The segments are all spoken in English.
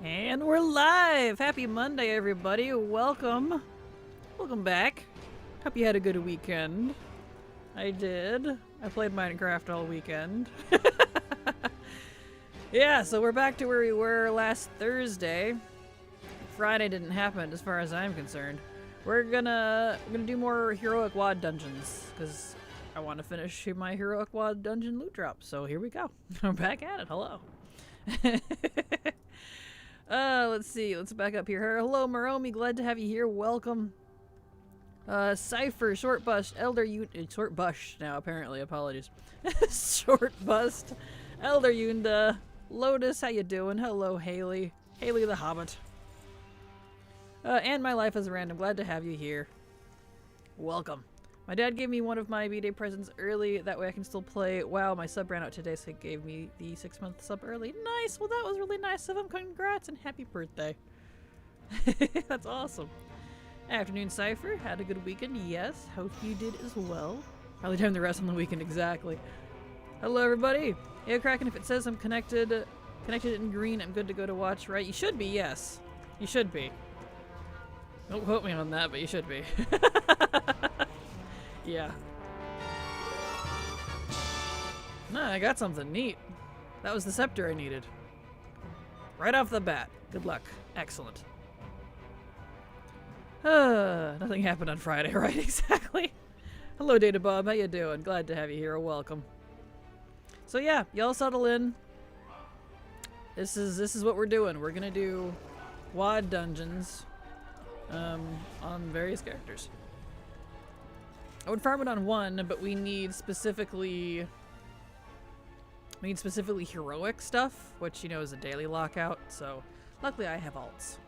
And we're live! Happy Monday, everybody. Welcome. Welcome back. Hope you had a good weekend. I did. I played Minecraft all weekend. Yeah, so we're back to where we were last Thursday. Friday didn't happen as far as I'm concerned. We're gonna do more heroic WoD dungeons because I want to finish my heroic WoD dungeon loot drop. So here we go. We're back at it. Hello. Let's see. Let's back up here. Hello, Maromi. Glad to have you here. Welcome. Cypher, Short Bust, Elder Short Bush now, apparently. Apologies. Short Bust, Elder Yunda, Lotus, how you doing? Hello, Haley. Haley the Hobbit. And My Life as a Random. Glad to have you here. Welcome. My dad gave me one of my B-Day presents early. That way I can still play. Wow, my sub ran out today, so he gave me the 6-month sub early. Nice! Well, that was really nice of him. Congrats and happy birthday. That's awesome. Afternoon, Cypher. Had a good weekend. Yes. Hope you did as well. Probably time to rest on the weekend. Exactly. Hello, everybody. Hey, Kraken, if it says I'm connected in green, I'm good to go to watch, right? You should be, yes. You should be. Don't quote me on that, but you should be. Yeah. No, I got something neat. That was the scepter I needed. Right off the bat. Good luck. Excellent. Nothing happened on Friday, right? Exactly. Hello, Data Bob. How you doing? Glad to have you here. Welcome. So yeah, y'all settle in. This is what we're doing. We're gonna do WoD dungeons on various characters. I would farm it on one, but we need specifically heroic stuff, which, you know, is a daily lockout, so luckily I have alts.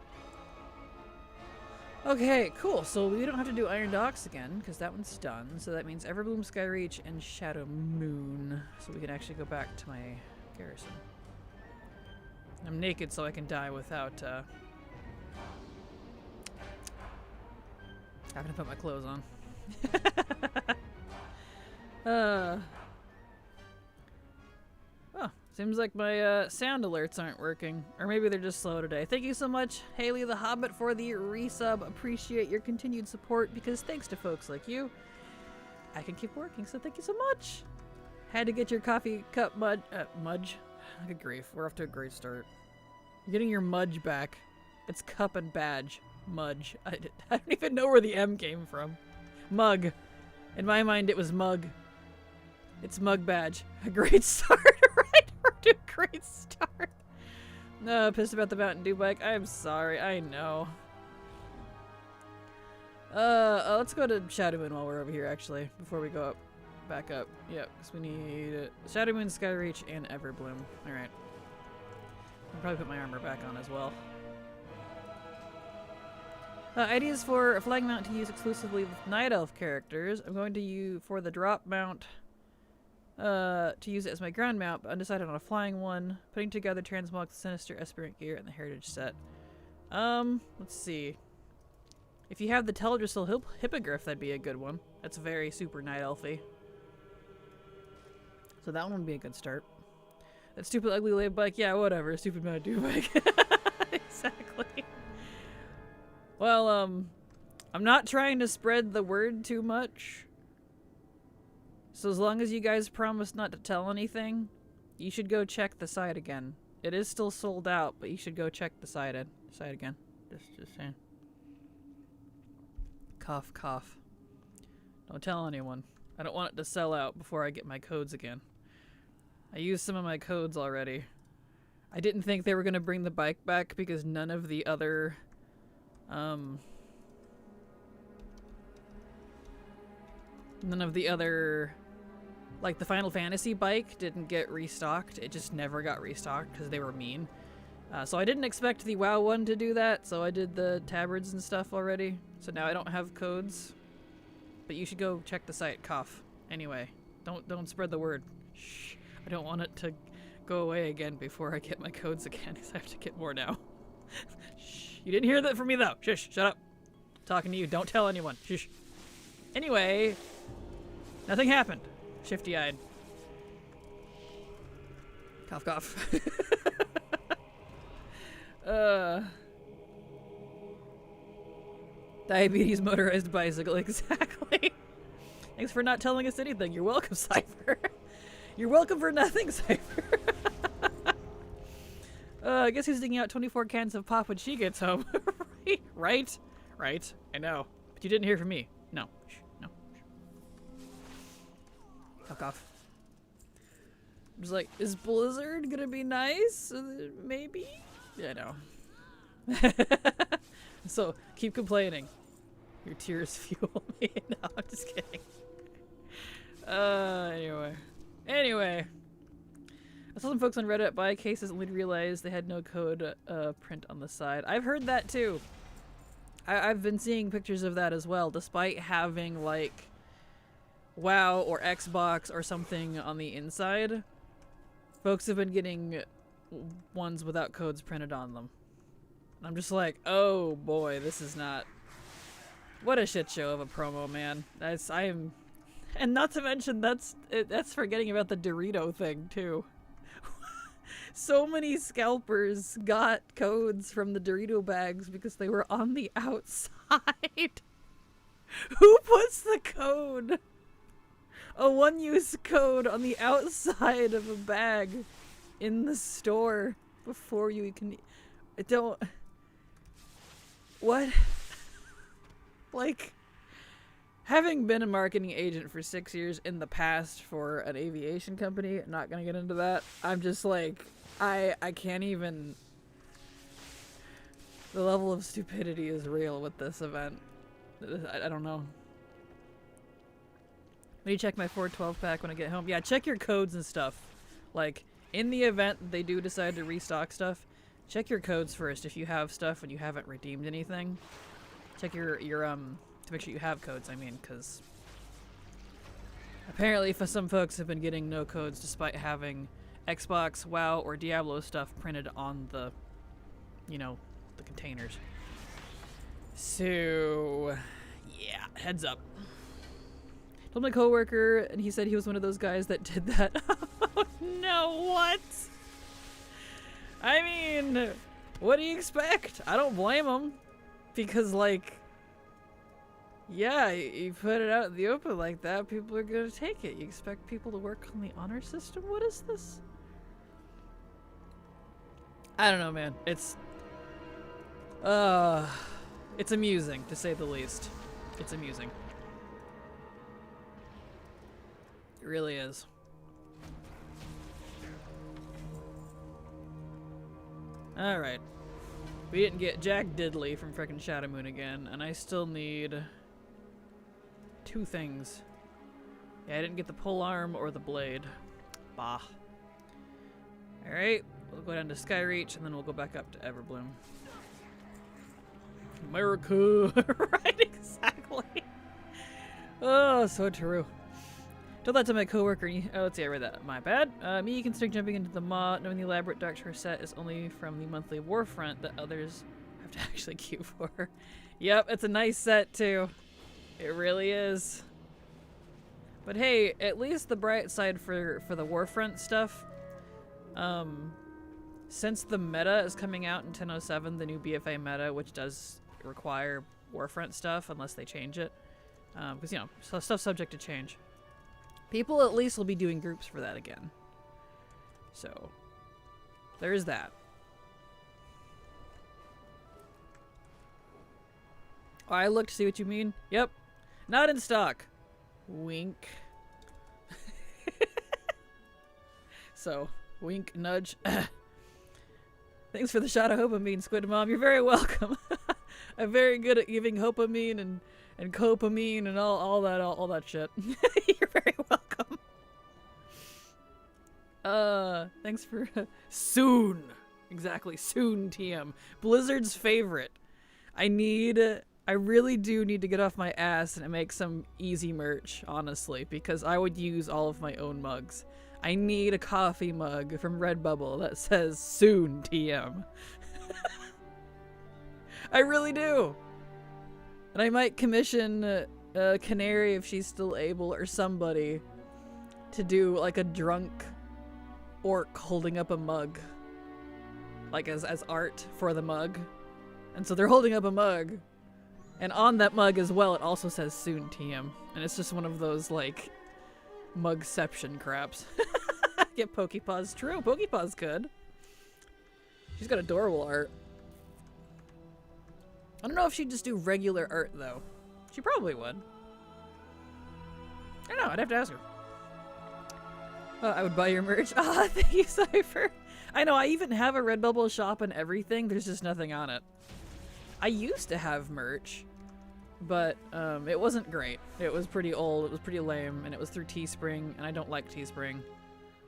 Okay, cool. So we don't have to do Iron Docks again, because that one's done. So that means Everbloom, Skyreach, and Shadow Moon. So we can actually go back to my garrison. I'm naked, so I can die without having to put my clothes on. Oh, seems like my sound alerts aren't working. Or maybe they're just slow today. Thank you so much, Haley the Hobbit, for the resub. Appreciate your continued support, because thanks to folks like you, I can keep working, so thank you so much. Had to get your coffee cup mudge. Good grief, we're off to a great start. You're getting your mudge back. It's cup and badge. Mudge. I don't even know where the M came from. Mug. In my mind, it was mug. It's mug badge. A great start, right? We're to a great start. No, pissed about the Mountain Dew bike. I'm sorry. I know. Let's go to Shadow Moon while we're over here, actually, before we go up. Back up. Yep, because we need Shadow Moon, Skyreach, and Everbloom. Alright. I'll probably put my armor back on as well. Ideas for a flag mount to use exclusively with Night Elf characters. I'm going to use for the drop mount to use it as my ground mount, but undecided on a flying one. Putting together Transmog, the Sinister Esprit gear, and the Heritage set. Let's see. If you have the Teldrassil Hippogriff, that'd be a good one. That's very super Night Elfy. So that one would be a good start. That stupid ugly lay bike, yeah, whatever. Stupid Mountain Dew bike. Exactly. Well, I'm not trying to spread the word too much. So as long as you guys promise not to tell anything, you should go check the site again. It is still sold out, but you should go check the site again. Just saying. Cough, cough. Don't tell anyone. I don't want it to sell out before I get my codes again. I used some of my codes already. I didn't think they were going to bring the bike back because none of the other like the Final Fantasy bike didn't get restocked. It just never got restocked because they were mean. So I didn't expect the WoW one to do that, so I did the tabards and stuff already. So now I don't have codes. But you should go check the site, cough. Anyway, don't spread the word. Shh. I don't want it to go away again before I get my codes again, because I have to get more now. Shh. You didn't hear that from me, though. Shush. Shut up. I'm talking to you. Don't tell anyone. Shush. Anyway, nothing happened. Shifty-eyed. Cough, cough. Diabetes motorized bicycle, exactly. Thanks for not telling us anything. You're welcome, Cypher. You're welcome for nothing, Cypher. I guess he's digging out 24 cans of pop when she gets home. Right? Right. I know. But you didn't hear from me. No. Shh. No. Fuck off. I'm just like, is Blizzard gonna be nice? Maybe? Yeah, I know. So, keep complaining. Your tears fuel me. No, I'm just kidding. Anyway. I saw some folks on Reddit buy cases only to realize they had no code print on the side. I've heard that too. I've been seeing pictures of that as well, despite having like WoW or Xbox or something on the inside. Folks have been getting ones without codes printed on them. And I'm just like, oh boy, this is not... What a shit show of a promo, man. And not to mention, that's forgetting about the Dorito thing, too. So many scalpers got codes from the Dorito bags because they were on the outside. Who puts the code? A one-use code on the outside of a bag in the store before you can... What? Like, having been a marketing agent for 6 years in the past for an aviation company, I'm not gonna get into that. I'm just like, I can't even... The level of stupidity is real with this event. I don't know. Let me check my 412 pack when I get home. Yeah, check your codes and stuff. Like, in the event they do decide to restock stuff, check your codes first if you have stuff and you haven't redeemed anything. Check your to make sure you have codes, I mean, because apparently some folks have been getting no codes despite having Xbox, WoW, or Diablo stuff printed on the, the containers. So, yeah, heads up. Told my coworker, and he said he was one of those guys that did that. Oh no, what? I mean, what do you expect? I don't blame him. Because, like, yeah, you put it out in the open like that, people are gonna take it. You expect people to work on the honor system? What is this? I don't know, man. It's amusing, to say the least. It's amusing. It really is. Alright. We didn't get Jack Diddley from frickin' Shadow Moon again, and I still need 2 things. Yeah, I didn't get the polearm or the blade. Bah. Alright, we'll go down to Skyreach, and then we'll go back up to Everbloom. America! Right, exactly! Oh, so true. Told that to my coworker. Oh, let's see, I read that. My bad. Me considering jumping into the maw, knowing the elaborate Darkshore set is only from the monthly Warfront that others have to actually queue for. Yep, it's a nice set too. It really is. But hey, at least the bright side for the Warfront stuff. Since the meta is coming out in 10.07, the new BFA meta, which does require Warfront stuff unless they change it, because stuff's subject to change. People at least will be doing groups for that again. So, there's that. Oh, I looked to see what you mean. Yep. Not in stock. Wink. So, wink, nudge. Thanks for the shot of Hopamine, Squid Mom. You're very welcome. I'm very good at giving Hopamine and copamine and all that shit. You're very welcome. Thanks for soon. Exactly, soon TM. Blizzard's favorite. I really do need to get off my ass and make some easy merch, honestly, because I would use all of my own mugs. I need a coffee mug from Redbubble that says soon TM. I really do. And I might commission Canary if she's still able, or somebody, to do like a drunk orc holding up a mug. like as art for the mug. And so they're holding up a mug. And on that mug as well, it also says soon TM. And it's just one of those, like, mugception craps. Get Pokepaws. True, Pokepaws could. She's got adorable art. I don't know if she'd just do regular art, though. She probably would. I don't know, I'd have to ask her. I would buy your merch. Ah, thank you, Cypher. I know, I even have a Redbubble shop and everything. There's just nothing on it. I used to have merch, but it wasn't great. It was pretty old, it was pretty lame, and it was through Teespring, and I don't like Teespring.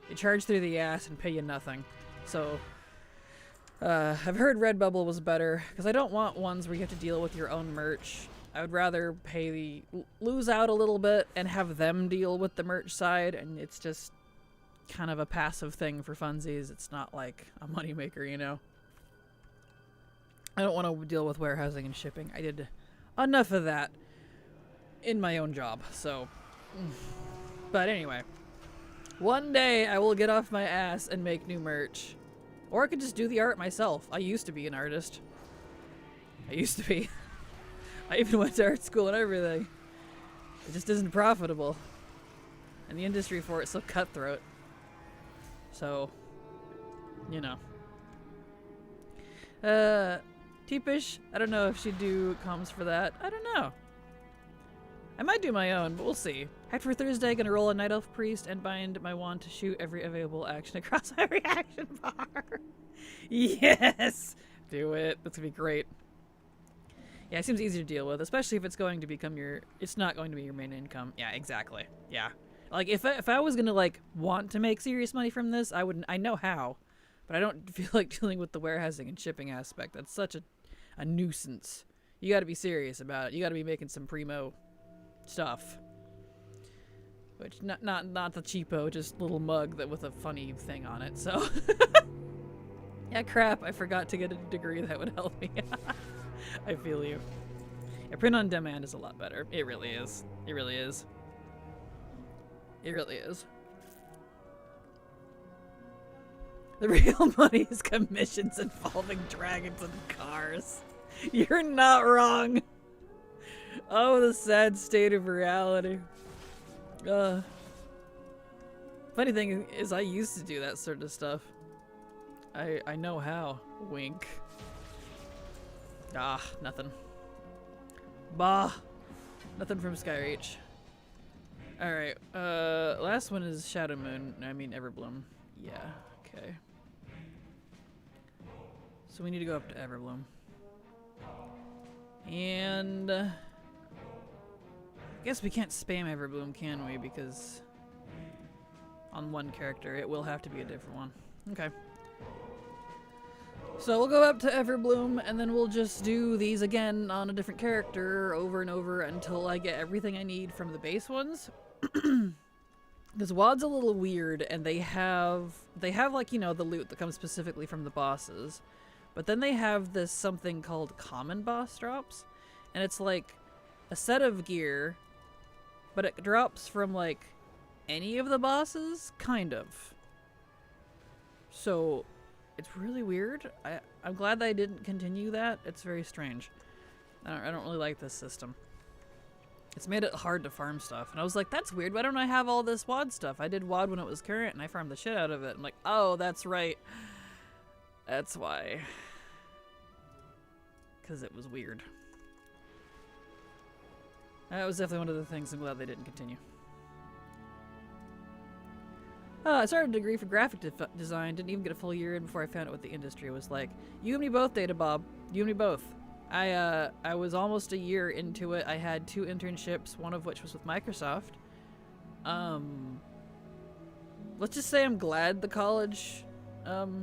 They charge through the ass and pay you nothing. So, I've heard Redbubble was better, because I don't want ones where you have to deal with your own merch. I would rather lose out a little bit and have them deal with the merch side, and it's just kind of a passive thing for funsies. It's not like a moneymaker, you know? I don't want to deal with warehousing and shipping. I did enough of that in my own job, so. But anyway, one day I will get off my ass and make new merch. Or I could just do the art myself. I used to be an artist. I used to be. I even went to art school and everything. It just isn't profitable. And the industry for it's so cutthroat. So, you know. Teepish, I don't know if she'd do comms for that. I don't know. I might do my own, but we'll see. Hacked for Thursday, gonna roll a Night Elf Priest and bind my wand to shoot every available action across every action bar. Yes! Do it. That's gonna be great. Yeah, it seems easy to deal with, especially if it's going to become it's not going to be your main income. Yeah, exactly. Yeah. Like, if I was gonna, like, want to make serious money from this, I know how. But I don't feel like dealing with the warehousing and shipping aspect. That's such a nuisance. You gotta be serious about it. You gotta be making some primo stuff. Which, not the cheapo, just little mug that with a funny thing on it, so. Yeah, crap, I forgot to get a degree that would help me. I feel you. Yeah, print on demand is a lot better. It really is. It really is. It really is. The real money is commissions involving dragons and cars. You're not wrong. Oh, the sad state of reality. Funny thing is I used to do that sort of stuff. I know how. Wink. Ah, nothing. Bah. Nothing from Skyreach. Alright, last one is Shadow Moon. I mean Everbloom. Yeah, okay. So we need to go up to Everbloom. And I guess we can't spam Everbloom, can we? Because on one character, it will have to be a different one. Okay. So we'll go up to Everbloom, and then we'll just do these again on a different character over and over until I get everything I need from the base ones. Because WoD's a little weird, and they have like, you know, the loot that comes specifically from the bosses. But then they have this something called common boss drops, and it's like a set of gear, but it drops from like any of the bosses, kind of. So it's really weird. I'm glad that I didn't continue that. It's very strange. I don't really like this system. It's made it hard to farm stuff. And I was like, that's weird. Why don't I have all this WoD stuff? I did WoD when it was current, and I farmed the shit out of it. I'm like, oh, that's right. That's why. Because it was weird. That was definitely one of the things I'm glad they didn't continue. I started a degree for graphic design. Didn't even get a full year in before I found out what the industry was like. You and me both, Data Bob. You and me both. I was almost a year into it. I had 2 internships, one of which was with Microsoft. Let's just say I'm glad the college, that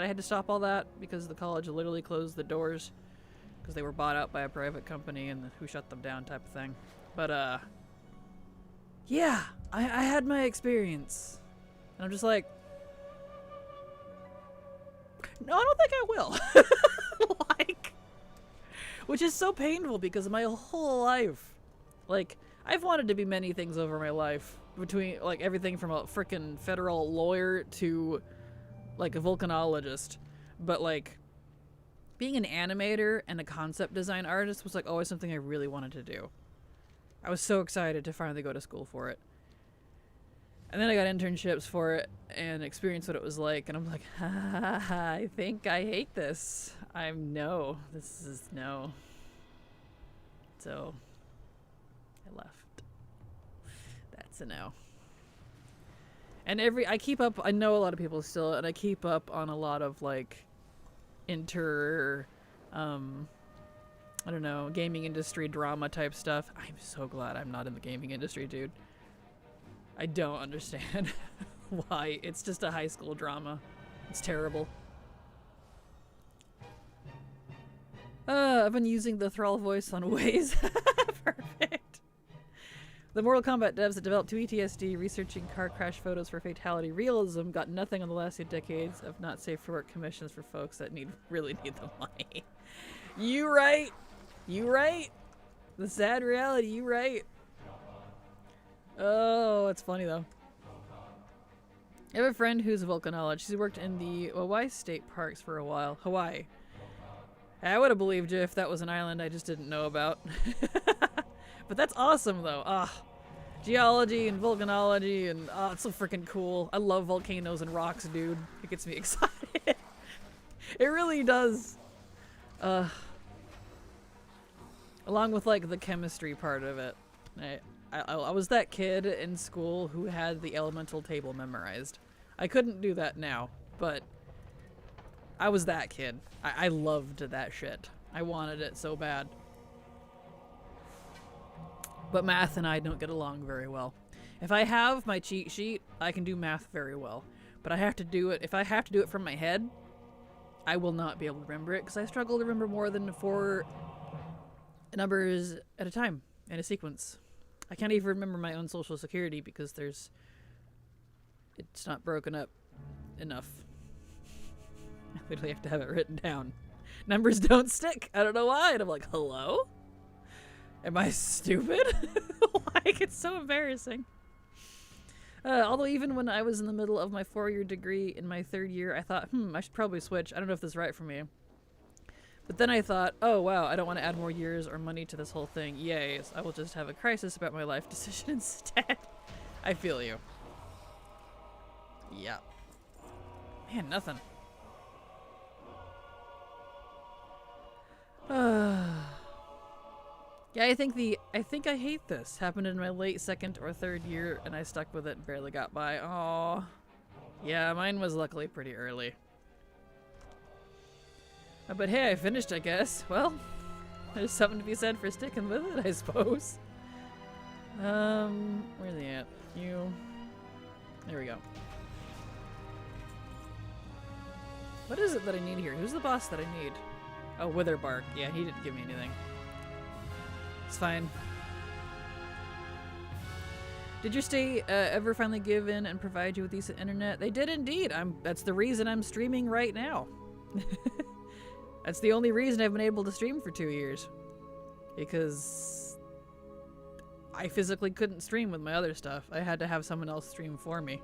I had to stop all that, because the college literally closed the doors because they were bought out by a private company and who shut them down type of thing. But, yeah, I had my experience. And I'm just like, no, I don't think I will. Like, which is so painful because my whole life, like, I've wanted to be many things over my life, between, like, everything from a frickin' federal lawyer to, like, a volcanologist. But like being an animator and a concept design artist was like always something I really wanted to do. I was so excited to finally go to school for it. And then I got internships for it and experienced what it was like, and I'm like, I think I hate this. This is no. So I left. That's a no. And I keep up, I know a lot of people still, and I keep up on a lot of like I don't know, gaming industry drama type stuff. I'm so glad I'm not in the gaming industry, dude. I don't understand why. It's just a high school drama. It's terrible. I've been using the Thrall voice on Waze. Perfect. The Mortal Kombat devs that developed 2ETSD researching car crash photos for fatality realism got nothing on the last 8 decades of not safe for work commissions for folks that really need the money. You right. You right. The sad reality, you right. Oh, it's funny though. I have a friend who's a volcanologist. She's worked in the Hawaii state parks for a while. Hawaii. I would have believed you if that was an island I just didn't know about. But that's awesome though. Geology and volcanology and it's so freaking cool. I love volcanoes and rocks, dude. It gets me excited. It really does. Along with like the chemistry part of it. I was that kid in school who had the elemental table memorized. I couldn't do that now, but I was that kid. I loved that shit. I wanted it so bad. But math and I don't get along very well. If I have my cheat sheet, I can do math very well. But I have to do it, if I have to do it from my head, I will not be able to remember it because I struggle to remember more than 4 numbers at a time in a sequence. I can't even remember my own social security because it's not broken up enough. I literally have to have it written down. Numbers don't stick. I don't know why. And I'm like, hello? Am I stupid? Like, it's so embarrassing. Although even when I was in the middle of my 4-year degree in my 3rd year, I thought, I should probably switch. I don't know if this is right for me. But then I thought, oh wow, I don't want to add more years or money to this whole thing. Yay, so I will just have a crisis about my life decision instead. I feel you. Yeah. Man, nothing. Yeah, I think I hate this. Happened in my late 2nd or 3rd year, and I stuck with it and barely got by. Aw. Yeah, mine was luckily pretty early. But hey, I finished, I guess. Well, there's something to be said for sticking with it, I suppose. Where's he at? You. There we go. What is it that I need here? Who's the boss that I need? Oh, Witherbark. Yeah, he didn't give me anything. It's fine. Did your state ever finally give in and provide you with decent internet? They did indeed. That's the reason I'm streaming right now. That's the only reason I've been able to stream for 2 years. Because I physically couldn't stream with my other stuff. I had to have someone else stream for me.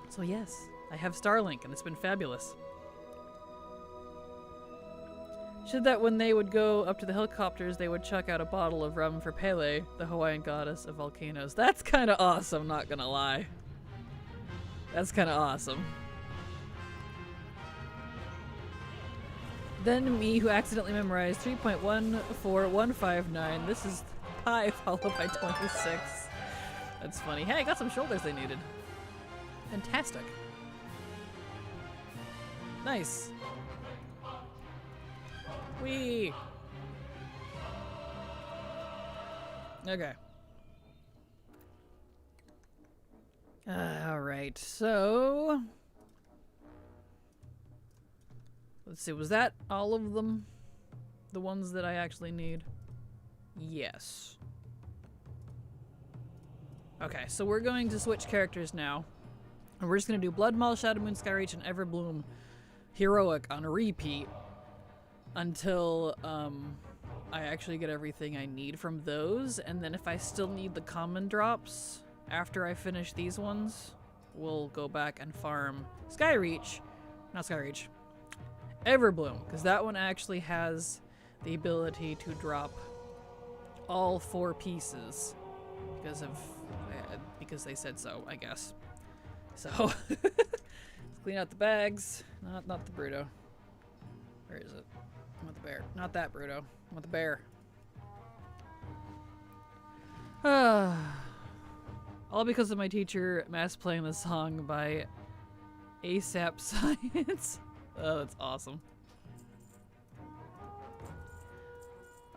So yes, I have Starlink and it's been fabulous. Should that when they would go up to the helicopters, they would chuck out a bottle of rum for Pele, the Hawaiian goddess of volcanoes. That's kind of awesome, not gonna lie. That's kind of awesome. Then me, who accidentally memorized 3.14159. This is pi followed by 26. That's funny. Hey, I got some shoulders they needed. Fantastic. Nice. Whee! Okay. Alright, so... Let's see, was that all of them? The ones that I actually need? Yes. Okay, so we're going to switch characters now. And we're just going to do Blood Maul, Shadow Moon, Skyreach, and Everbloom Heroic on a repeat until I actually get everything I need from those. And then if I still need the common drops after I finish these ones, we'll go back and farm Skyreach not Skyreach. Everbloom, because that one actually has the ability to drop all 4 pieces because they said so, I guess. So let's clean out the bags. Not the Bruto. Where is it? I want the bear. Not that Bruto. I want the bear. All because of my teacher mass playing the song by ASAP Science. Oh, that's awesome.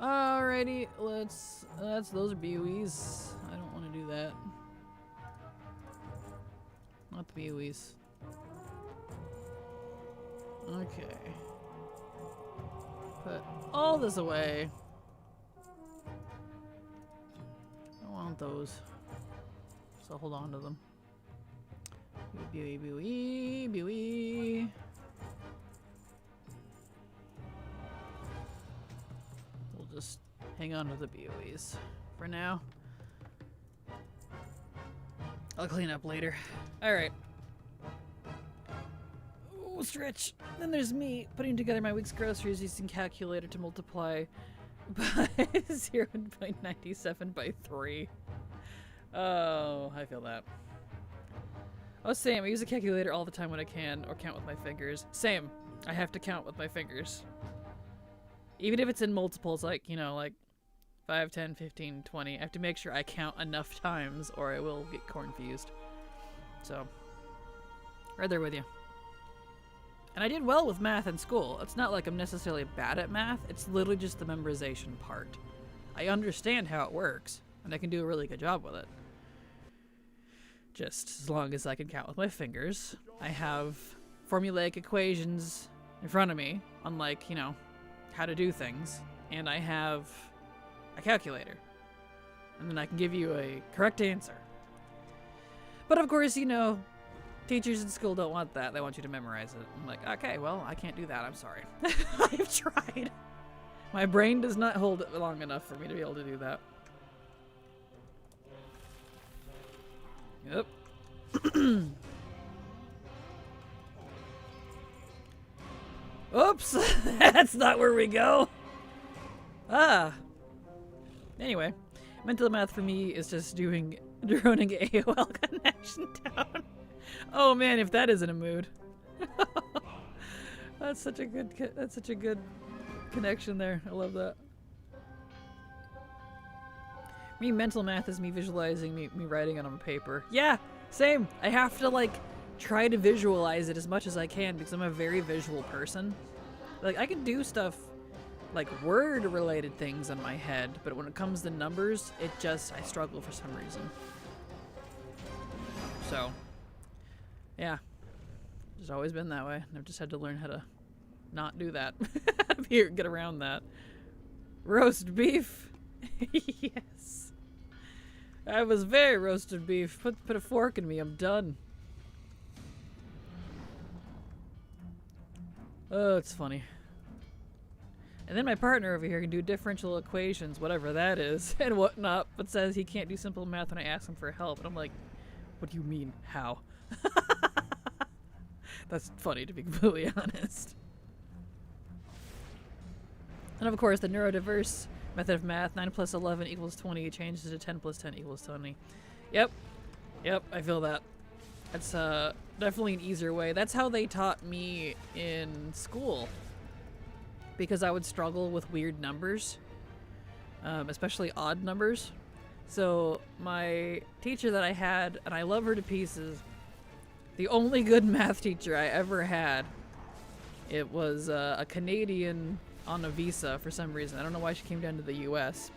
Alrighty, those are BOEs. I don't want to do that. Not the BOEs. Okay. Put all this away. I don't want those. So hold on to them. BOE, BOE, BOE. We'll just hang on to the BOEs for now. I'll clean up later. Alright. Ooh, stretch. Then there's me putting together my week's groceries using calculator to multiply by 0.97 by 3. Oh, I feel that. Oh, same. I use a calculator all the time when I can, or count with my fingers. Same. I have to count with my fingers. Even if it's in multiples, like, you know, like 5, 10, 15, 20. I have to make sure I count enough times or I will get confused. So, right there with you. And I did well with math in school. It's not like I'm necessarily bad at math. It's literally just the memorization part. I understand how it works, and I can do a really good job with it. Just as long as I can count with my fingers. I have formulaic equations in front of me on, like, you know, how to do things. And I have a calculator. And then I can give you a correct answer. But of course, you know, teachers in school don't want that. They want you to memorize it. I'm like, okay, well, I can't do that. I'm sorry. I've tried. My brain does not hold it long enough for me to be able to do that. Yep. Oops! That's not where we go! Ah! Anyway, mental math for me is just droning AOL connection down. Oh man, if that isn't a mood. That's such a good connection there. I love that. Me, mental math is me visualizing me writing it on paper. Yeah, same. I have to, like, try to visualize it as much as I can because I'm a very visual person. Like, I can do stuff, like, word-related things in my head, but when it comes to numbers, I struggle for some reason. So, yeah. It's always been that way. I've just had to learn how to not do that. Get around that. Roast beef. Yes. I was very roasted beef. Put a fork in me. I'm done. Oh, it's funny. And then my partner over here can do differential equations, whatever that is, and whatnot, but says he can't do simple math when I ask him for help. And I'm like, what do you mean, how? That's funny, to be completely honest. And of course, the neurodiverse method of math, 9 plus 11 equals 20, changes to 10 plus 10 equals 20. Yep, I feel that. That's definitely an easier way. That's how they taught me in school. Because I would struggle with weird numbers, especially odd numbers. So my teacher that I had, and I love her to pieces, the only good math teacher I ever had, it was a Canadian on a visa for some reason. I don't know why she came down to the US,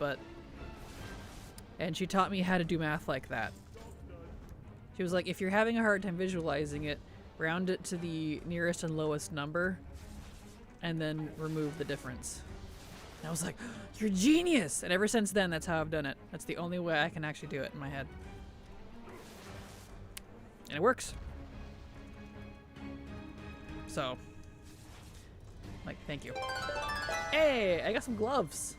and she taught me how to do math like that. She was like, if you're having a hard time visualizing it, round it to the nearest and lowest number, and then remove the difference. And I was like, you're genius! And ever since then, that's how I've done it. That's the only way I can actually do it in my head. And it works. So, like, thank you. Hey, I got some gloves.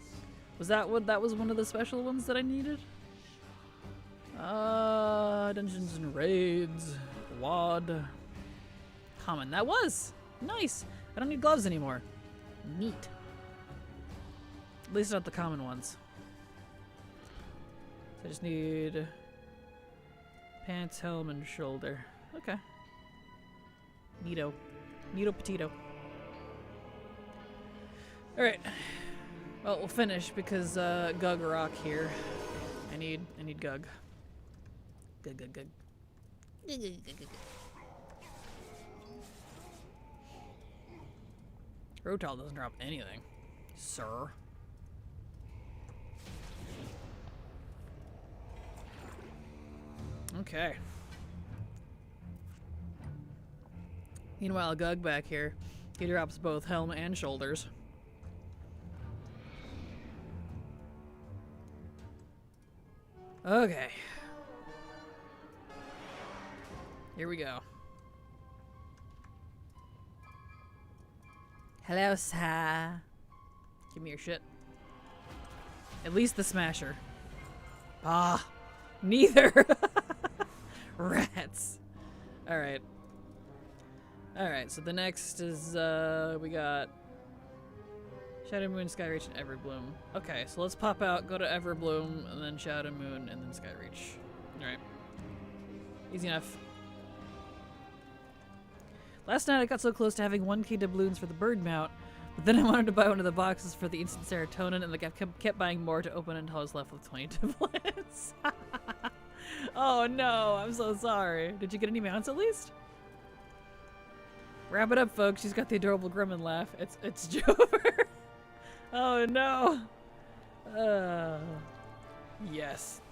Was that one of the special ones that I needed? Dungeons and Raids, WoD, common. That was Nice! I don't need gloves anymore. Neat. At least not the common ones. So I just need pants, helm, and shoulder. Okay. Neato. Neato potito. Alright. Well, we'll finish because Gug Rock here. I need Gug. Gug. Rotal doesn't drop anything, sir. Okay. Meanwhile, Gug back here, he drops both helm and shoulders. Okay. Here we go. Hello, sir. Give me your shit. At least the smasher. Ah, neither. Rats. Alright. Alright, so the next is, we got Shadow Moon, Skyreach, and Everbloom. Okay, so let's pop out, go to Everbloom, and then Shadow Moon, and then Skyreach. Alright. Easy enough. Last night I got so close to having 1k doubloons for the bird mount, but then I wanted to buy one of the boxes for the instant serotonin, and I kept buying more to open until I was left with 20 doubloons. Oh no, I'm so sorry. Did you get any mounts at least? Wrap it up, folks. She's got the adorable Gremlin laugh. It's Jover. Oh no. Yes.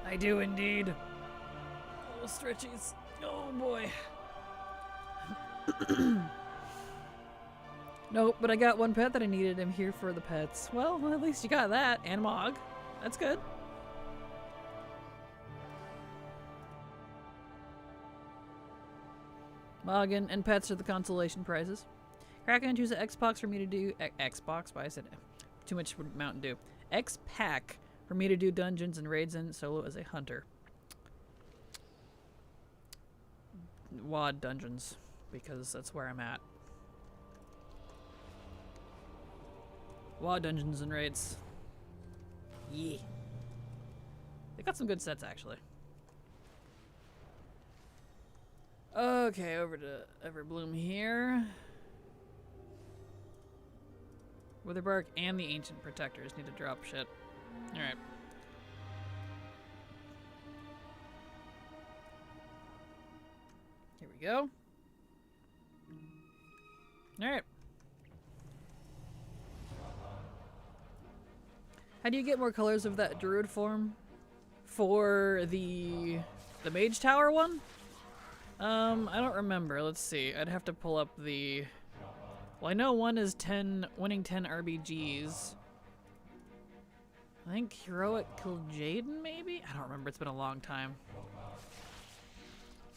I do indeed. Oh, stretchies. Oh boy. Nope, but I got one pet that I needed. I'm here for the pets. Well, at least you got that. And Mog. That's good. Mog and pets are the consolation prizes. Kraken, choose an Xbox for me to do... Xbox? Why I said too much Mountain Dew. X-Pack for me to do dungeons and raids in solo as a hunter. WoD dungeons, because that's where I'm at. WoD dungeons and raids. Yeah. They got some good sets, actually. Okay, over to Everbloom here. Witherbark and the Ancient Protectors need to drop shit. Alright. Here we go. Alright. How do you get more colors of that druid form? For the Mage Tower one? I don't remember. Let's see. I'd have to pull up the... Well, I know one is winning 10 RBGs. I think Heroic killed Jaden, maybe? I don't remember. It's been a long time.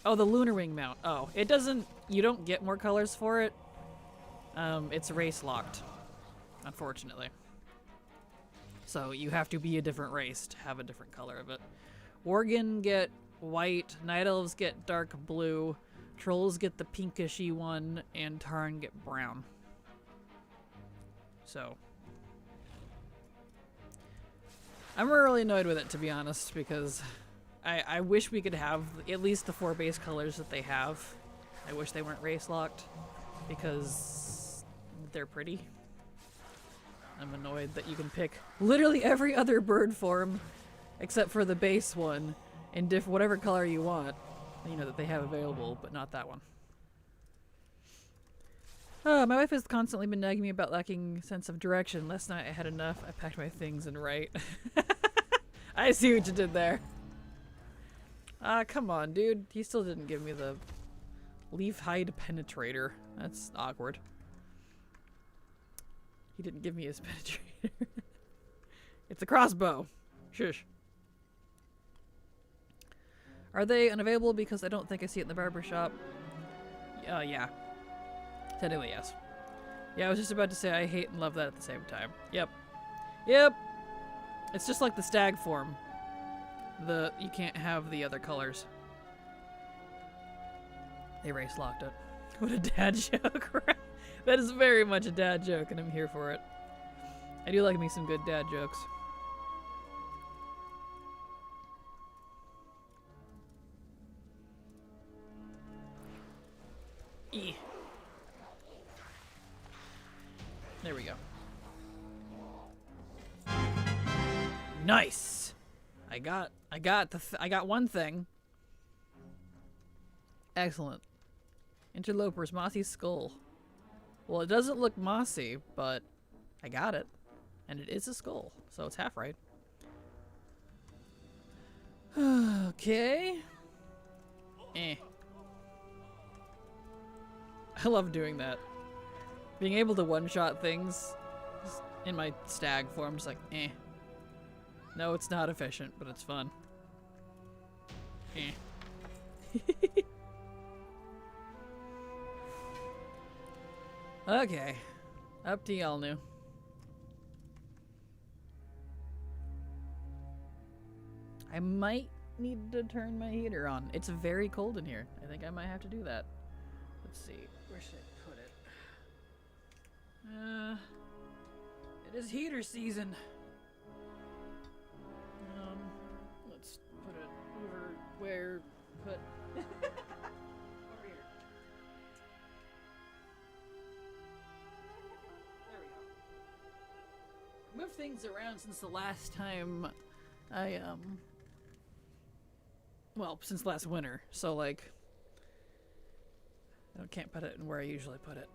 Oh, the Lunar Wing mount. Oh, it doesn't... You don't get more colors for it. It's race locked, unfortunately. So you have to be a different race to have a different color of it. Worgen get white, Night Elves get dark blue, Trolls get the pinkishy one, and Tarn get brown. So I'm really annoyed with it, to be honest, because I wish we could have at least the 4 base colors that they have. I wish they weren't race locked, because they're pretty. I'm annoyed that you can pick literally every other bird form except for the base one in whatever color you want, you know, that they have available, but not that one. My wife has constantly been nagging me about lacking sense of direction. Last night I had enough. I packed my things and right. I see what you did there. Come on, dude. He still didn't give me the leaf hide penetrator. That's awkward. He didn't give me his penetrator. It's a crossbow. Shush. Are they unavailable because I don't think I see it in the barber shop? Yeah. Technically, yes. Yeah, I was just about to say I hate and love that at the same time. Yep. It's just like the stag form. You can't have the other colors. They race locked it. What a dad joke. That is very much a dad joke, and I'm here for it. I do like me some good dad jokes. E. There we go. Nice. I got one thing. Excellent. Interloper's mossy skull. Well, it doesn't look mossy, but I got it. And it is a skull, so it's half right. Okay. Eh. I love doing that. Being able to one-shot things in my stag form, just like, eh. No, it's not efficient, but it's fun. Eh. Okay. Up to y'all new. I might need to turn my heater on. It's very cold in here. I think I might have to do that. Let's see. Where should I put it? It is heater season. Let's put it over where put over here. There we go. Moved things around since the last time I well, since last winter. So like I can't put it in where I usually put it.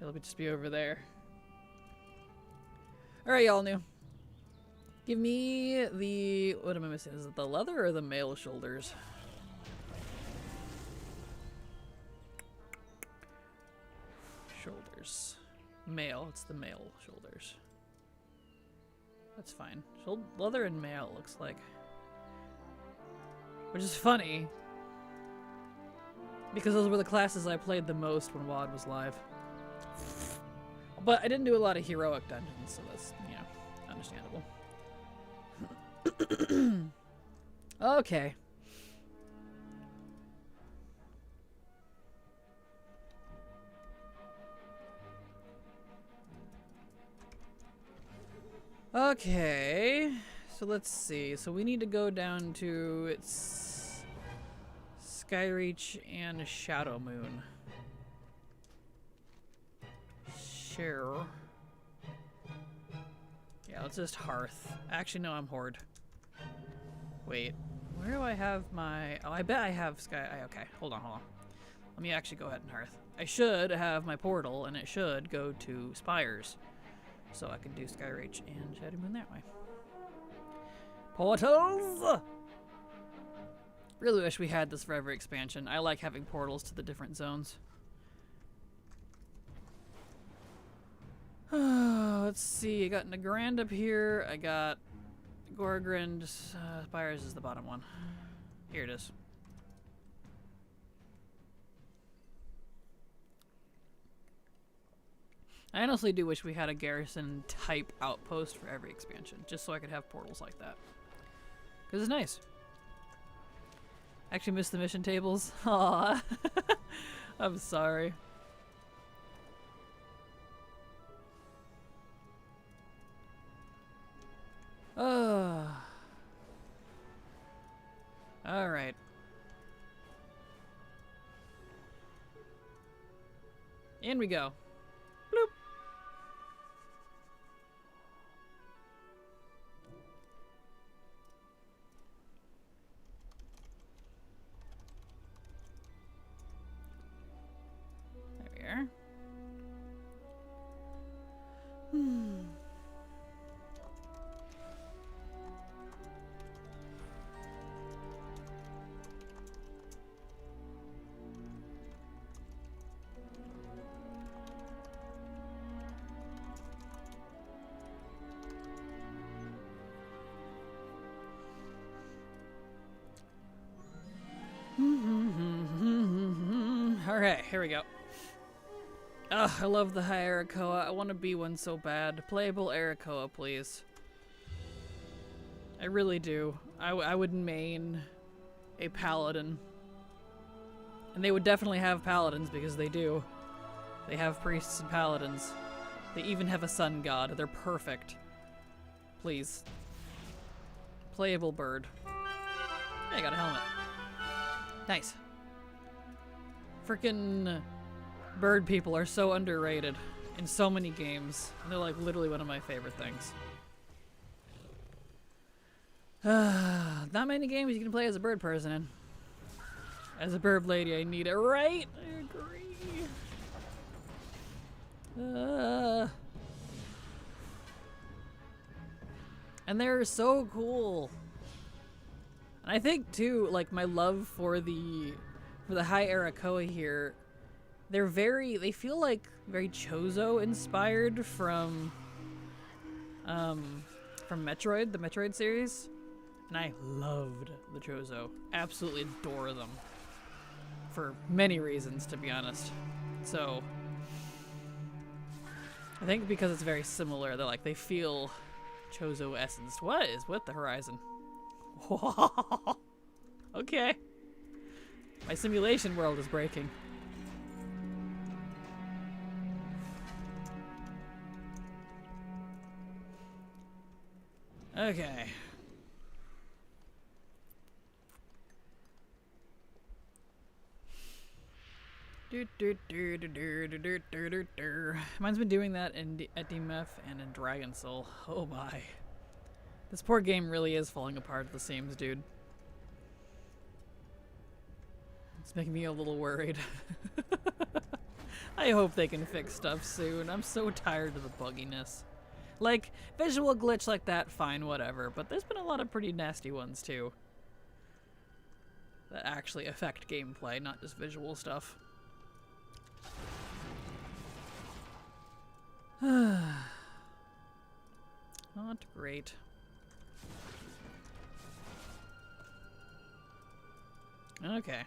It'll just be over there. Alright, y'all new. Give me the... what am I missing? Is it the leather or the male shoulders? Shoulders. Male. It's the male shoulders. That's fine. Leather and male looks like. Which is funny. Because those were the classes I played the most when WoD was live. But I didn't do a lot of heroic dungeons, so that's, you know, understandable. Okay. Okay. So let's see. So we need to go down to Skyreach and Shadow Moon. Sure. Yeah, let's just Hearth. Actually, no, I'm Horde. Wait, where do I have my... oh, I bet I have okay, hold on. Let me actually go ahead and Hearth. I should have my portal, and it should go to Spires. So I can do Skyreach and Shadow Moon that way. Portals! Really wish we had this for every expansion. I like having portals to the different zones. Let's see, I got Nagrand up here, I got Gorgrind, Spires is the bottom one. Here it is. I honestly do wish we had a garrison type outpost for every expansion, just so I could have portals like that. Because it's nice. Actually missed the mission tables. Aww. I'm sorry. Alright. In we go. Bloop. There we are. Alright, here we go. Ugh, I love the high Arakoa. I want to be one so bad. Playable Arakoa, please. I really do. I would main a paladin And they would definitely have paladins, because they do. They have priests and paladins. They even have a sun god. They're perfect. Please. Playable bird. Hey, I got a helmet. Nice. Frickin' bird people are so underrated in so many games. And they're like literally one of my favorite things. Not many games you can play as a bird person in. As a bird lady, I need it, right? I agree. And they're so cool. And I think too, like my love for the high Arakoa here, they feel like very Chozo inspired from Metroid, the Metroid series. And I loved the Chozo. Absolutely adore them. For many reasons, to be honest. So I think because it's very similar, they feel Chozo essenced. What is with the horizon? Okay. My simulation world is breaking. Okay. Mine's been doing that at DMF and in Dragon Soul. Oh my. This poor game really is falling apart at the seams, dude. It's making me a little worried. I hope they can fix stuff soon. I'm so tired of the bugginess. Like, visual glitch like that, fine, whatever. But there's been a lot of pretty nasty ones, too. That actually affect gameplay, not just visual stuff. Not great. Okay.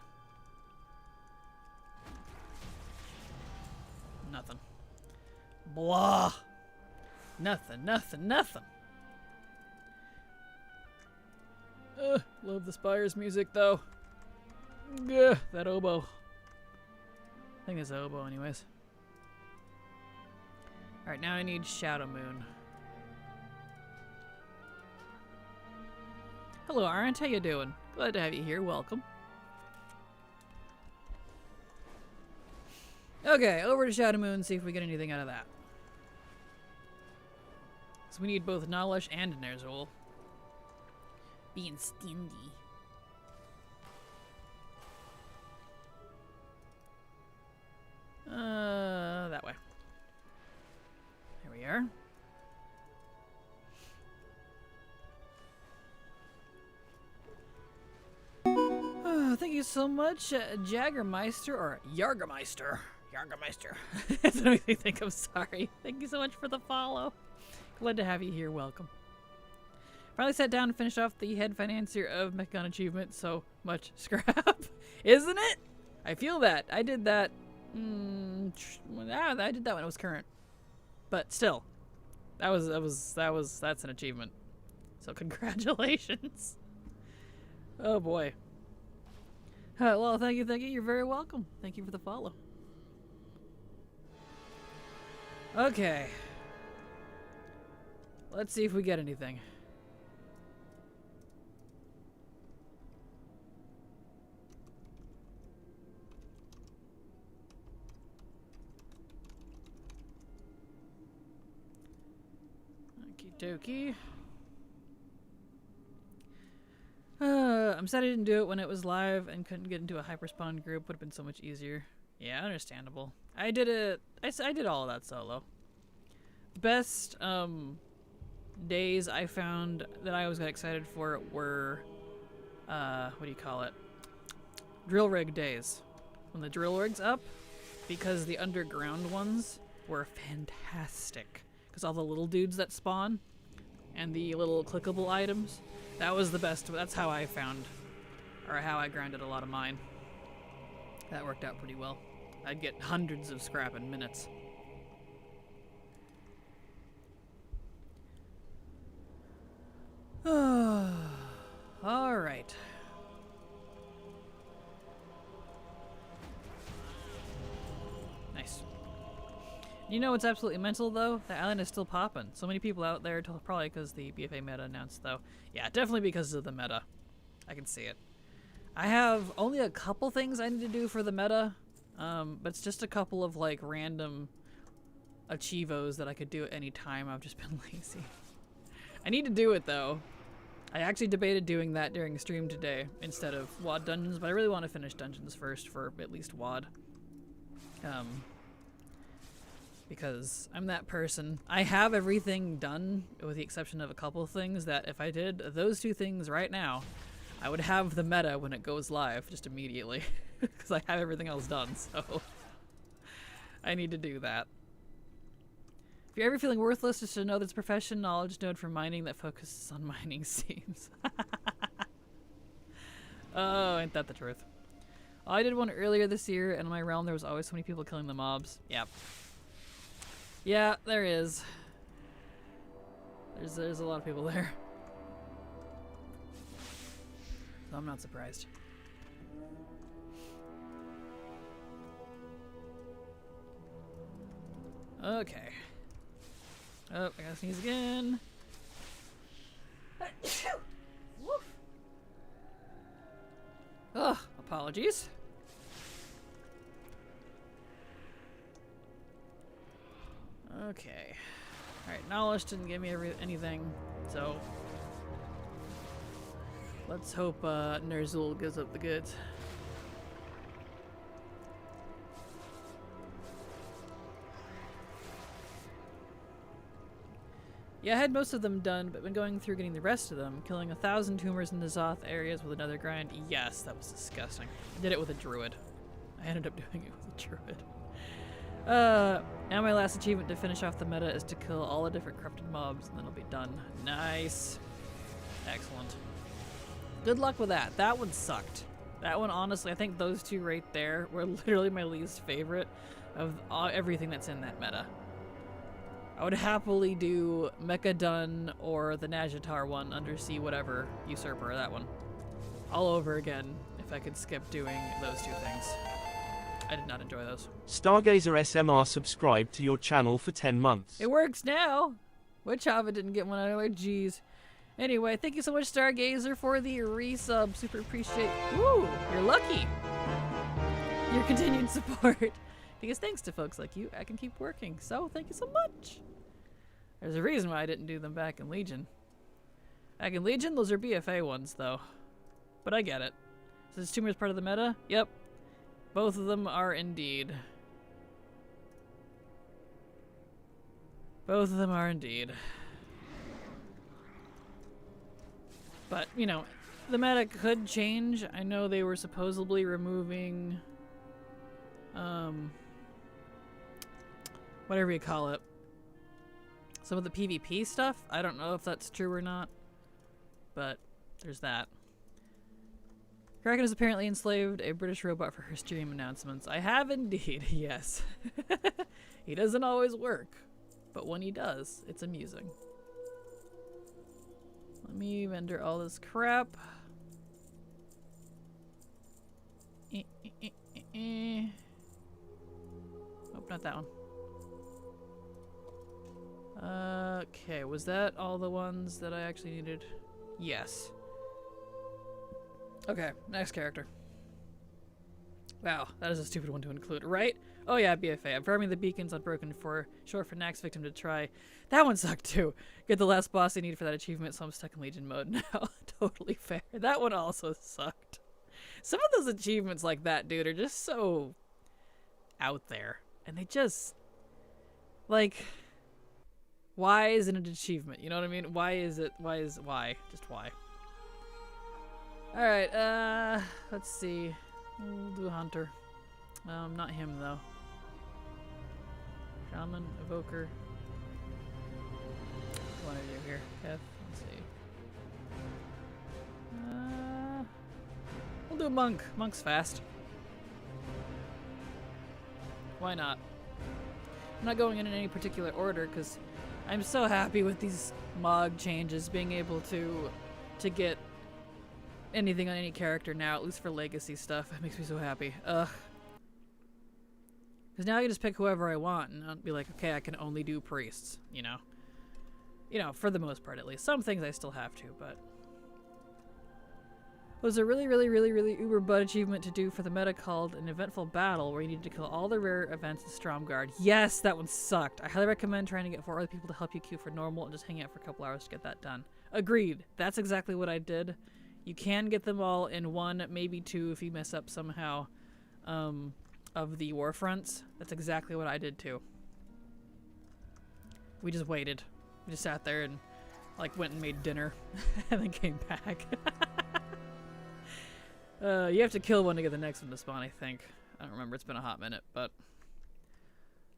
Nothing. Blah. Nothing. Love the Spire's music, though. Gah, that oboe. I think it's oboe, anyways. Alright, now I need Shadow Moon. Hello, Aren't. How you doing? Glad to have you here. Welcome. Okay, over to Shadow Moon, see if we get anything out of that. So we need both Nalash and Ner'zhul. Being stingy. That way. There we are. Oh, thank you so much, Jaggermeister, or Yargermeister. Yargermeister. That's what makes me think. I'm sorry. Thank you so much for the follow. Glad to have you here. Welcome. Finally sat down and finished off the head financier of Mechon Achievement. So much scrap. Isn't it? I feel that. I did that. I did that when it was current. But still. That's an achievement. So congratulations. Oh boy. Well, thank you. You're very welcome. Thank you for the follow. Okay. Let's see if we get anything. Okie dokie. I'm sad I didn't do it when it was live and couldn't get into a hyperspawn group. Would have been so much easier. Yeah, understandable. I did it. I did all of that solo. Best days I found that I always got excited for were what do you call it? Drill rig days. When the drill rig's up, because the underground ones were fantastic. Because all the little dudes that spawn and the little clickable items. That was the best. That's how I found, or how I grinded a lot of mine. That worked out pretty well. I'd get hundreds of scrap in minutes. All right. You know what's absolutely mental, though? The island is still popping. So many people out there, probably because the BFA meta announced, though. Yeah, definitely because of the meta. I can see it. I have only a couple things I need to do for the meta, but it's just a couple of, like, random achievos that I could do at any time. I've just been lazy. I need to do it, though. I actually debated doing that during stream today instead of WoD Dungeons, but I really want to finish Dungeons first for at least WoD. Because I'm that person. I have everything done, with the exception of a couple things that if I did those two things right now, I would have the meta when it goes live just immediately. Because I have everything else done, so I need to do that. If you're ever feeling worthless, just to know there's a profession knowledge node for mining that focuses on mining seams. Oh, ain't that the truth. Oh, I did one earlier this year, and in my realm there was always so many people killing the mobs. Yep. Yeah, there is. There's a lot of people there. So I'm not surprised. Okay. Oh, I gotta sneeze again. Woof. Ugh, apologies. Okay. Alright, knowledge didn't give me anything, so let's hope Nerzul gives up the goods. Yeah, I had most of them done, but been going through getting the rest of them, killing 1,000 tumors in the Zoth areas with another grind. Yes, that was disgusting. I did it with a druid. I ended up doing it with a druid. Now my last achievement to finish off the meta is to kill all the different corrupted mobs, and then I'll be done. Nice. Excellent. Good luck with that. That one sucked. That one, honestly, I think those two right there were literally my least favorite of everything that's in that meta. I would happily do Mecha Dun or the Najatar one, Undersea whatever, Usurper, that one. All over again if I could skip doing those two things. I did not enjoy those. Stargazer SMR subscribed to your channel for 10 months. It works now! Which Java didn't get one anyway, jeez. Anyway, thank you so much, Stargazer, for the resub. Super appreciate. Woo! You're lucky! Your continued support. Because thanks to folks like you, I can keep working. So, thank you so much! There's a reason why I didn't do them back in Legion. Back in Legion, those are BFA ones, though. But I get it. So this tumor is part of the meta? Yep. Both of them are indeed. Both of them are indeed. But, you know, the meta could change. I know they were supposedly removing... whatever you call it. Some of the PvP stuff. I don't know if that's true or not. But there's that. Kraken has apparently enslaved a British robot for her stream announcements. I have indeed, yes. He doesn't always work. But when he does, it's amusing. Let me render all this crap. Oh, not that one. Okay, was that all the ones that I actually needed? Yes. Okay, next character. Wow, that is a stupid one to include, right? Oh yeah, BFA. I'm farming the beacons unbroken for short for next victim to try. That one sucked too. Get the last boss I need for that achievement, so I'm stuck in Legion mode now. Totally fair. That one also sucked. Some of those achievements like that, dude, are just so out there. And they just, like, why is it an achievement? You know what I mean? Why is it, why? Just why? Alright, let's see. We'll do a hunter. Not him though. Shaman, evoker. What do I do here? Kev, let's see. We'll do a monk. Monk's fast. Why not? I'm not going in any particular order because I'm so happy with these mod changes, being able to get anything on any character now, at least for legacy stuff. It makes me so happy. Ugh. Because Because now I can just pick whoever I want and I'll be like, okay, I can only do priests, you know? You know, for the most part at least. Some things I still have to, but... It was a really uber butt achievement to do for the meta called an eventful battle where you need to kill all the rare events in Stromgarde. Yes, that one sucked. I highly recommend trying to get 4 other people to help you queue for normal and just hang out for a couple hours to get that done. Agreed. That's exactly what I did. You can get them all in 1, maybe 2 if you mess up somehow of the war fronts. That's exactly what I did too. We just waited. We just sat there and like went and made dinner and then came back. You have to kill one to get the next one to spawn, I think. I don't remember, it's been a hot minute, but...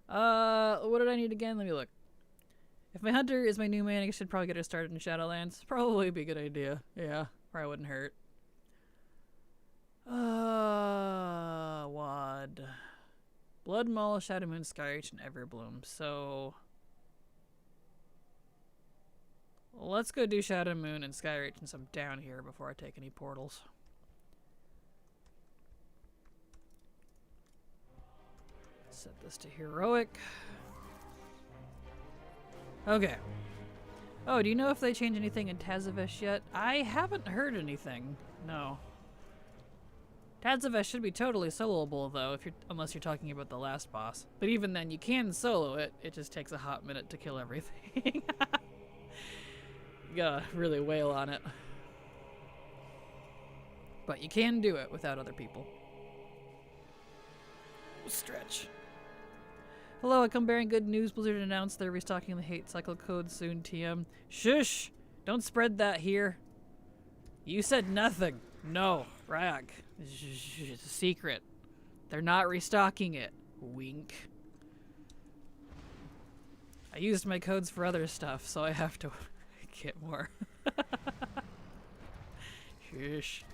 what did I need again? Let me look. If my hunter is my new man, I should probably get her started in Shadowlands. Probably be a good idea. Yeah, probably wouldn't hurt. WoD. Blood Maul, Shadow Moon, Skyreach, and Everbloom. So... let's go do Shadow Moon and Skyreach since I'm down here before I take any portals. Set this to heroic. Okay. Oh, do you know if they change anything in Tazavesh yet? I haven't heard anything. No. Tazavesh should be totally soloable though, unless you're talking about the last boss. But even then, you can solo it. It just takes a hot minute to kill everything. You gotta really wail on it. But you can do it without other people. Stretch. Hello, I come bearing good news. Blizzard announced they're restocking the hate cycle code soon, TM. Shush! Don't spread that here. You said nothing. No, Rag. It's a secret. They're not restocking it. Wink. I used my codes for other stuff, so I have to get more. Shush.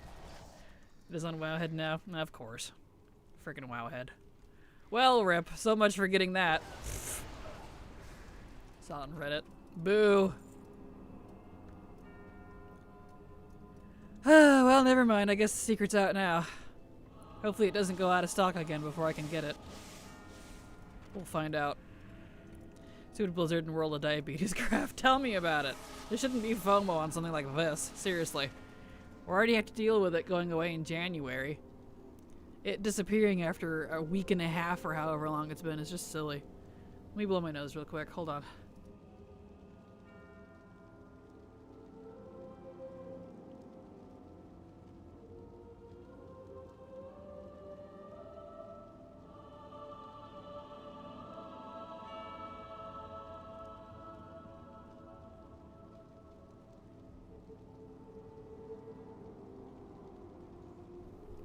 It is on Wowhead now? Of course. Freaking Wowhead. Well, rip. So much for getting that. Saw it on Reddit. Boo. Well, never mind. I guess the secret's out now. Hopefully it doesn't go out of stock again before I can get it. We'll find out. Suited Blizzard and World of Diabetes Craft. Tell me about it. There shouldn't be FOMO on something like this. Seriously. We already have to deal with it going away in January. It disappearing after a week and a half or however long it's been is just silly. Let me blow my nose real quick. Hold on.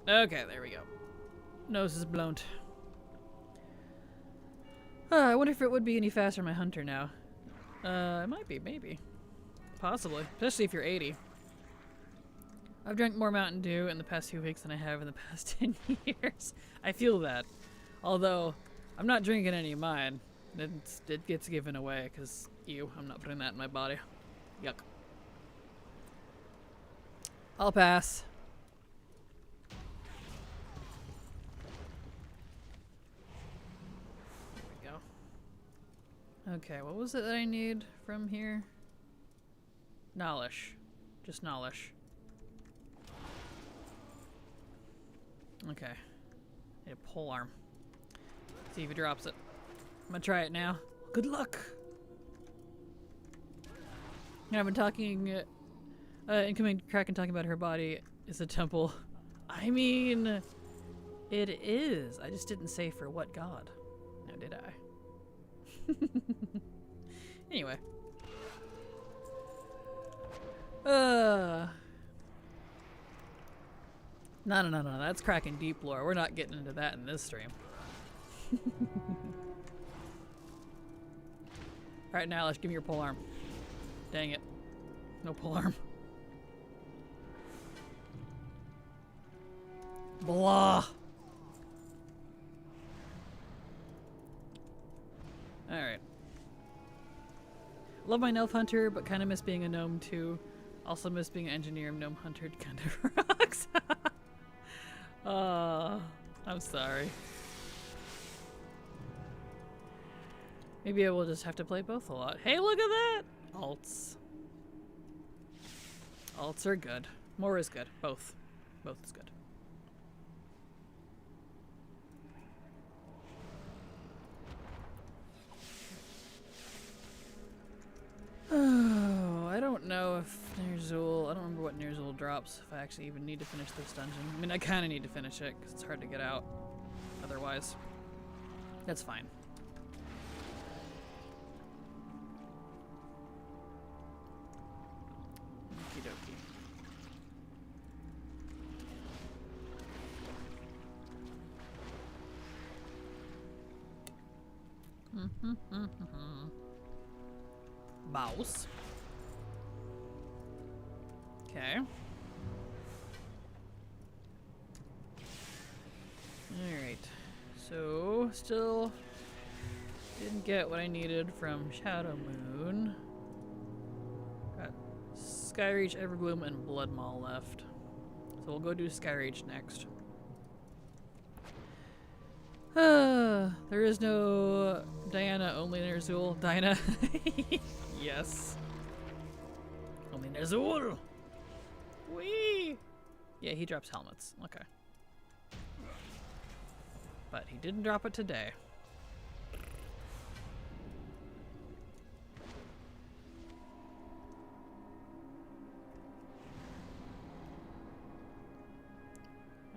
Okay, there we go. Nose is blown. I wonder if it would be any faster my hunter now. It might be, maybe. Possibly. Especially if you're 80. I've drank more Mountain Dew in the past few weeks than I have in the past 10 years. I feel that. Although, I'm not drinking any of mine. It gets given away, because, I'm not putting that in my body. Yuck. I'll pass. Okay, what was it that I need from here? Knowledge. Just knowledge. Okay. Need a pole arm. See if he drops it. I'm gonna try it now. Good luck! Yeah, I've been talking, incoming Kraken talking about her body is a temple. I mean, it is. I just didn't say for what god. Now did I? Anyway. No, that's cracking deep lore. We're not getting into that in this stream. Alright, now let's give me your polearm. Dang it. No polearm. Blah. Alright. Love my Elf Hunter, but kind of miss being a gnome too. Also miss being an engineer. Gnome Hunter kind of rocks. I'm sorry. Maybe I will just have to play both a lot. Hey, look at that! Alts. Alts are good. More is good. Both. Both is good. Oh, I don't know if Nerzul... I don't remember what Nerzul drops, if I actually even need to finish this dungeon. I mean, I kind of need to finish it, because it's hard to get out otherwise. That's fine. Okie dokie. Mouse. Okay. Alright. So, still didn't get what I needed from Shadow Moon. Got Skyreach, Everbloom, and Blood Maw left. So we'll go do Skyreach next. There is no Diana, only Nerzul. Dinah. Yes. Only Nerzul. Whee! Yeah, he drops helmets. Okay. But he didn't drop it today.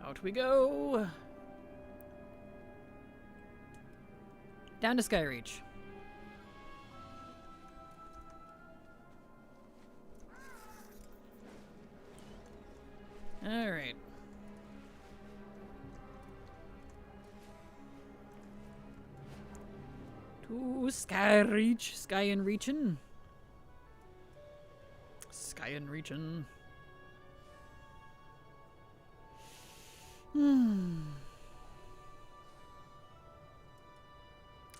Out we go! Down to Skyreach. Alright. To Skyreach. Sky and reachin'. Sky and reachin'.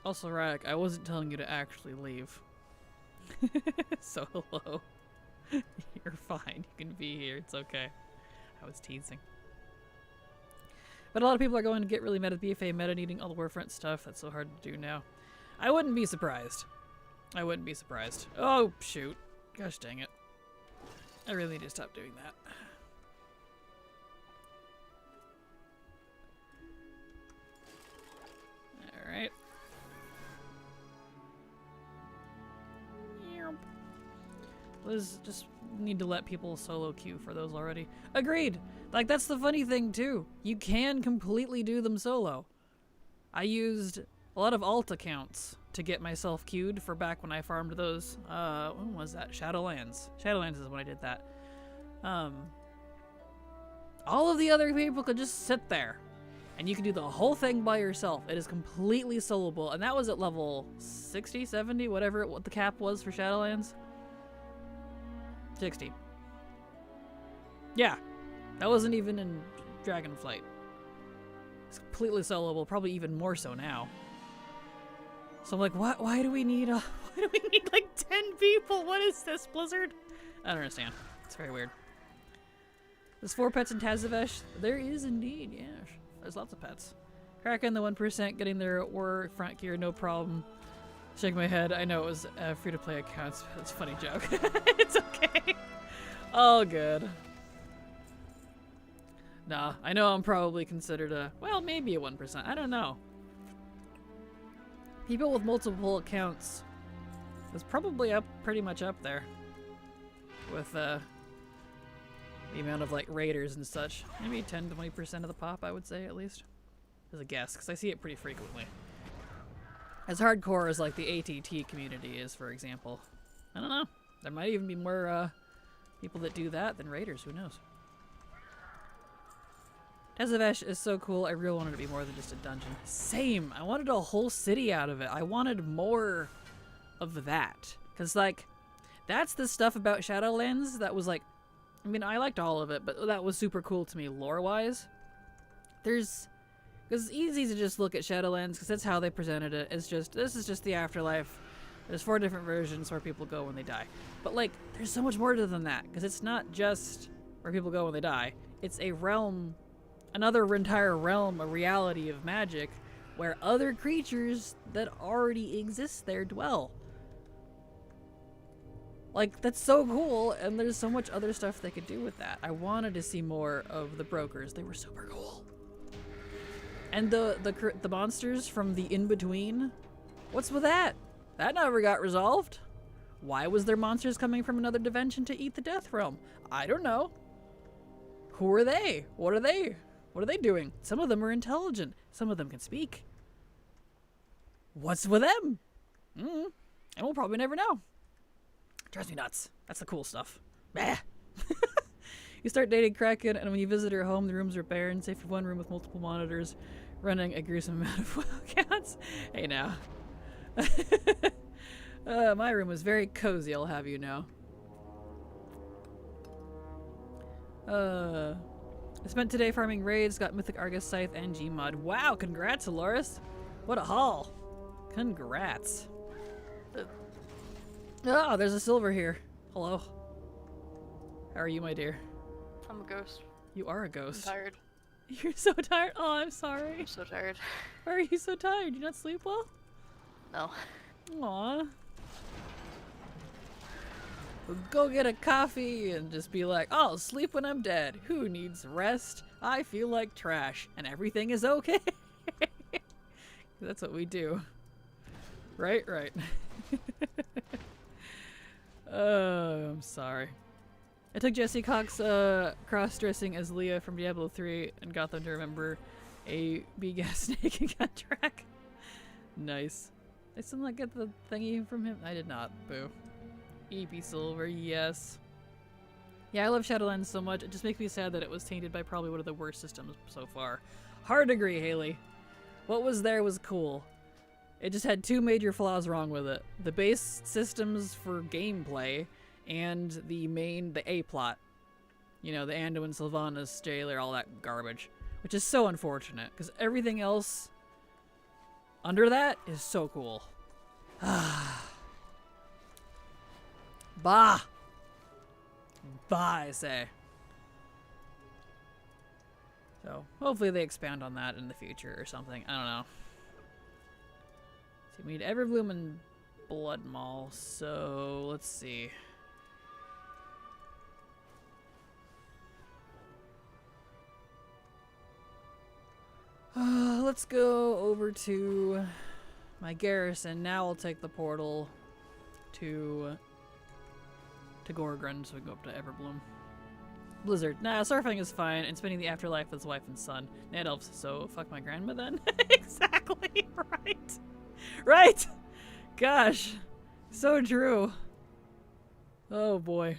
Also, Rack, I wasn't telling you to actually leave. So hello. You're fine. You can be here. It's okay. I was teasing. But a lot of people are going to get really mad at BFA meta needing all the Warfront stuff. That's so hard to do now. I wouldn't be surprised. I wouldn't be surprised. Oh, shoot. Gosh dang it. I really need to stop doing that. Alright. Liz, just need to let people solo queue for those already. Agreed! Like, that's the funny thing, too. You can completely do them solo. I used a lot of alt accounts to get myself queued for back when I farmed those. When was that? Shadowlands. Shadowlands is when I did that. All of the other people could just sit there. And you can do the whole thing by yourself. It is completely soloable. And that was at level 60, 70, whatever what the cap was for Shadowlands. 60. Yeah. That wasn't even in Dragonflight. It's completely soloable, probably even more so now. So I'm like, what? Why do we need like 10 people? What is this, Blizzard? I don't understand. It's very weird. There's 4 pets in Tazavesh? There is indeed, yeah. There's lots of pets. Kraken, the 1% getting their Warfront gear, no problem. Shake my head. I know it was free-to-play accounts. It's a funny joke. It's okay. All good. Nah, I know I'm probably considered a, well, maybe a 1%. I don't know. People with multiple accounts is probably up, pretty much up there. With the amount of, like, raiders and such. Maybe 10-20% of the pop, I would say, at least. As a guess, because I see it pretty frequently. As hardcore as, like, the ATT community is, for example. I don't know. There might even be more, people that do that than raiders. Who knows? Tazavesh is so cool. I really wanted it to be more than just a dungeon. Same. I wanted a whole city out of it. I wanted more of that. Because, like, that's the stuff about Shadowlands that was, like, I mean, I liked all of it, but that was super cool to me lore-wise. Because it's easy to just look at Shadowlands, because that's how they presented it. It's just, this is just the afterlife. There's 4 different versions where people go when they die. But, like, there's so much more to than that, because it's not just where people go when they die. It's a realm, another entire realm, a reality of magic, where other creatures that already exist there dwell. Like, that's so cool, and there's so much other stuff they could do with that. I wanted to see more of the brokers. They were super cool. And the monsters from the in-between, what's with that? That never got resolved. Why was there monsters coming from another dimension to eat the Death Realm? I don't know. Who are they? What are they? What are they doing? Some of them are intelligent. Some of them can speak. What's with them? And we'll probably never know. Drives me nuts. That's the cool stuff. Bah. You start dating Kraken, and when you visit her home, the rooms are bare and save for one room with multiple monitors, running a gruesome amount of wildcats. Hey now. My room was very cozy, I'll have you know. I spent today farming raids, got Mythic Argus Scythe and Gmod. Wow, congrats, Aloris. What a haul. Congrats. Oh, there's a silver here. Hello. How are you, my dear? I'm a ghost. You are a ghost. I'm tired. You're so tired. Oh, I'm sorry. I'm so tired. Why are you so tired? You not sleep well? No. Aw. Well, go get a coffee and just be like, oh, I'll sleep when I'm dead. Who needs rest? I feel like trash and everything is okay. That's what we do. Right? Right. Oh, I'm sorry. I took Jesse Cox cross-dressing as Leah from Diablo 3 and got them to remember a big-ass snake and got track. Nice. I still not get the thingy from him? I did not. Boo. EP Silver, yes. Yeah, I love Shadowlands so much. It just makes me sad that it was tainted by probably one of the worst systems so far. Hard agree, Haley. What was there was cool. It just had two major flaws wrong with it. The base systems for gameplay and the A-plot. You know, the Anduin, Sylvanas, Jailer, all that garbage. Which is so unfortunate, because everything else under that is so cool. Bah! Bah, I say. So, hopefully they expand on that in the future or something. I don't know. So we need Everbloom and Blood Maul, so let's see. Let's go over to my garrison. Now I'll take the portal to Gorgrund so we can go up to Everbloom. Blizzard. Nah, surfing is fine, and spending the afterlife with his wife and son. Ned Elves, so fuck my grandma then? Exactly, right. Right! Gosh, so true. Oh boy.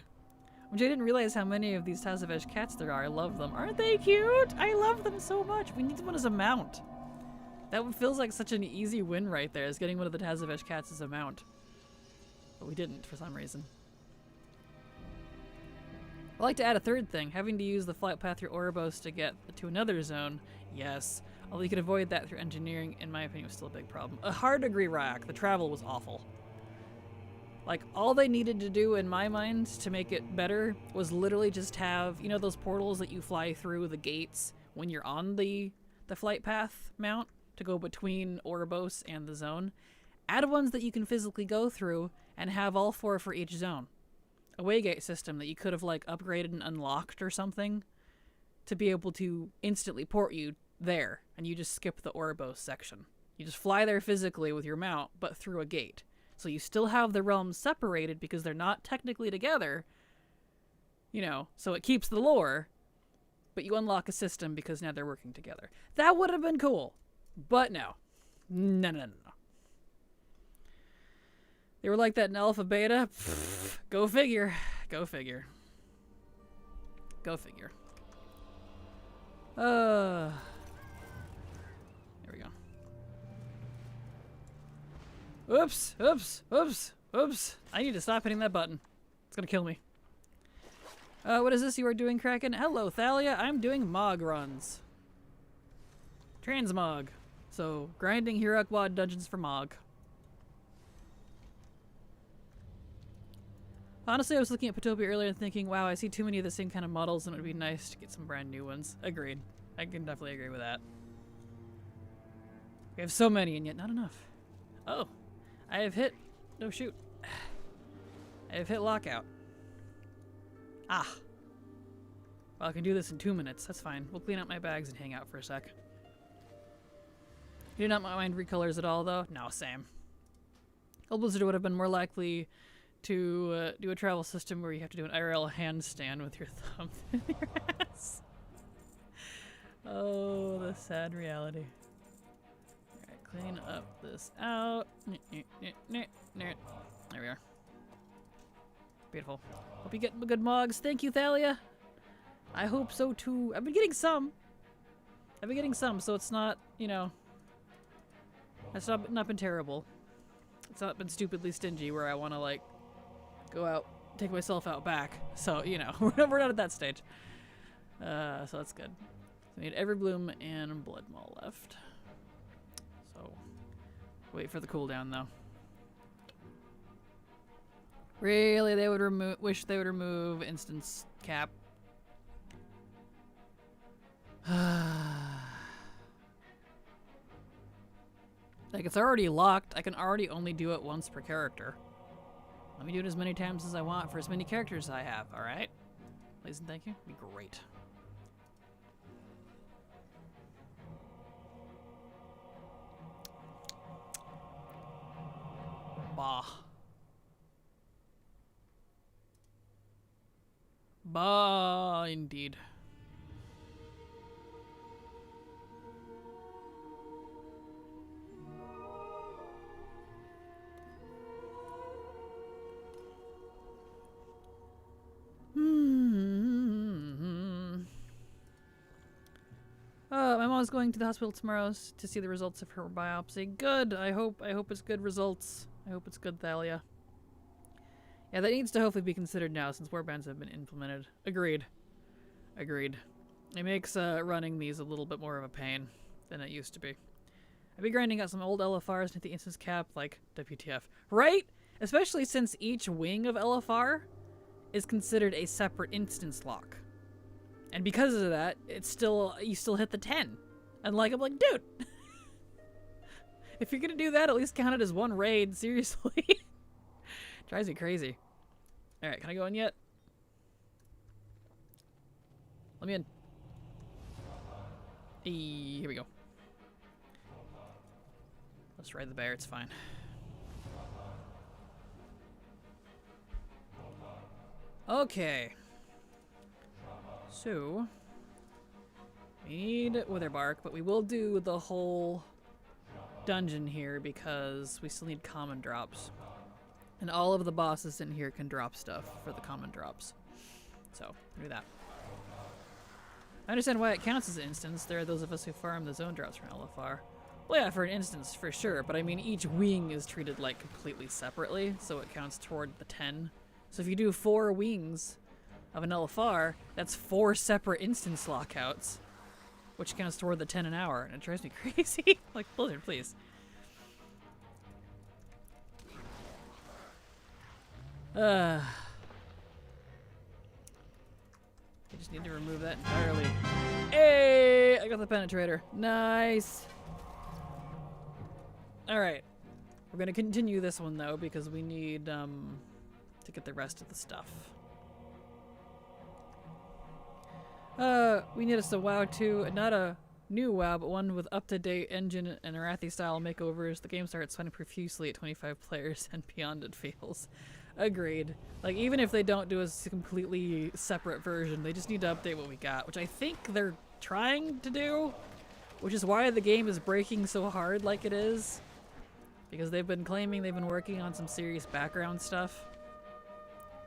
Which I didn't realize how many of these Tazavesh cats there are. I love them. Aren't they cute? I love them so much. We need one as a mount. That feels like such an easy win right there, is getting one of the Tazavesh cats as a mount. But we didn't for some reason. I'd like to add a third thing, having to use the flight path through Ouroboros to get to another zone. Yes. Although you could avoid that through engineering, in my opinion, was still a big problem. A hard agree, Rack. The travel was awful. Like, all they needed to do, in my mind, to make it better was literally just have, you know those portals that you fly through the gates when you're on the flight path mount to go between Ouroboros and the zone? Add ones that you can physically go through and have all four for each zone. A waygate system that you could have, like, upgraded and unlocked or something to be able to instantly port you there, and you just skip the Ouroboros section. You just fly there physically with your mount, but through a gate. So you still have the realms separated because they're not technically together, you know, so it keeps the lore, but you unlock a system because now they're working together. That would have been cool, but no. No. They were like that in Alpha Beta. Pfft, go figure. Go figure. Go figure. There we go. Oops. I need to stop hitting that button. It's gonna kill me. What is this you are doing, Kraken? Hello, Thalia. I'm doing Mog runs. Transmog. So, grinding Heroic WoD dungeons for Mog. Honestly, I was looking at Potopia earlier and thinking, wow, I see too many of the same kind of models and it would be nice to get some brand new ones. Agreed. I can definitely agree with that. We have so many and yet not enough. Oh, I have hit. No, shoot. I have hit lockout. Ah. Well, I can do this in 2 minutes. That's fine. We'll clean out my bags and hang out for a sec. You do not mind recolors at all, though? No, same. Old Blizzard would have been more likely to do a travel system where you have to do an IRL handstand with your thumb in your ass. Oh, the sad reality. Alright, clean up this out. There we are. Beautiful. Hope you get good mogs. Thank you, Thalia. I hope so too. I've been getting some. So it's not, you know, it's not been terrible. It's not been stupidly stingy where I want to, like, go out, take myself out back. So, you know, we're not at that stage. So that's good. So we need every bloom and blood maul left. So, wait for the cooldown, though. Really, they would wish they would remove instance cap. Like, it's already locked. I can already only do it once per character. Let me do it as many times as I want for as many characters as I have, alright? Please and thank you. Be great. Bah. Bah, indeed. My mom's going to the hospital tomorrow to see the results of her biopsy. Good. I hope it's good results. I hope it's good, Thalia. Yeah, that needs to hopefully be considered now since warbands have been implemented. Agreed. Agreed. It makes running these a little bit more of a pain than it used to be. I've been grinding out some old LFRs to the instance cap, like WTF. Right? Especially since each wing of LFR is considered a separate instance lock. And because of that, it's still, you still hit the 10. And like, I'm like, dude, if you're gonna do that, at least count it as one raid, seriously. Drives me crazy. Alright, can I go in yet? Let me in. Here we go. Let's ride the bear, it's fine. Okay. So, we need Witherbark, but we will do the whole dungeon here because we still need common drops. And all of the bosses in here can drop stuff for the common drops. So, do that. I understand why it counts as an instance. There are those of us who farm the zone drops from LFR. Well, yeah, for an instance, for sure. But I mean, each wing is treated like completely separately, so it counts toward the 10. So if you do 4 wings of an LFR, that's 4 separate instance lockouts, which counts toward the 10 an hour, and it drives me crazy. Like, Blizzard, please. I just need to remove that entirely. Hey! I got the penetrator. Nice! Alright. We're gonna continue this one, though, because we need, to get the rest of the stuff. We need us a WoW 2, not a new WoW, but one with up-to-date engine and Arathi-style makeovers. The game starts running profusely at 25 players and beyond it feels. Agreed. Like, even if they don't do a completely separate version, they just need to update what we got, which I think they're trying to do, which is why the game is breaking so hard like it is. Because they've been claiming they've been working on some serious background stuff.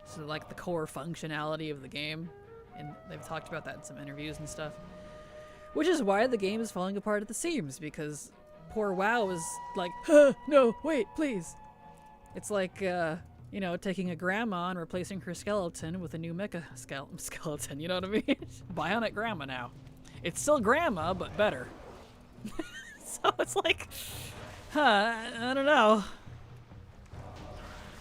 So, like, the core functionality of the game. And they've talked about that in some interviews and stuff. Which is why the game is falling apart at the seams, because poor WoW is like, no, wait, please. It's like, you know, taking a grandma and replacing her skeleton with a new mecha skeleton, you know what I mean? Bionic grandma now. It's still grandma, but better. So it's like, I don't know.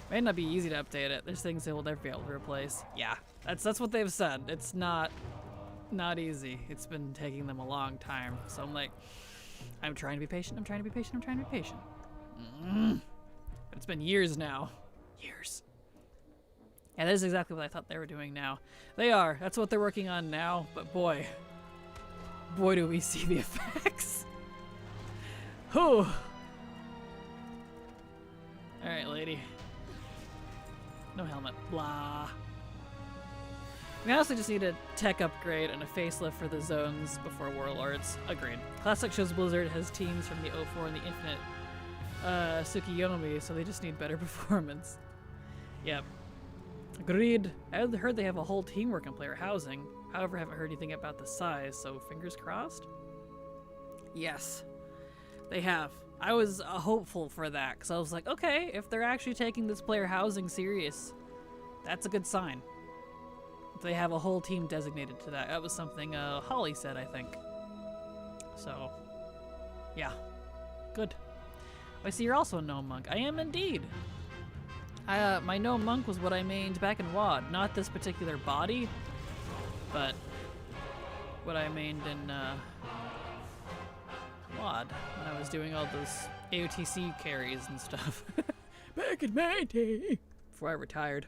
May not be easy to update it. There's things they will never be able to replace. Yeah, that's what they've said. It's not easy. It's been taking them a long time. So I'm like, I'm trying to be patient. I'm trying to be patient. I'm trying to be patient. It's been years now. Years. Yeah, that is exactly what I thought they were doing now. They are. That's what they're working on now. But boy, boy, do we see the effects. Whew. Alright, lady. No helmet. Blah. We honestly just need a tech upgrade and a facelift for the zones before Warlords. Agreed. Classic shows Blizzard has teams from the 04 and the Infinite Tsukiyomi, so they just need better performance. Yep. Agreed. I heard they have a whole team working player housing. However, haven't heard anything about the size, so fingers crossed? Yes. They have. I was hopeful for that, because I was like, okay, if they're actually taking this player housing serious, that's a good sign. They have a whole team designated to that. That was something Holly said, I think. So, yeah. Good. I see you're also a gnome monk. I am indeed. My gnome monk was what I mained back in WoD. Not this particular body, but what I mained in WoD when I was doing all those AOTC carries and stuff. Back in my day. Before I retired.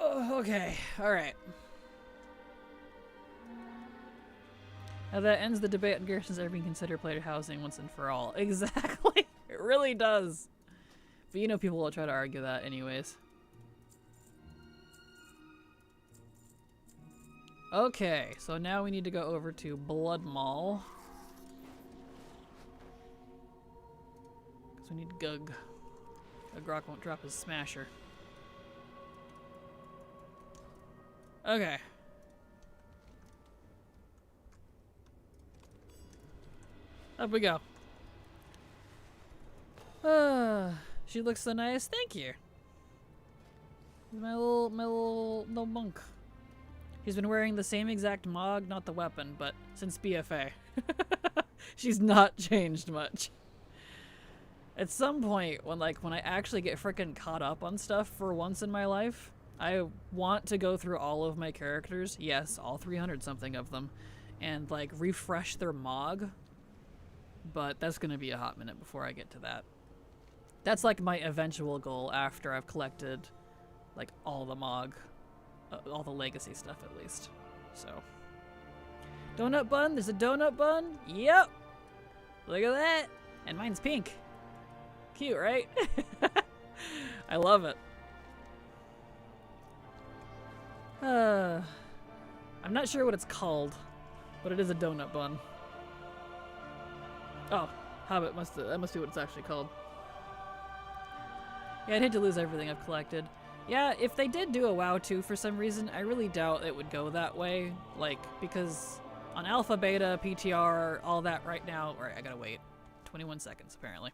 Okay, alright. Now that ends the debate on garrisons ever being considered player housing once and for all. Exactly! It really does! But you know people will try to argue that anyways. Okay, so now we need to go over to Blood Maul. Because we need Gug. Grok won't drop his smasher. Okay. Up we go. She looks so nice. Thank you. My little monk. She's been wearing the same exact mog, not the weapon, but since BFA. She's not changed much. At some point, when I actually get frickin' caught up on stuff for once in my life, I want to go through all of my characters, yes, all 300 something of them, and like refresh their mog. But that's gonna be a hot minute before I get to that. That's like my eventual goal after I've collected like all the mog, all the legacy stuff at least. So, donut bun. There's a donut bun. Yep. Look at that. And mine's pink. Cute, right? I love it. I'm not sure what it's called, but it is a donut bun. Oh, Hobbit that must be what it's actually called. Yeah, I'd hate to lose everything I've collected. Yeah, if they did do a WoW 2 for some reason, I really doubt it would go that way. Like, because on Alpha, Beta, PTR, all that right now, or I gotta wait 21 seconds apparently.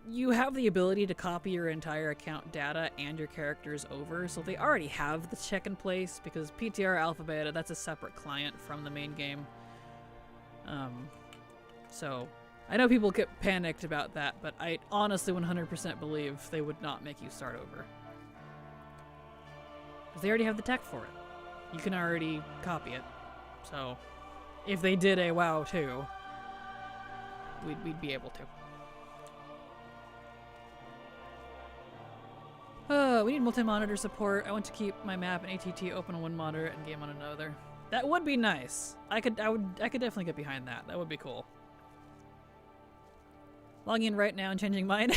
You have the ability to copy your entire account data and your characters over, so they already have the check in place, because PTR, Alpha, Beta, that's a separate client from the main game. So, I know people get panicked about that, but I honestly 100% believe they would not make you start over. Because they already have the tech for it. You can already copy it. So, if they did a WoW 2, we'd be able to. We need multi-monitor support. I want to keep my map and ATT open on one monitor and game on another. That would be nice. I could definitely get behind that. That would be cool. Logging in right now and changing mine.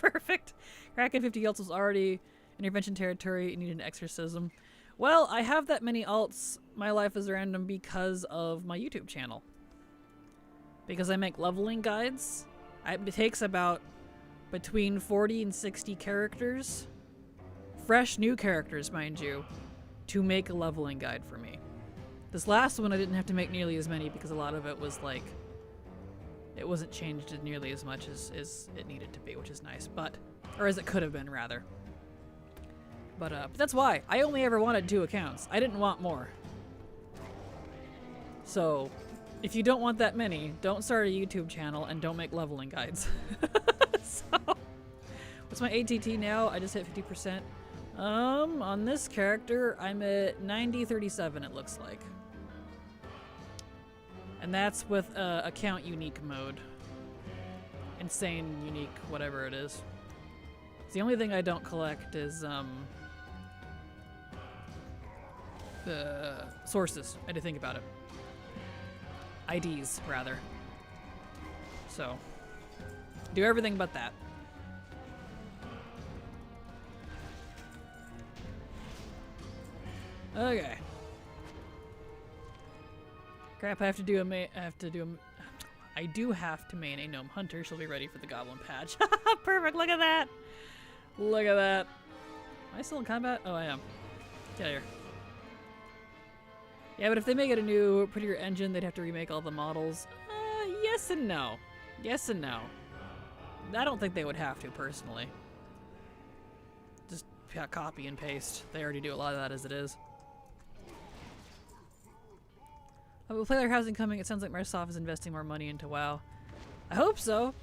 Perfect. Kraken 50 alts was already intervention territory. You need an exorcism. Well, I have that many alts. My life is random because of my YouTube channel. Because I make leveling guides. It takes about between 40 and 60 characters. Fresh new characters, mind you, to make a leveling guide for me. This last one I didn't have to make nearly as many because a lot of it was like, it wasn't changed nearly as much as it needed to be, which is nice, or as it could have been rather. But that's why. I only ever wanted 2 accounts. I didn't want more. So, if you don't want that many, don't start a YouTube channel and don't make leveling guides. So, what's my ATT now? I just hit 50%. On this character, I'm at 90-37, it looks like. And that's with account unique mode. Insane unique, whatever it is. The only thing I don't collect is, the sources. I had to think about it. IDs, rather. So, do everything but that. Okay. Crap, I do have to main a gnome hunter. She'll be ready for the goblin patch. Perfect, look at that! Look at that. Am I still in combat? Oh, I am. Get out of here. Yeah, but if they make it a new, prettier engine, they'd have to remake all the models. Yes and no. Yes and no. I don't think they would have to, personally. Just copy and paste. They already do a lot of that as it is. With player housing coming, it sounds like Microsoft is investing more money into WoW. I hope so.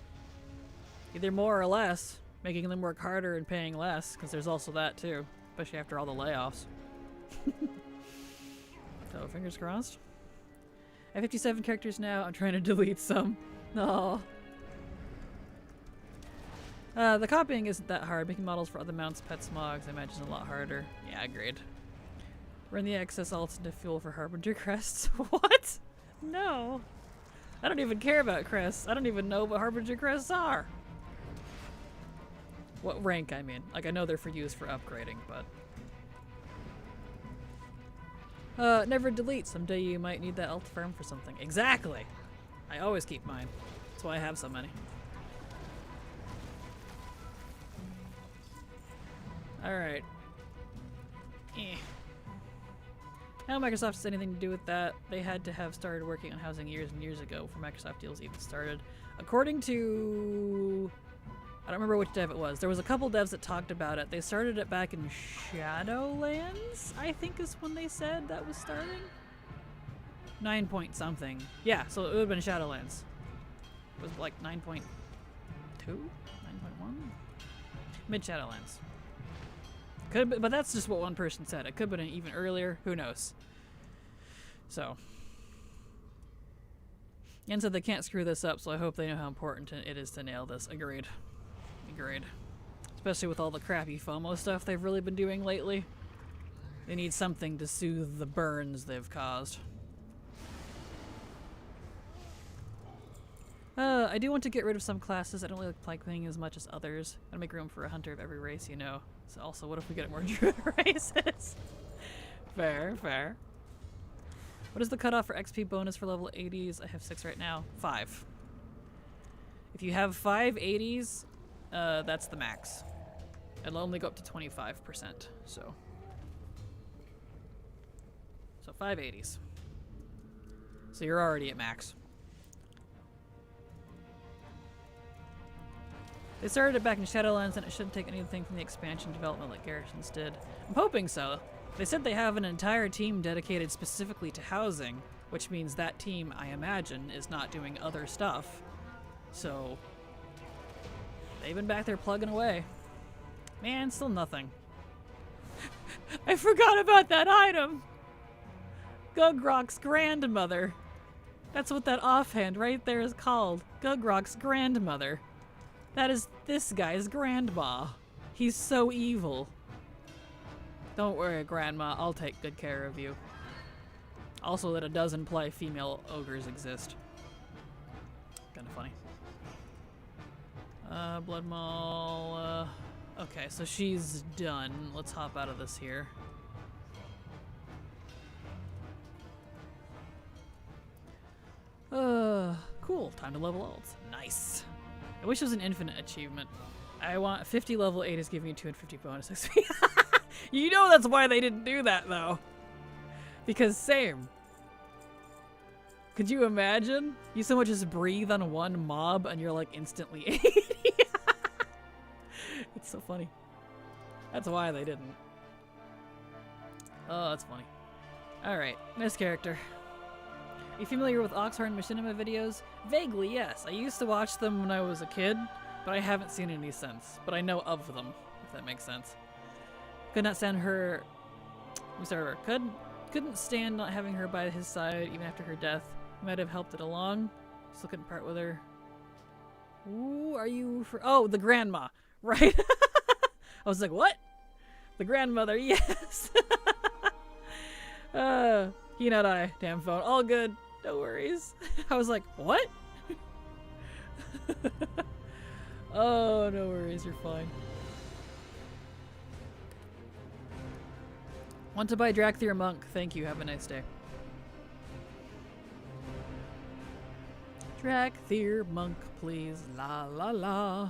Either more or less. Making them work harder and paying less, because there's also that too. Especially after all the layoffs. So, fingers crossed. I have 57 characters now. I'm trying to delete some. No. The copying isn't that hard. Making models for other mounts, pets, mogs, I imagine is a lot harder. Yeah, agreed. Run the excess alts into fuel for Harbinger crests. What? No. I don't even care about crests. I don't even know what Harbinger crests are. What rank, I mean. Like, I know they're for use for upgrading, but... never delete. Someday you might need that alt farm for something. Exactly! I always keep mine. That's why I have so many. Alright. How Microsoft has anything to do with that? They had to have started working on housing years and years ago before Microsoft deals even started. According to... I don't remember which dev it was. There was a couple devs that talked about it. They started it back in Shadowlands, I think is when they said that was starting. 9 point something. Yeah, so it would have been Shadowlands. It was like 9.2? 9.1? Mid Shadowlands. Could be, but that's just what one person said. It could have been even earlier. Who knows? So. Yen said they can't screw this up, so I hope they know how important it is to nail this. Agreed. Agreed. Especially with all the crappy FOMO stuff they've really been doing lately. They need something to soothe the burns they've caused. I do want to get rid of some classes. I don't really like playing as much as others. I make room for a hunter of every race, you know. So also, what if we get more druid races? Fair, fair. What is the cutoff for XP bonus for level 80s? I have 6 right now. 5. If you have 5 80s, that's the max. It'll only go up to 25%, so. So 5 80s. So you're already at max. They started it back in Shadowlands, and it shouldn't take anything from the expansion development like Garrisons did. I'm hoping so. They said they have an entire team dedicated specifically to housing, which means that team, I imagine, is not doing other stuff. So, they've been back there plugging away. Man, still nothing. I forgot about that item! Gugrok's grandmother. That's what that offhand right there is called. Gugrok's grandmother. That is this guy's grandma. He's so evil. Don't worry, Grandma. I'll take good care of you. Also that a dozen play female ogres exist. Kinda funny. Blood Maul. Okay, so she's done. Let's hop out of this here. Cool. Time to level alts. Nice. I wish it was an infinite achievement. I want 50 level 8 is giving you 250 bonus XP. You know that's why they didn't do that though. Because same. Could you imagine? You so much as breathe on one mob and you're like instantly 80. It's so funny. That's why they didn't. Oh, that's funny. Alright, next character. Are you familiar with Oxhorn Machinima videos? Vaguely, yes. I used to watch them when I was a kid, but I haven't seen any since. But I know of them, if that makes sense. Could not stand her. Sorry, couldn't stand not having her by his side even after her death. He might have helped it along. Still couldn't part with her. Ooh, are you for? Oh, the grandma, right? I was like, what? The grandmother, yes. He not I. Damn phone. All good. No worries. I was like, what? Oh, no worries. You're fine. Want to buy Drakthir Monk. Thank you. Have a nice day. Drakthir Monk, please. La la la.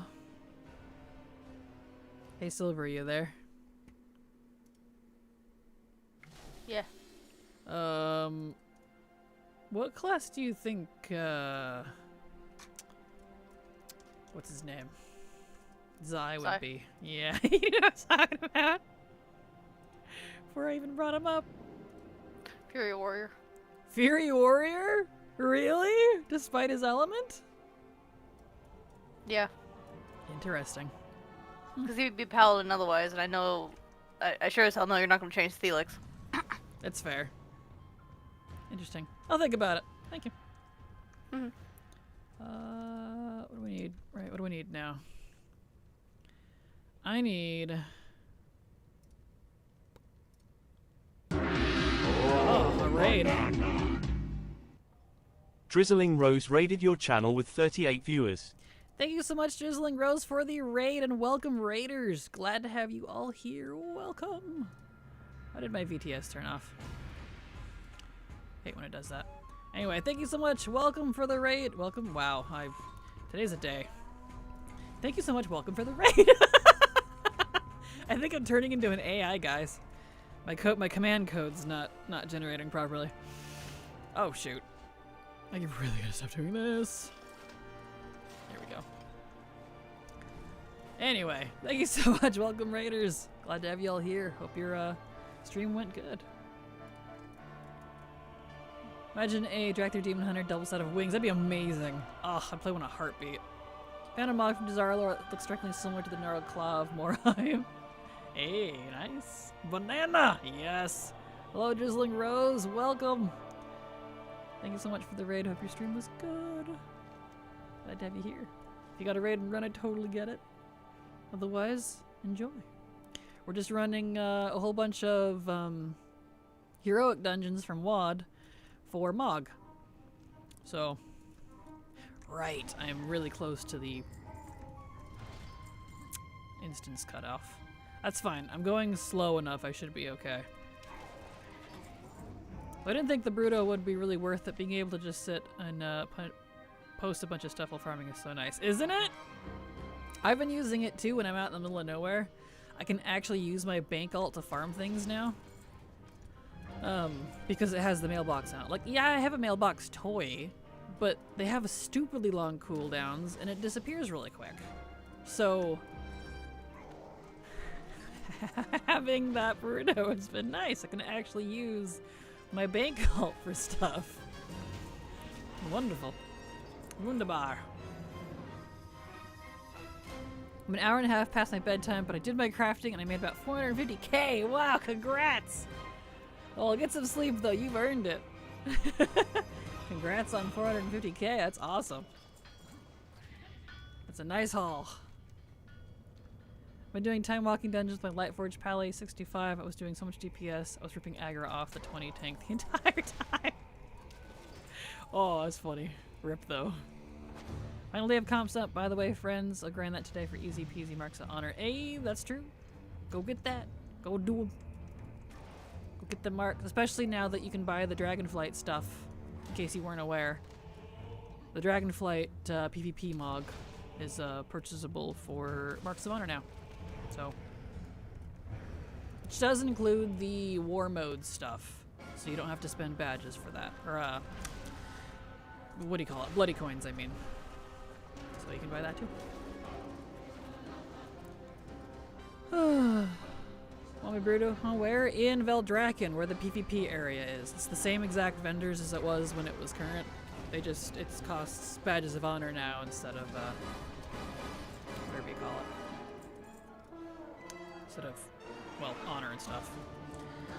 Hey, Silver, you there? Yeah. What class do you think, what's his name? Zai would be. Yeah, you know what I'm talking about? Before I even brought him up. Fury Warrior. Fury Warrior? Really? Despite his element? Yeah. Interesting. Because he would be Paladin otherwise, and I know... I sure as hell know you're not going to change Thelix. That's fair. Interesting. I'll think about it. Thank you. Mm-hmm. What do we need? Right, what do we need now? I need... Oh, a raid. Drizzling Rose raided your channel with 38 viewers. Thank you so much, Drizzling Rose, for the raid, and welcome, raiders. Glad to have you all here. Welcome. Why did my VTS turn off? Hate when it does that. Anyway, thank you so much. Welcome for the raid. Welcome. Wow, today's a day. Thank you so much. Welcome for the raid. I think I'm turning into an AI, guys. My command code's not generating properly. Oh shoot. I really gotta stop doing this. There we go. Anyway, thank you so much. Welcome, raiders. Glad to have you all here. Hope your stream went good. Imagine a Drakthir Demon Hunter double set of wings. That'd be amazing. Oh, I'd play one a heartbeat. Found a mod from Desarlor that looks directly similar to the Gnarled Claw of Morheim. Hey, nice. Banana! Yes. Hello, Drizzling Rose. Welcome. Thank you so much for the raid. Hope your stream was good. Glad to have you here. If you got a raid and run, I totally get it. Otherwise, enjoy. We're just running a whole bunch of heroic dungeons from WoD for Mog. So, right, I am really close to the instance cutoff. That's fine. I'm going slow enough. I should be okay. I didn't think the Bruto would be really worth it. Being able to just sit and post a bunch of stuff while farming is so nice. Isn't it? I've been using it too when I'm out in the middle of nowhere. I can actually use my bank alt to farm things now. Because it has the mailbox on it. Like, yeah, I have a mailbox toy, but they have stupidly long cooldowns and it disappears really quick. So, having that Bruto has been nice. I can actually use my bank alt for stuff. Wonderful. Wunderbar. I'm an hour and a half past my bedtime, but I did my crafting and I made about 450k. Wow, congrats! Well, I'll get some sleep though. You've earned it. Congrats on 450k. That's awesome. That's a nice haul. I've been doing time walking dungeons with my Lightforge Palais 65. I was doing so much DPS. I was ripping aggro off the 20 tank the entire time. Oh, that's funny. Rip though. Finally have comps up, by the way, friends. I'll grind that today for easy peasy marks of honor. Hey, that's true. Go get that. Go do them. Go get the marks, especially now that you can buy the Dragonflight stuff, in case you weren't aware. The Dragonflight PvP Mog is purchasable for Marks of Honor now. So, which does include the War Mode stuff, so you don't have to spend badges for that. Or, what do you call it? Bloody coins, I mean. So you can buy that too. Want me Bruto? Oh, where? In Veldraken, where the PvP area is. It's the same exact vendors as it was when it was current. They just, it costs badges of honor now instead of, whatever you call it. Instead of well, honor and stuff.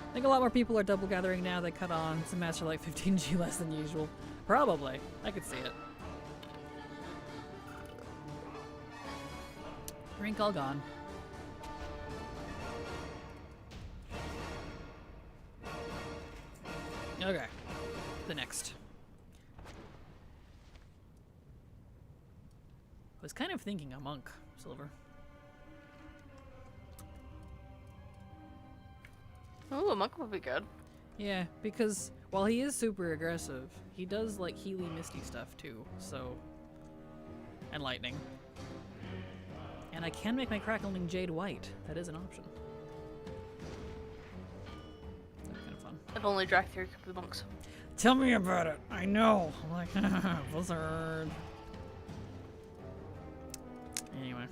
I think a lot more people are double gathering now. They cut on. Some master like 15G less than usual. Probably. I could see it. Drink all gone. Okay. The next. I was kind of thinking a monk, Silver. Ooh, a monk would be good. Yeah, because while he is super aggressive, he does like Healy Misty stuff too, so... And lightning. And I can make my crackling jade white. That is an option. That's kind of fun. If only Dracthyr could be monks. Tell me about it. I know. I'm like, Blizzard. Anyway.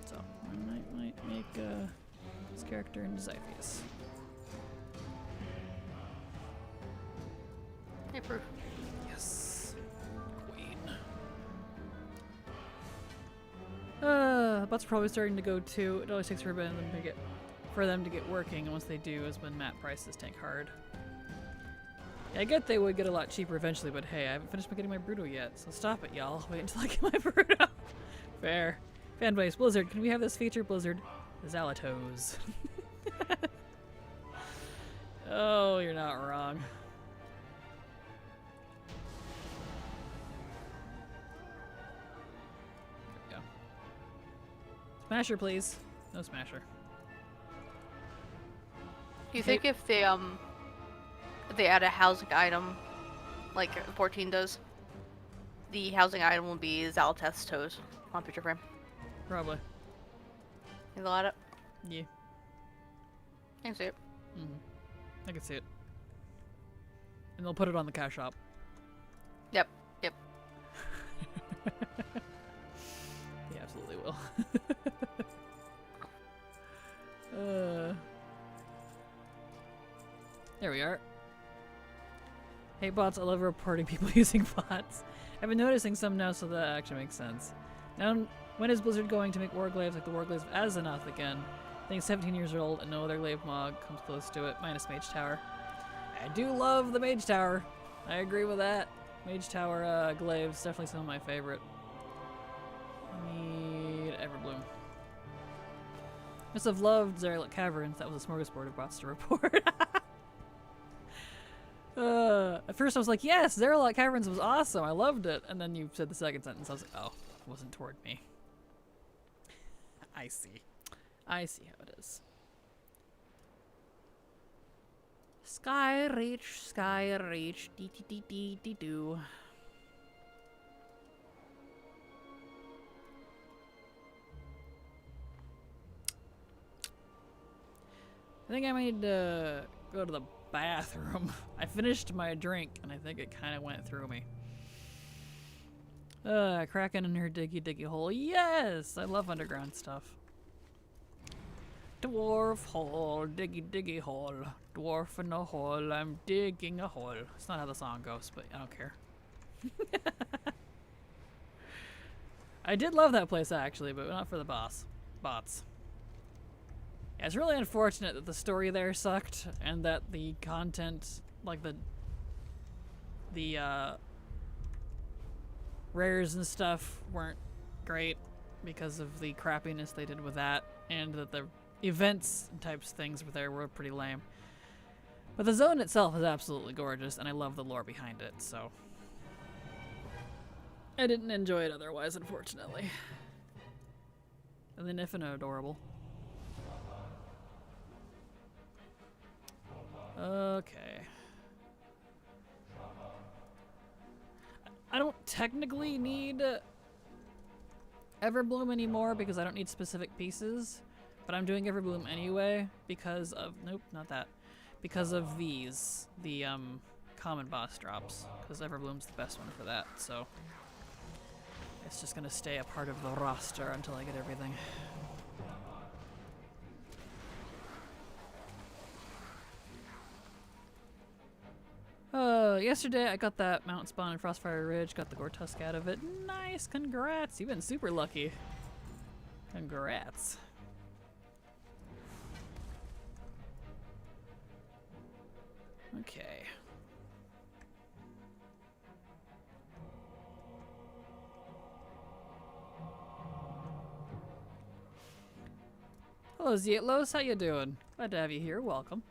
So, I might make this character into Xiphias. Hey, proof. Yes. Queen. Bots are probably starting to go too. It always takes for them to get working, and once they do is when map prices tank hard. Yeah, I get they would get a lot cheaper eventually, but hey, I haven't finished getting my Bruto yet, so stop it, y'all. Wait until I get my Bruto. Fair. Fanbase, Blizzard, can we have this feature, Blizzard? Zalatos. Oh, you're not wrong. There we go. Smasher, please. No Smasher. Do you think if they add a housing item, like 14 does, the housing item will be Zalteth's toes on picture frame? Probably. You got it? Yeah. I can see it. I can see it. And they'll put it on the cash shop. Yep. Yep. They absolutely will. There we are. Hey bots, I love reporting people using bots. I've been noticing some now, so that actually makes sense. Now, when is Blizzard going to make Warglaives like the Warglaives of Azeroth again? I think 17 years old and no other glaive mod comes close to it, minus Mage Tower. I do love the Mage Tower. I agree with that. Mage Tower glaives, definitely some of my favorite. Need Everbloom. Must have loved Zerlet Caverns. That was a smorgasbord of bots to report. At first I was like, yes, Zerlet Caverns was awesome. I loved it. And then you said the second sentence. I was like, oh, it wasn't toward me. I see. I see how it is. Sky Reach, dee-dee-dee-dee-dee-doo. I think I might need to go to the bathroom. I finished my drink and I think it kind of went through me. Kraken in her diggy hole. Yes! I love underground stuff. Dwarf hole, diggy hole. Dwarf in a hole, I'm digging a hole. It's not how the song goes, but I don't care. I did love that place actually, but not for the bots. Yeah, it's really unfortunate that the story there sucked and that the content, like the rares and stuff weren't great because of the crappiness they did with that, and that the events and types things were pretty lame. But the zone itself is absolutely gorgeous, and I love the lore behind it, so I didn't enjoy it otherwise, unfortunately. And then Infinite adorable. Okay. I don't technically need Everbloom anymore because I don't need specific pieces, but I'm doing Everbloom anyway because of, nope, not that. Because of these, the common boss drops, because Everbloom's the best one for that, so it's just gonna stay a part of the roster until I get everything. Yesterday I got that mountain spawn in Frostfire Ridge, got the Gore Tusk out of it. Nice, congrats! You've been super lucky. Congrats. Okay. Hello, Zietlos. How you doing? Glad to have you here. Welcome.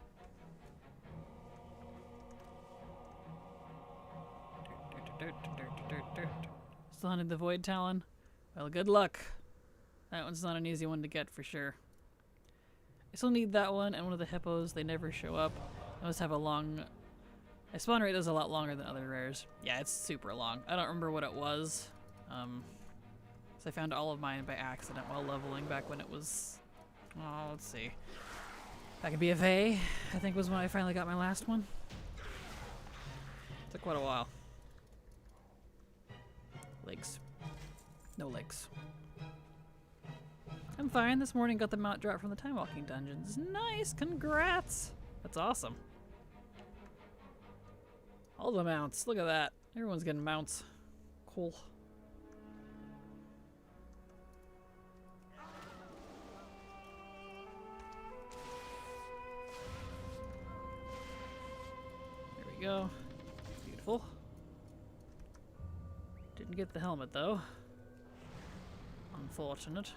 Still hunting the Void Talon? Well, good luck. That one's not an easy one to get for sure. I still need that one and one of the hippos. They never show up. I must have a long... My spawn rate is a lot longer than other rares. Yeah, it's super long. I don't remember what it was. So I found all of mine by accident while leveling back when it was... Oh, let's see. Back in BFA, I think was when I finally got my last one. Took quite a while. Legs. No legs. I'm fine. This morning got the mount drop from the time walking dungeons. Nice! Congrats! That's awesome. All the mounts. Look at that. Everyone's getting mounts. Cool. There we go. Beautiful. Didn't get the helmet though. Unfortunate.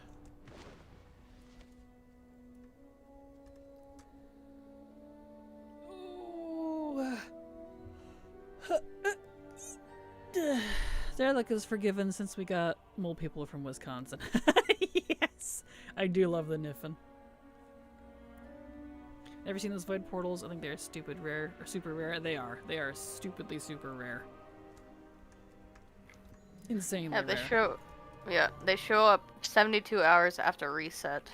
Zerlik is forgiven since we got mole people from Wisconsin. Yes! I do love the Niffin. Never seen those void portals? I think they're stupid rare, or super rare. They are. They are stupidly super rare. Insanely rare. They show up 72 hours after reset.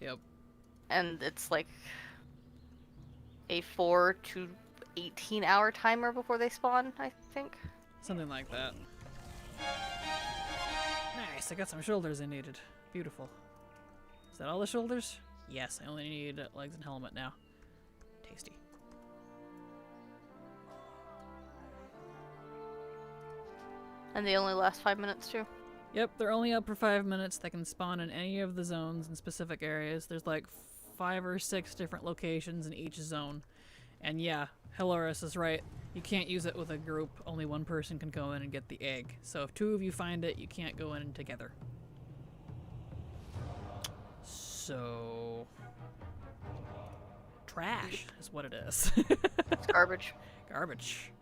Yep. And it's like a 4 to 18 hour timer before they spawn, I think. Something like that. Nice, I got some shoulders I needed. Beautiful. Is that all the shoulders? Yes, I only need legs and helmet now. Tasty. And they only last 5 minutes too? Yep, they're only up for 5 minutes. They can spawn in any of the zones in specific areas. There's like 5 or 6 different locations in each zone. And yeah, Hilaris is right. You can't use it with a group. Only one person can go in and get the egg. So if 2 of you find it, you can't go in together. So... trash is what it is. It's garbage. Garbage.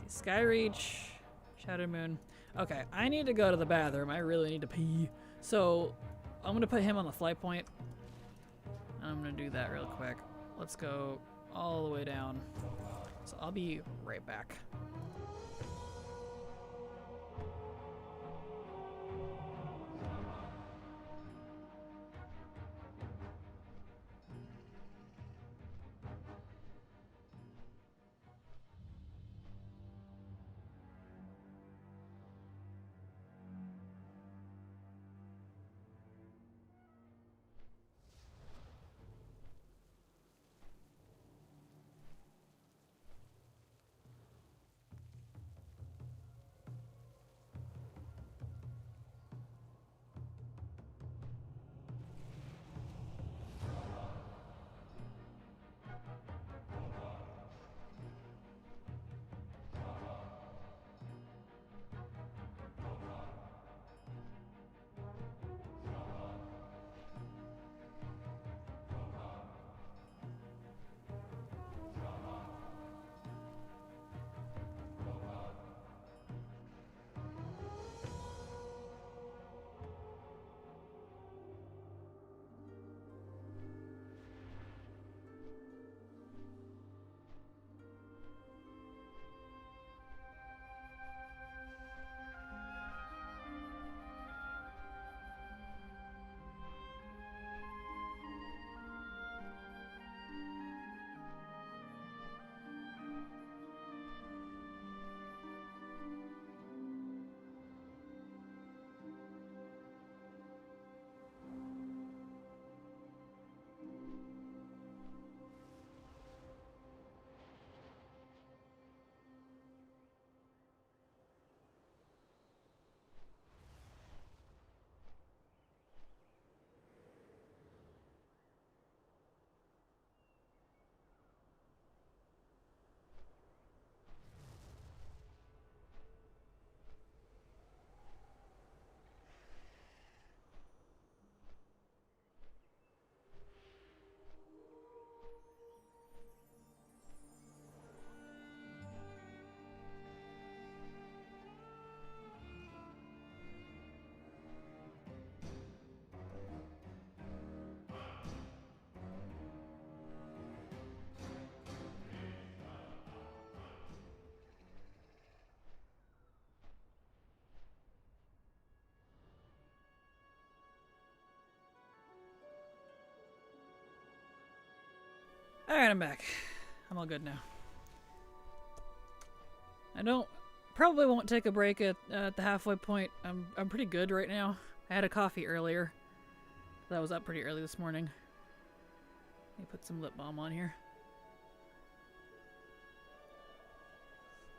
See, Skyreach, Shadow Moon. Okay, I need to go to the bathroom. I really need to pee. So I'm going to put him on the flight point. I'm going to do that real quick. Let's go all the way down. So I'll be right back. Alright, I'm back. I'm all good now. Probably won't take a break at the halfway point. I'm pretty good right now. I had a coffee earlier. That was up pretty early this morning. Let me put some lip balm on here.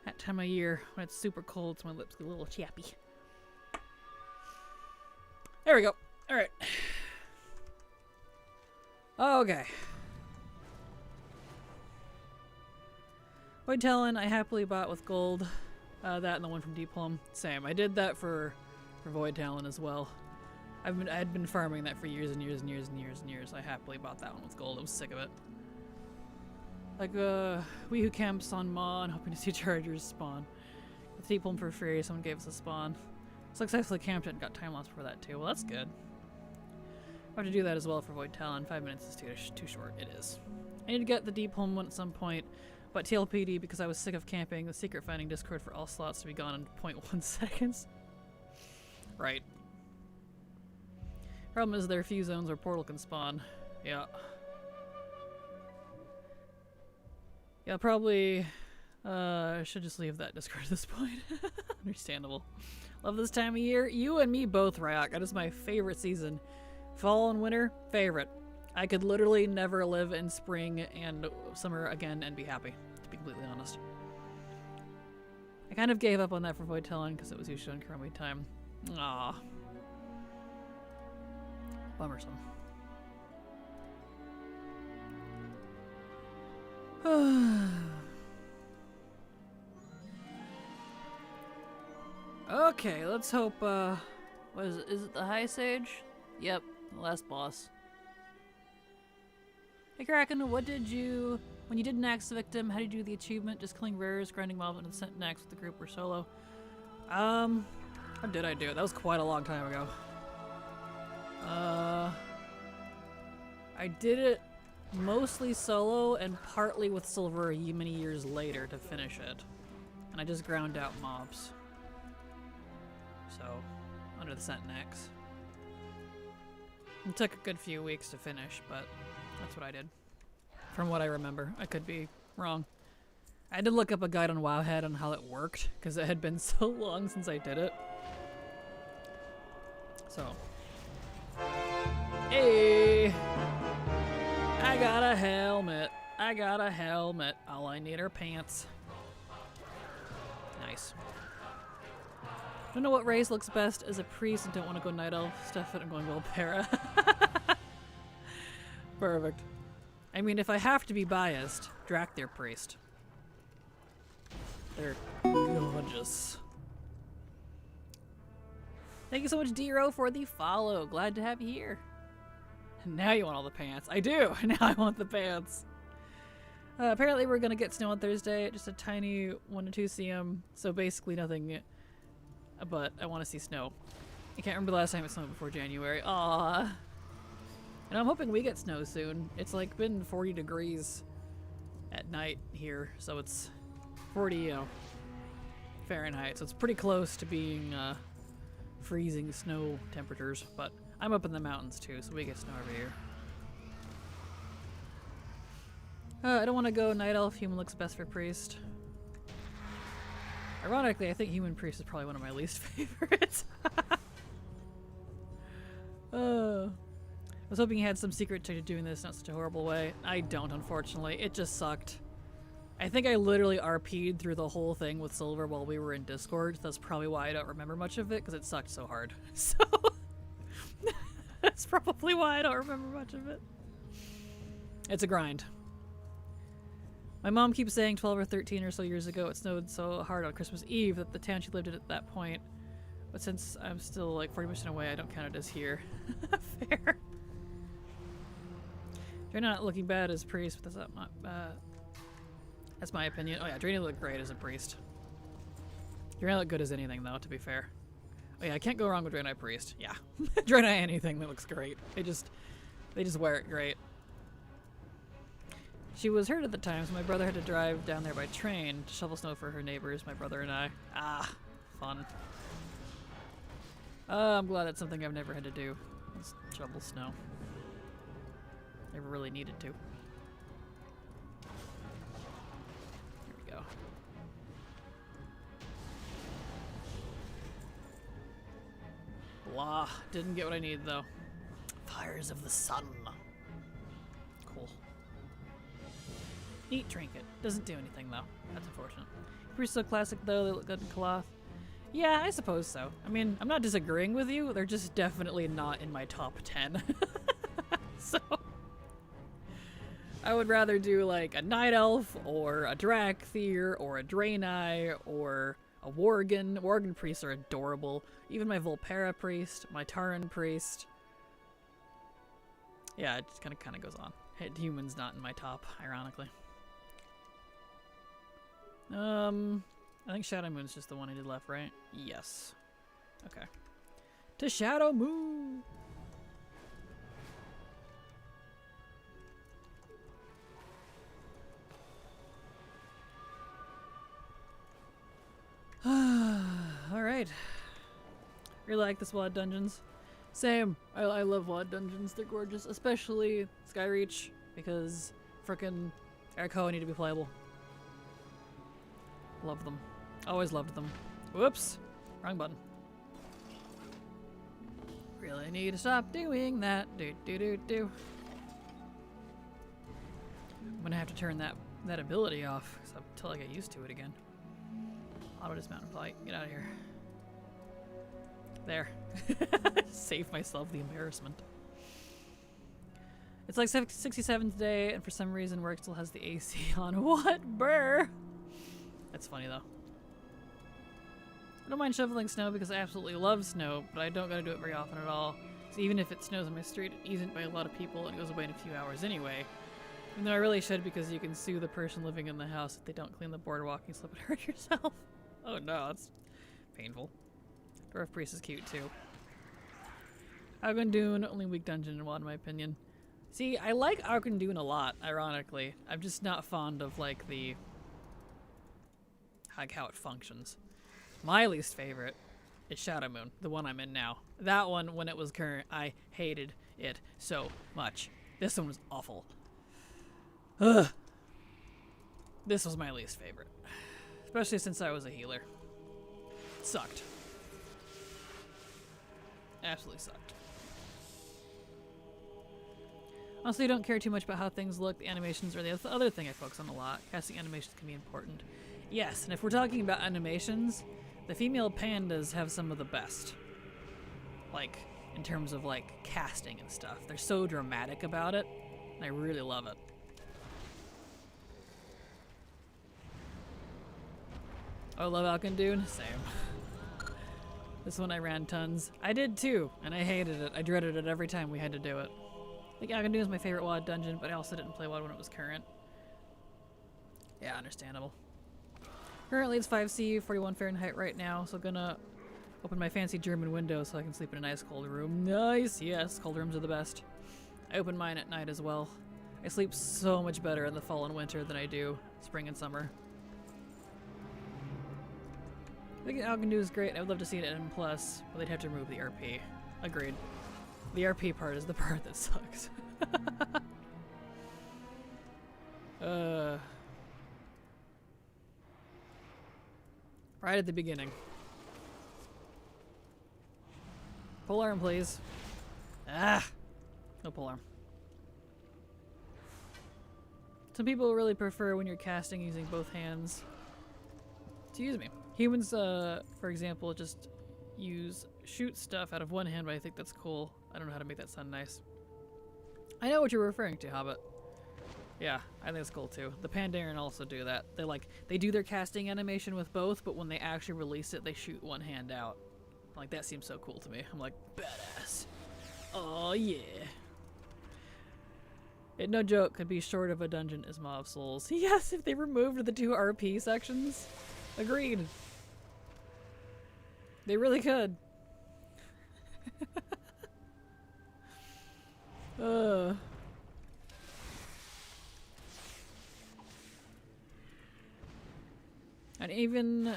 That time of year when it's super cold, so my lips get a little chappy. There we go. Alright. Okay. WoD Talon I happily bought with gold. That and the one from Deep Plum. Same. I did that for WoD Talon as well. I had been farming that for years and years and years and years and years. I happily bought that one with gold. I was sick of it. Like, we who camps on Maw and hoping to see Chargers spawn. With Deep Plum for free, someone gave us a spawn. Successfully camped it and got time lost for that too. Well, that's good. I have to do that as well for WoD Talon. 5 minutes is too short. It is. I need to get the Deep Plum one at some point. But TLPD, because I was sick of camping, the secret finding Discord for all slots to be gone in 0.1 seconds. Right. Problem is there are few zones where Portal can spawn. Yeah. Yeah, probably should just leave that Discord at this point. Understandable. Love this time of year. You and me both, Ryak. That is my favorite season. Fall and winter, favorite. I could literally never live in spring and summer again and be happy, to be completely honest. I kind of gave up on that for WoD Talon because it was usually on Kurumi time. Aww. Bummersome. Okay, let's hope, what is it? Is it the High Sage? Yep, the last boss. Hey Kraken, what did you, when you did an axe victim, how did you do the achievement? Just killing rares, grinding mobs, and sent an axe with the group or solo? How did I do it? That was quite a long time ago. I did it mostly solo and partly with silver many years later to finish it. And I just ground out mobs. So, under the Sentin X. It took a good few weeks to finish, but that's what I did. From what I remember. I could be wrong. I did look up a guide on Wowhead on how it worked, because it had been so long since I did it. So. Hey! I got a helmet. I got a helmet. All I need are pants. Nice. Don't know what race looks best as a priest and don't want to go Night Elf. Stuff it, I'm going Volpera. Perfect. I mean, if I have to be biased, Drakthir Priest. They're gorgeous. Thank you so much, D-Ro, for the follow. Glad to have you here. Now you want all the pants. I do! Now I want the pants. Apparently we're gonna get snow on Thursday. Just a tiny 1 to 2 cm. So basically nothing. But I want to see snow. I can't remember the last time it snowed before January. Aww. And I'm hoping we get snow soon. It's like been 40 degrees at night here. So it's 40, you know, Fahrenheit. So it's pretty close to being freezing snow temperatures. But I'm up in the mountains too, so we get snow every year. I don't want to go Night Elf. Human looks best for Priest. Ironically, I think Human Priest is probably one of my least favorites. I was hoping you had some secret to doing this in not such a horrible way. I don't, unfortunately. It just sucked. I think I literally RP'd through the whole thing with Silver while we were in Discord. That's probably why I don't remember much of it, because it sucked so hard. So, that's probably why I don't remember much of it. It's a grind. My mom keeps saying 12 or 13 or so years ago it snowed so hard on Christmas Eve that the town she lived in at that point. But since I'm still like 40% away, I don't count it as here. Fair. You're not looking bad as priest, but that's my opinion. Oh yeah, Draina looked great as a priest. Draina looked good as anything though, to be fair. Oh yeah, I can't go wrong with Draina priest. Yeah. Draina anything that looks great. They just wear it great. She was hurt at the time, so my brother had to drive down there by train to shovel snow for her neighbors, my brother and I. Ah, fun. I'm glad that's something I've never had to do, is shovel snow. Never really needed to. Blah. Didn't get what I need, though. Fires of the Sun. Cool. Neat trinket. Doesn't do anything, though. That's unfortunate. Pretty so classic, though. They look good in cloth. Yeah, I suppose so. I mean, I'm not disagreeing with you. They're just definitely not in my top 10. So, I would rather do like a Night Elf, or a Drakthir, or a Draenei, or a Worgen. Worgen priests are adorable. Even my Volpera priest, my Taran priest. Yeah, it just kind of goes on. Human's not in my top, ironically. I think Shadow Moon's just the one I did left, right? Yes. Okay. To Shadow Moon! Alright. Really like this WoD dungeons. Same. I love WoD dungeons. They're gorgeous. Especially Skyreach, because frickin' Arakoa need to be playable. Love them. Always loved them. Whoops. Wrong button. Really need to stop doing that. Do. I'm gonna have to turn that ability off until I get used to it again. Auto dismount and flight. Get out of here. There. Save myself the embarrassment. It's like 67th day, and for some reason work still has the AC on. What? Brr! That's funny though. I don't mind shoveling snow because I absolutely love snow, but I don't gotta do it very often at all. So even if it snows on my street, it isn't by a lot of people and goes away in a few hours anyway. Even though I really should, because you can sue the person living in the house if they don't clean the boardwalk, you slip and hurt yourself. Oh no, that's painful. Dwarf Priest is cute too. Argondune, only weak dungeon in WoD in my opinion. See, I like Argondune a lot, ironically. I'm just not fond of like how it functions. My least favorite is Shadow Moon, the one I'm in now. That one, when it was current, I hated it so much. This one was awful. Ugh. This was my least favorite. Especially since I was a healer. It sucked. Absolutely sucked. Honestly, I don't care too much about how things look. The animations are the other thing I focus on a lot. Casting animations can be important. Yes, and if we're talking about animations, the female pandas have some of the best. Like, in terms of like casting and stuff. They're so dramatic about it, and I really love it. Oh, I love Alkindune? Same. This one I ran tons. I did too, and I hated it. I dreaded it every time we had to do it. I think Alkindune is my favorite WoD dungeon, but I also didn't play WoD when it was current. Yeah, understandable. Currently it's 5C, 41 Fahrenheit right now, so gonna open my fancy German window so I can sleep in a nice cold room. Nice, yes, cold rooms are the best. I open mine at night as well. I sleep so much better in the fall and winter than I do spring and summer. I think Alkindune is great. I would love to see it at N+, but they'd have to remove the RP. Agreed. The RP part is the part that sucks. Right at the beginning. Polearm, please. Ah! No polearm. Some people really prefer when you're casting using both hands. Excuse me. Humans, for example, just shoot stuff out of one hand, but I think that's cool. I don't know how to make that sound nice. I know what you're referring to, Hobbit. Yeah, I think it's cool too. The Pandaren also do that. They do their casting animation with both, but when they actually release it, they shoot one hand out. Like, that seems so cool to me. I'm like, badass. Oh yeah. It, no joke, could be short of a dungeon is Maw of Souls. Yes, if they removed the 2 RP sections. Agreed. They really could. And even,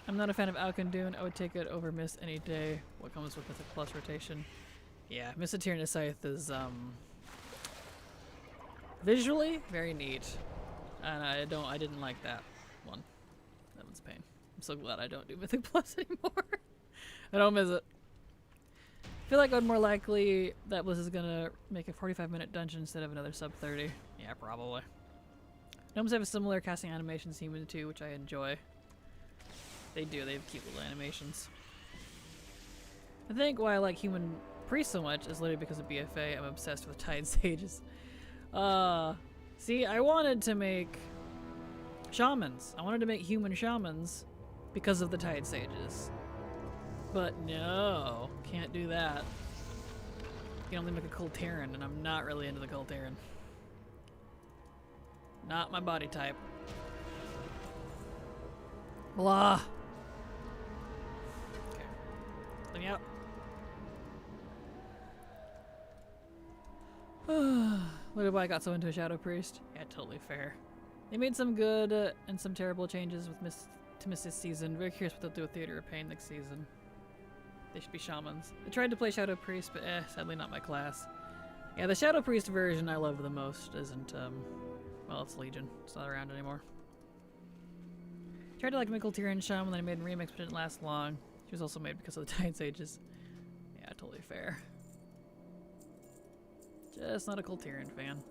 I'm not a fan of Alkindune. I would take it over Mist any day. What comes with Mythic Plus rotation? Yeah, Mist of Tyranid Scythe is, visually very neat. And I didn't like that one. That one's pain. I'm so glad I don't do Mythic Plus anymore. I don't miss it. I feel like I'm more likely that Bliss is gonna make a 45-minute dungeon instead of another sub 30. Yeah, probably. Gnomes have a similar casting animation to Human 2, which I enjoy. They do, they have cute little animations. I think why I like Human Priest so much is literally because of BFA. I'm obsessed with Tide Sages. See, I wanted to make shamans. I wanted to make human shamans because of the Tide Sages. But no, can't do that. You can only make a Kultiran, and I'm not really into the Kultiran. Not my body type. Blah. Okay. Let me out. Look at why I got so into a Shadow Priest. Yeah, totally fair. They made some good and some terrible changes with to miss this season. Very curious what they'll do with Theater of Pain next season. They should be shamans. I tried to play Shadow Priest, but sadly not my class. Yeah, the Shadow Priest version I love the most isn't, well, it's Legion. It's not around anymore. Tried to like Mikkel Tyrion Shaman, then I made a remix, but it didn't last long. She was also made because of the Tide Sages. Yeah, totally fair. Just not a Kultiran fan.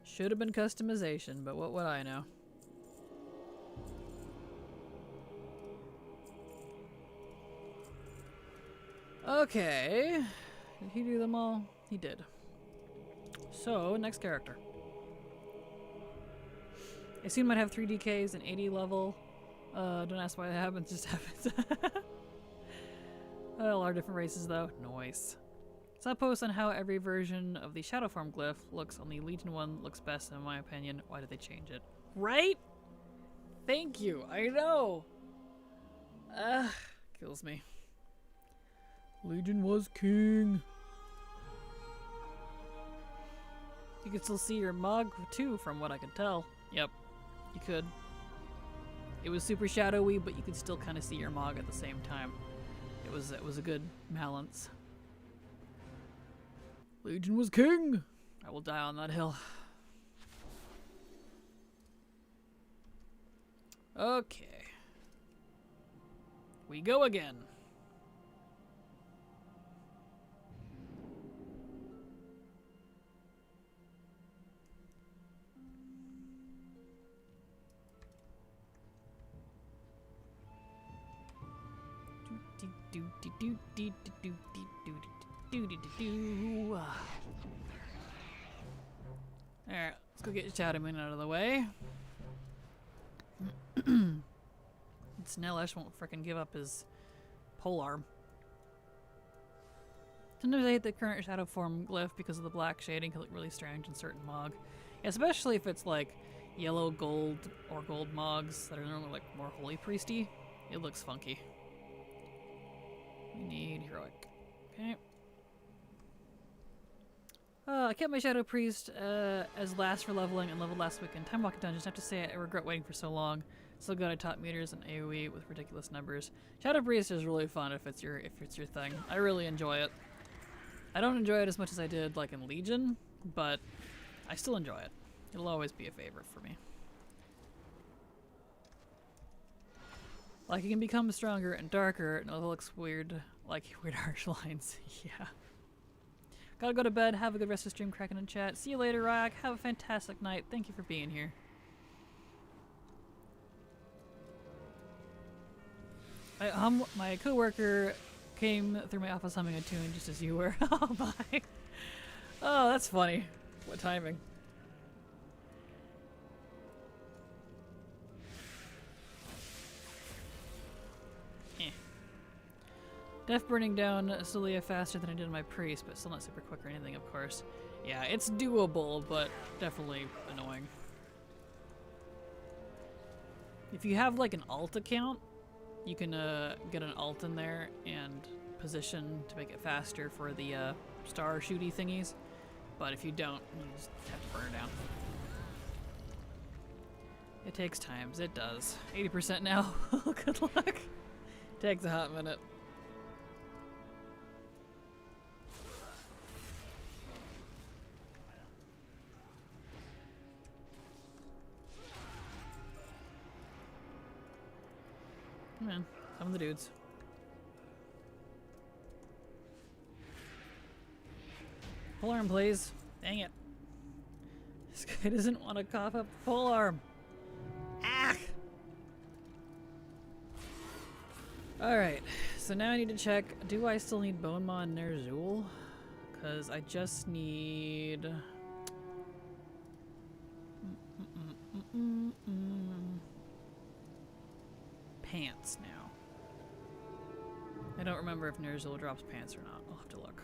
Should have been customization, but what would I know? Okay. Did he do them all? He did. So, next character. I soon might have 3 DKs and 80 level. Don't ask why that happens, just happens. All our different races though. Nice. So I'll post on how every version of the Shadow Form glyph looks. Only Legion 1 looks best in my opinion. Why did they change it? Right? Thank you. I know. Kills me. Legion was king. You can still see your Mog too, from what I can tell. Yep, you could. It was super shadowy, but you could still kind of see your Mog at the same time. It was a good balance. Legion was king. I will die on that hill. Okay. We go again. Alright, let's go get Shadowman out of the way. Snellish won't frickin' give up his polearm. Sometimes I hate the current shadow form glyph because of the black shading. Can look really strange in certain Mog. Yeah, especially if it's like yellow, gold, or gold Mogs that are normally like more holy priesty. It looks funky. We need heroic. Okay. I kept my Shadow Priest as last for leveling and leveled last week in Time Walking Dungeons. I have to say I regret waiting for so long. Still glad I taught meters and AoE with ridiculous numbers. Shadow Priest is really fun if it's your thing. I really enjoy it. I don't enjoy it as much as I did like in Legion, but I still enjoy it. It'll always be a favorite for me. Like, it can become stronger and darker, and it looks weird, like weird harsh lines. Yeah. Gotta go to bed. Have a good rest of the stream, cracking in chat. See you later, Rock. Have a fantastic night. Thank you for being here. My coworker came through my office humming a tune just as you were. Oh my. Oh, that's funny. What timing. Def burning down Celia faster than I did on my priest, but still not super quick or anything, of course. Yeah, it's doable, but definitely annoying. If you have like an alt account, you can get an alt in there and position to make it faster for the star shooty thingies. But if you don't, you just have to burn it down. It takes times, it does. 80% now. Good luck. Takes a hot minute. Man, some of the dudes. Polearm, please. Dang it. This guy doesn't want to cough up the polearm. Ah! Alright, so now I need to check, do I still need Bone Maw and Ner'zhul? Because I just need... pants now. I don't remember if Ner'zhul drops pants or not. I'll have to look.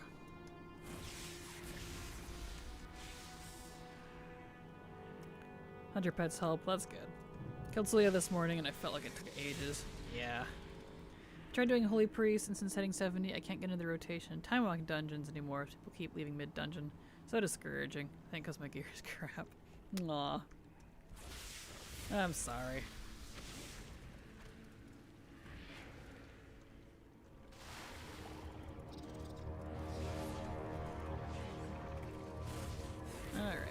Hunter pets help, that's good. Killed Celia this morning and I felt like it took ages. Yeah. Tried doing Holy Priest, and since heading 70, I can't get into the rotation time walking dungeons anymore. People keep leaving mid-dungeon. So discouraging. I think because my gear is crap. Aw. I'm sorry. Alright.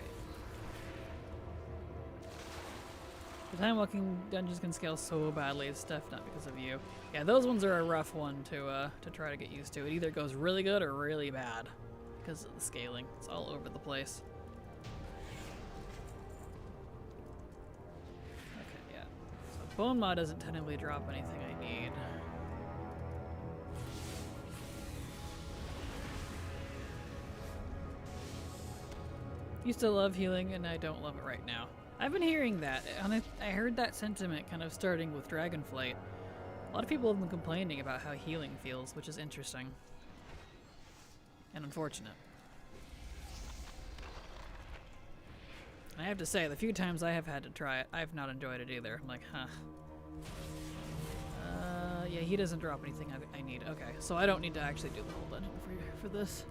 The time walking dungeons can scale so badly, it's stuff not because of you. Yeah, those ones are a rough one to try to get used to. It either goes really good or really bad because of the scaling. It's all over the place. Okay, yeah. So Bone Maw doesn't technically drop anything I need. Used to love healing and I don't love it right now. I've been hearing that, and I heard that sentiment kind of starting with Dragonflight. A lot of people have been complaining about how healing feels, which is interesting. And unfortunate. I have to say, the few times I have had to try it, I've not enjoyed it either. I'm like, huh. Yeah, he doesn't drop anything I need. Okay, so I don't need to actually do the whole dungeon for this.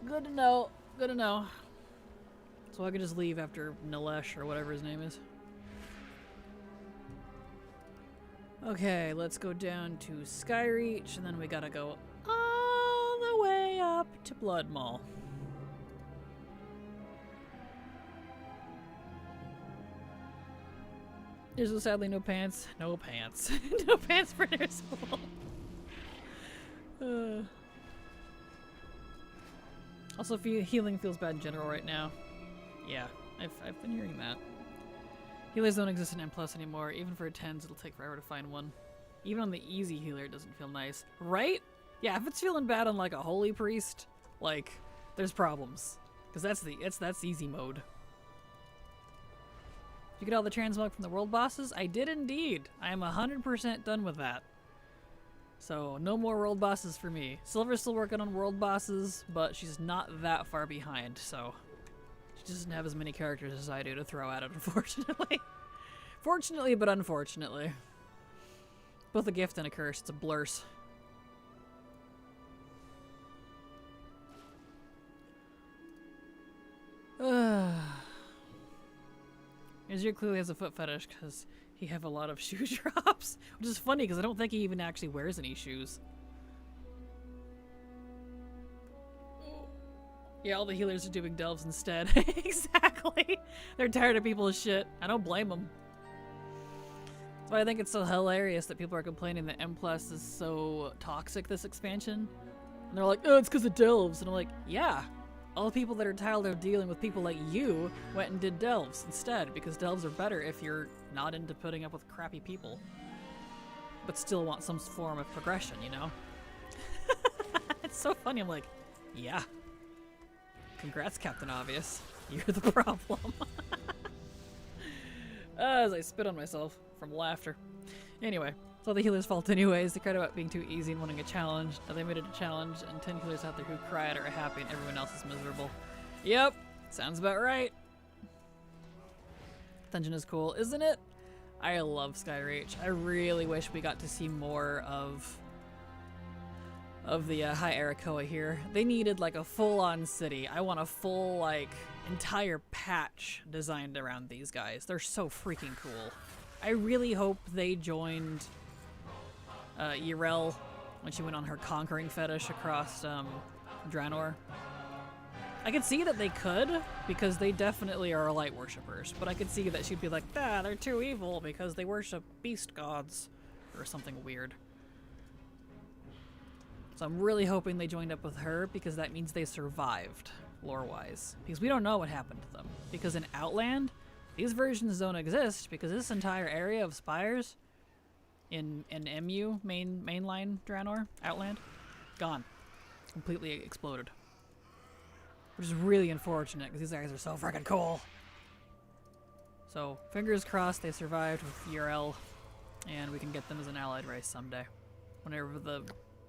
Good to know. Good to know. So I can just leave after Nilesh or whatever his name is. Okay, let's go down to Skyreach, and then we gotta go all the way up to Blood Maul. There's sadly no pants. No pants. No pants for Ner'zhul. Also, healing feels bad in general right now. Yeah, I've been hearing that. Healers don't exist in M+ anymore. Even for 10s, it'll take forever to find one. Even on the easy healer, it doesn't feel nice. Right? Yeah, if it's feeling bad on like a Holy Priest, like, there's problems. Because that's easy mode. Did you get all the transmog from the world bosses? I did indeed. I am 100% done with that. So, no more world bosses for me. Silver's still working on world bosses, but she's not that far behind, so... She doesn't have as many characters as I do to throw at it, unfortunately. Fortunately, but unfortunately. Both a gift and a curse. It's a blurse. Azir clearly has a foot fetish because he have a lot of shoe drops. Which is funny because I don't think he even actually wears any shoes. Yeah, all the healers are doing delves instead. Exactly. They're tired of people's shit. I don't blame them. That's why I think it's so hilarious that people are complaining that M+ is so toxic this expansion. And they're like, oh, it's because of delves. And I'm like, yeah. All the people that are tired of dealing with people like you went and did delves instead, because delves are better if you're not into putting up with crappy people. But still want some form of progression, you know? It's so funny. I'm like, yeah. Congrats, Captain Obvious. You're the problem. As I spit on myself from laughter. Anyway, it's all the healers' fault anyways. They cried about being too easy and wanting a challenge. Now they made it a challenge, and 10 healers out there who cry at it are happy, and everyone else is miserable. Yep, sounds about right. Dungeon is cool, isn't it? I love Skyreach. I really wish we got to see more of the High Arakoa here. They needed like a full-on city. I want a full, like, entire patch designed around these guys. They're so freaking cool. I really hope they joined Yrel when she went on her conquering fetish across Draenor. I could see that they could, because they definitely are light worshippers, but I could see that she'd be like, ah, they're too evil because they worship beast gods, or something weird. So I'm really hoping they joined up with her because that means they survived, lore-wise. Because we don't know what happened to them. Because in Outland, these versions don't exist because this entire area of spires in MU, mainline Draenor, Outland, gone. Completely exploded. Which is really unfortunate because these guys are so freaking cool. So, fingers crossed they survived with URL and we can get them as an allied race someday. Whenever the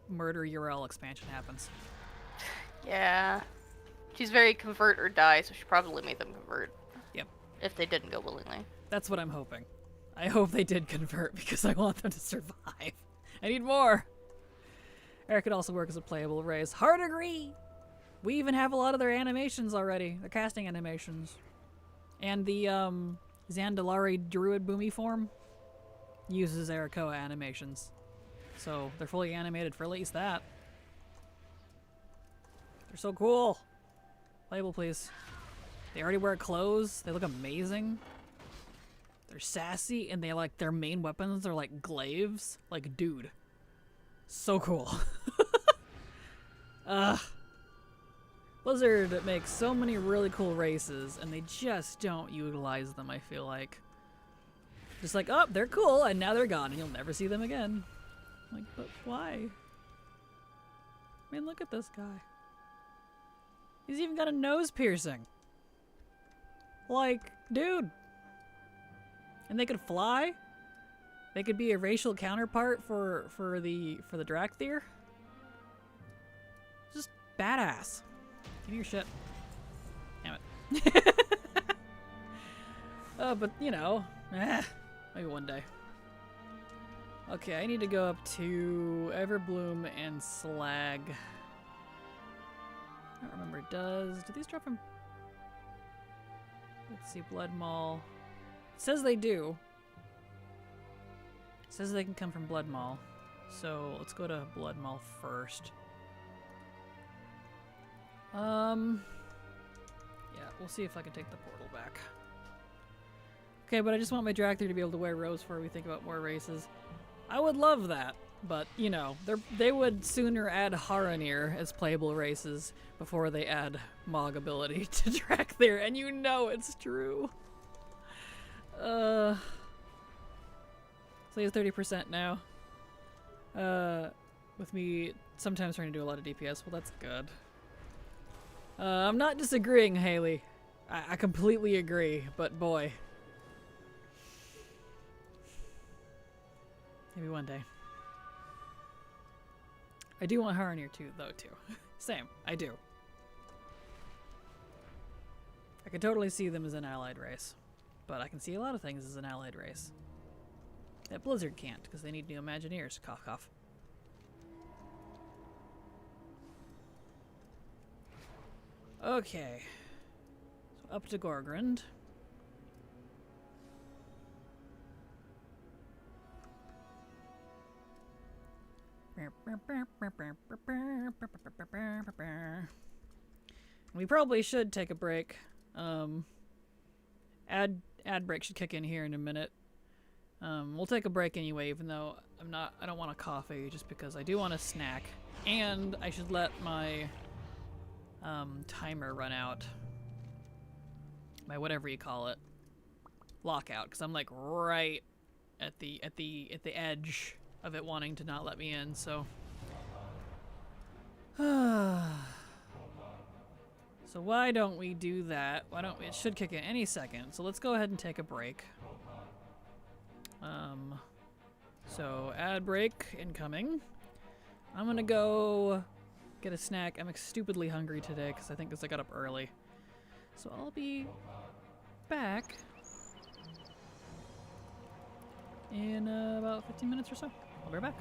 Murder URL expansion happens. Yeah. She's very convert or die, so she probably made them convert. Yep. If they didn't go willingly. That's what I'm hoping. I hope they did convert because I want them to survive. I need more. Eric could also work as a playable race. Hard agree! We even have a lot of their animations already. Their casting animations. And the Zandalari Druid Boomy form uses Arakoa animations. So they're fully animated for at least that. They're so cool. Playable, please. They already wear clothes. They look amazing. They're sassy, and they like their main weapons are like glaives. Like, dude, so cool. Blizzard makes so many really cool races, and they just don't utilize them. I feel like just like, oh, they're cool, and now they're gone, and you'll never see them again. Like, but why? I mean, look at this guy. He's even got a nose piercing. Like, dude. And they could fly. They could be a racial counterpart for the Drakthir. Just badass. Give me your shit. Damn it. But you know, maybe one day. Okay, I need to go up to Everbloom and Slag. I don't remember. Do these drop from? Let's see, Blood Maul. It says they do. It says they can come from Blood Maul. So let's go to Blood Maul first. Yeah, we'll see if I can take the portal back. Okay, but I just want my Drakthir to be able to wear robes before we think about more races. I would love that, but you know, they would sooner add Haranir as playable races before they add Mog ability to Drakthir, and you know it's true. So he's 30% now. With me sometimes trying to do a lot of DPS. Well, that's good. I'm not disagreeing, Haley. I completely agree, but boy. Maybe one day. I do want Haranir too, though, too. Same, I do. I could totally see them as an allied race. But I can see a lot of things as an allied race. That Blizzard can't, because they need new Imagineers. Cough, cough. Okay. So up to Gorgrond. We probably should take a break. Ad break should kick in here in a minute. We'll take a break anyway, even though I don't want a coffee, just because I do want a snack. And I should let my timer run out. My whatever you call it. Lockout, because I'm like right at the edge of it wanting to not let me in, so so why don't we do that? It should kick in any second, so let's go ahead and take a break. So ad break incoming. I'm gonna go get a snack. I'm stupidly hungry today because I think I got up early. So I'll be back in about 15 minutes or so. I'll be right back.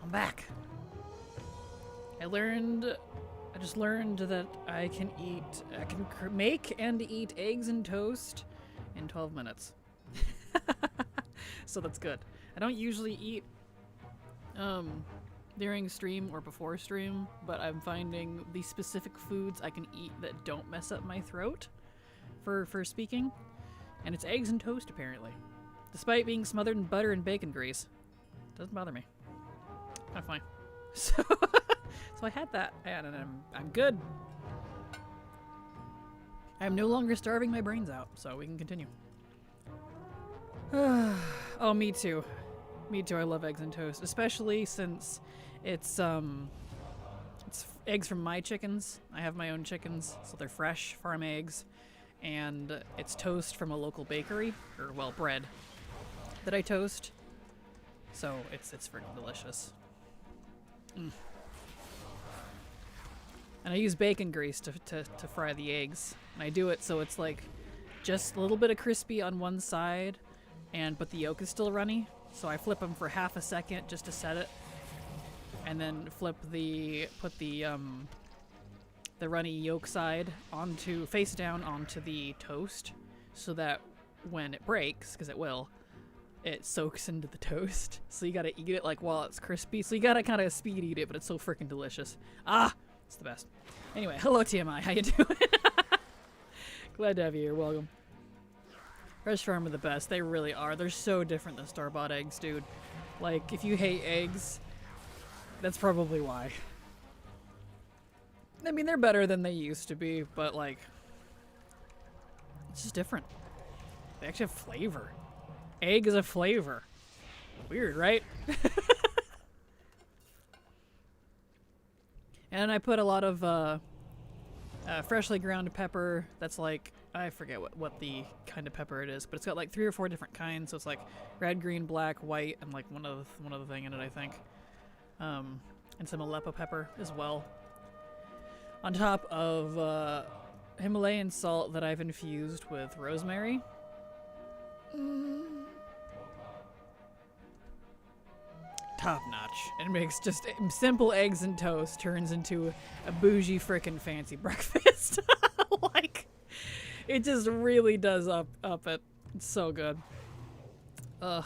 I'm back. I just learned that I can make and eat eggs and toast in 12 minutes. So that's good. I don't usually eat during stream or before stream, but I'm finding the specific foods I can eat that don't mess up my throat for speaking. And it's eggs and toast, apparently. Despite being smothered in butter and bacon grease. Doesn't bother me. Kind of fine. So, so I had that, and I'm good. I'm no longer starving my brains out, so we can continue. Oh, me too. Me too. I love eggs and toast, especially since it's eggs from my chickens. I have my own chickens, so they're fresh farm eggs, and it's toast from a local bakery, or well, bread that I toast. So it's freaking delicious. Mm. And I use bacon grease to fry the eggs. And I do it so it's like just a little bit of crispy on one side, but the yolk is still runny. So I flip them for half a second just to set it, and then put the runny yolk side face down onto the toast, so that when it breaks, because it will, it soaks into the toast. So you gotta eat it like while it's crispy. So you gotta kind of speed eat it, but it's so freaking delicious. Ah, it's the best. Anyway, hello TMI, how you doing? Glad to have you here. Welcome. Fresh Farm are the best. They really are. They're so different than store-bought eggs, dude. Like, if you hate eggs, that's probably why. I mean, they're better than they used to be, but like, it's just different. They actually have flavor. Egg is a flavor. Weird, right? And I put a lot of freshly ground pepper. That's like, I forget what the kind of pepper it is, but it's got like 3 or 4 different kinds. So it's like red, green, black, white, and like one other thing in it, I think. And some Aleppo pepper as well. On top of Himalayan salt that I've infused with rosemary. Top notch. It makes just simple eggs and toast turns into a bougie frickin' fancy breakfast. Like, it just really does up it. It's so good. Ugh.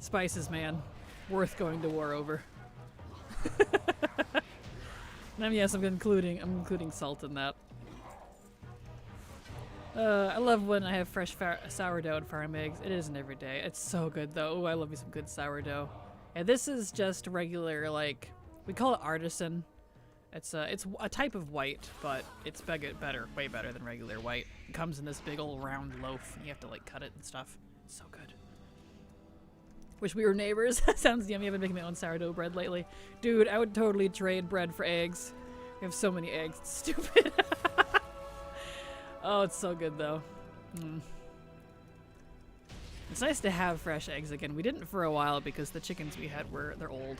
Spices, man. Worth going to war over. And yes, I'm including salt in that. I love when I have fresh sourdough and farm eggs. It isn't every day. It's so good though. Oh, I love me some good sourdough. And this is just regular, like, we call it artisan. It's a type of white, but it's way better than regular white. It comes in this big old round loaf, and you have to like cut it and stuff. It's so good. Wish we were neighbors. Sounds yummy. I've been making my own sourdough bread lately. Dude, I would totally trade bread for eggs. We have so many eggs. It's stupid. Oh, it's so good though. It's nice to have fresh eggs again. We didn't for a while because the chickens we had they're old.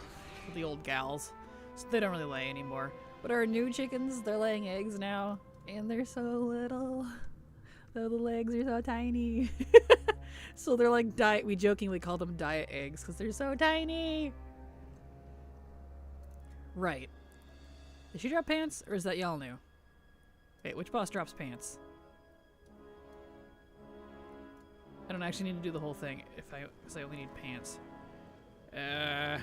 The old gals. So they don't really lay anymore. But our new chickens, they're laying eggs now. And they're so little. The little eggs are so tiny. So they're like we jokingly call them diet eggs because they're so tiny. Right. Did she drop pants or is that y'all new? Wait, which boss drops pants? I don't actually need to do the whole thing because I only need pants. I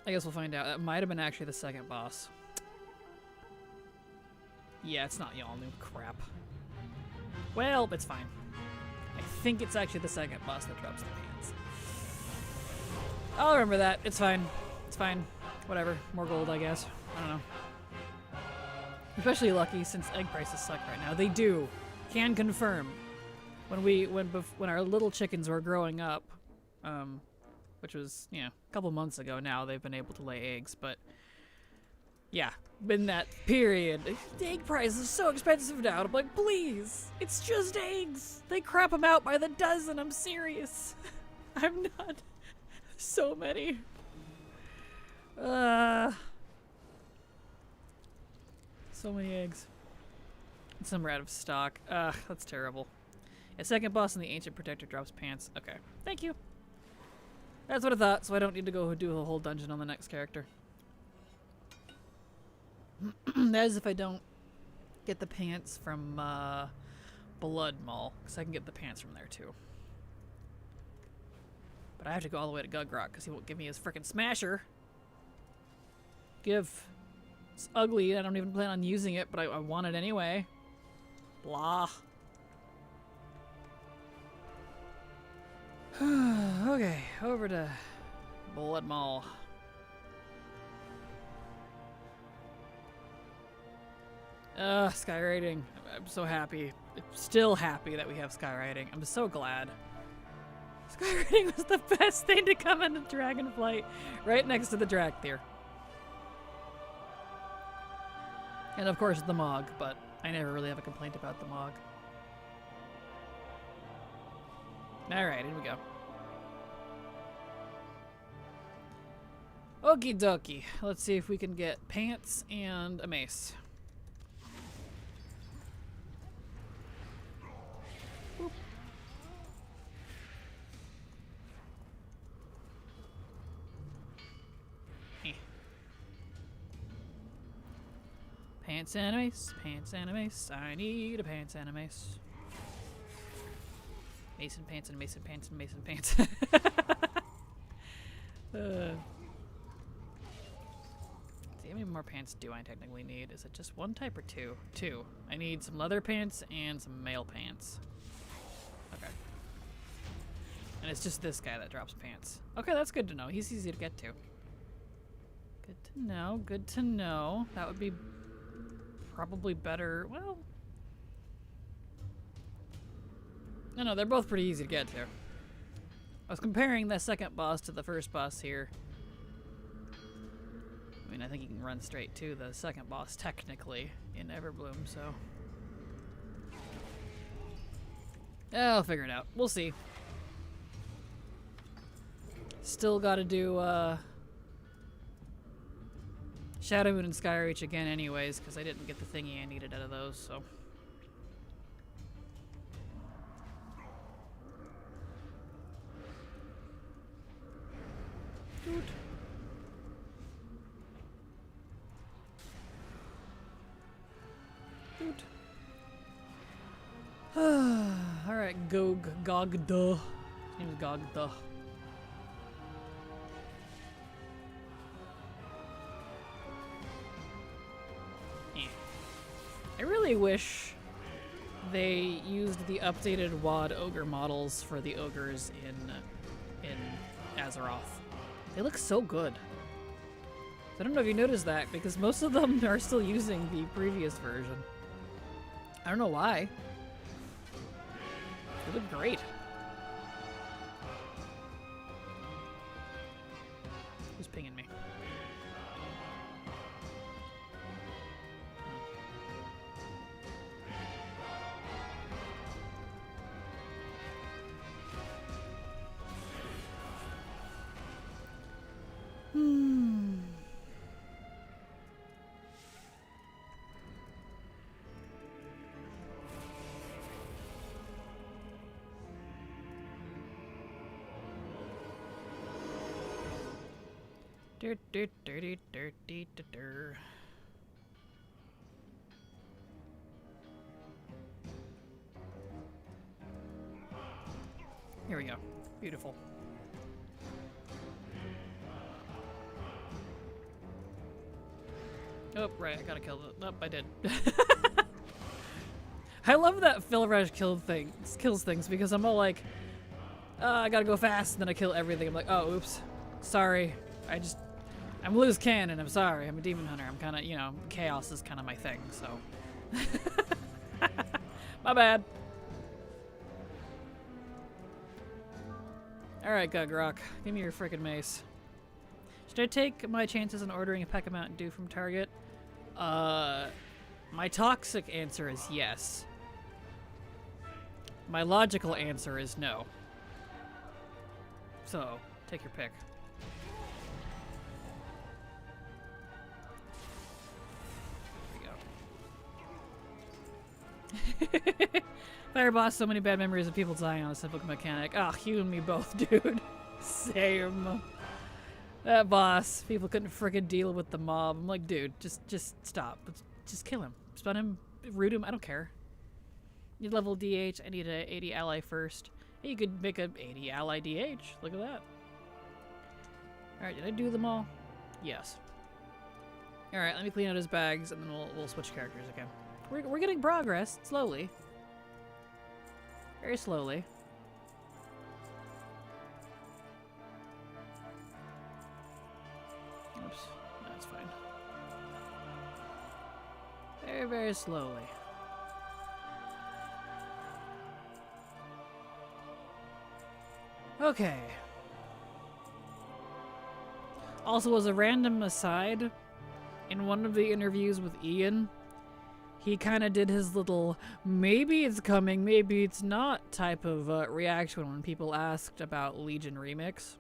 guess we'll find out. That might have been actually the second boss. Yeah, it's not y'all new. Crap. Well, it's fine. I think it's actually the second boss that drops the pants. I'll remember that. It's fine. It's fine. Whatever. More gold, I guess. I don't know. Especially lucky since egg prices suck right now. They do. Can confirm. When our little chickens were growing up, which was, a couple months ago now, they've been able to lay eggs, but yeah, in that period, the egg price is so expensive now. I'm like, please, it's just eggs. They crap them out by the dozen. I'm serious. I'm not. So many. So many eggs. And some are out of stock. That's terrible. A second boss in the Ancient Protector drops pants. Okay. Thank you. That's what I thought, so I don't need to go do a whole dungeon on the next character. That is if I don't get the pants from Blood Mall, because I can get the pants from there too. But I have to go all the way to Gugrock because he won't give me his frickin' smasher. It's ugly. I don't even plan on using it, but I want it anyway. Blah. Okay, over to Blood Mall. Skywriting. I'm so happy. I'm still happy that we have skywriting. I'm so glad. Skywriting was the best thing to come into Dragonflight, right next to the Drakthir. And of course the Mog, but I never really have a complaint about the Mog. Alright, here we go. Okie dokie. Let's see if we can get pants and a mace. Boop. Pants and a mace, pants and a mace. I need a pants and a mace. Mason pants and mason pants and mason pants. See, how many more pants do I technically need? Is it just one type or two? Two. I need some leather pants and some male pants. Okay. And it's just this guy that drops pants. Okay, that's good to know. He's easy to get to. Good to know. Good to know. That would be probably better. Well, no, they're both pretty easy to get to. I was comparing the second boss to the first boss here. I mean, I think you can run straight to the second boss technically in Everbloom, so. I'll figure it out. We'll see. Still gotta do Shadow Moon and Skyreach again anyways, because I didn't get the thingy I needed out of those, so. Dude. Dude. Alright, Gogda. His name is Gogda. I really wish they used the updated WoD ogre models for the ogres in Azeroth. They look so good. I don't know if you noticed that, because most of them are still using the previous version. I don't know why. They look great. Who's pinging me? Here we go. Beautiful. Oh, right, I gotta kill it. Nope, I did. I love that Philresh kills things because I'm all like, I gotta go fast, and then I kill everything. I'm like, oh, oops. Sorry. I'm loose cannon, I'm sorry. I'm a demon hunter. I'm kind of, you know, chaos is kind of my thing, so. My bad. Alright, Gugrock. Give me your frickin' mace. Should I take my chances in ordering a pack of Mountain Dew from Target? My toxic answer is yes. My logical answer is no. So, take your pick. Fire boss, so many bad memories of people dying on a simple mechanic. Ah, you and me both, dude. Same. That boss. People couldn't frickin' deal with the mob. I'm like, dude, just stop. Just kill him. Stun him. Root him. I don't care. Need level DH. I need a 80 ally first. Hey, you could make a 80 ally DH. Look at that. Alright, did I do them all? Yes. Alright, let me clean out his bags and then we'll switch characters again. We're getting progress. Slowly. Very slowly. Oops. That's fine. Very, very slowly. Okay. Also, as a random aside, in one of the interviews with Ian, he kind of did his little maybe it's coming, maybe it's not type of reaction when people asked about Legion Remix.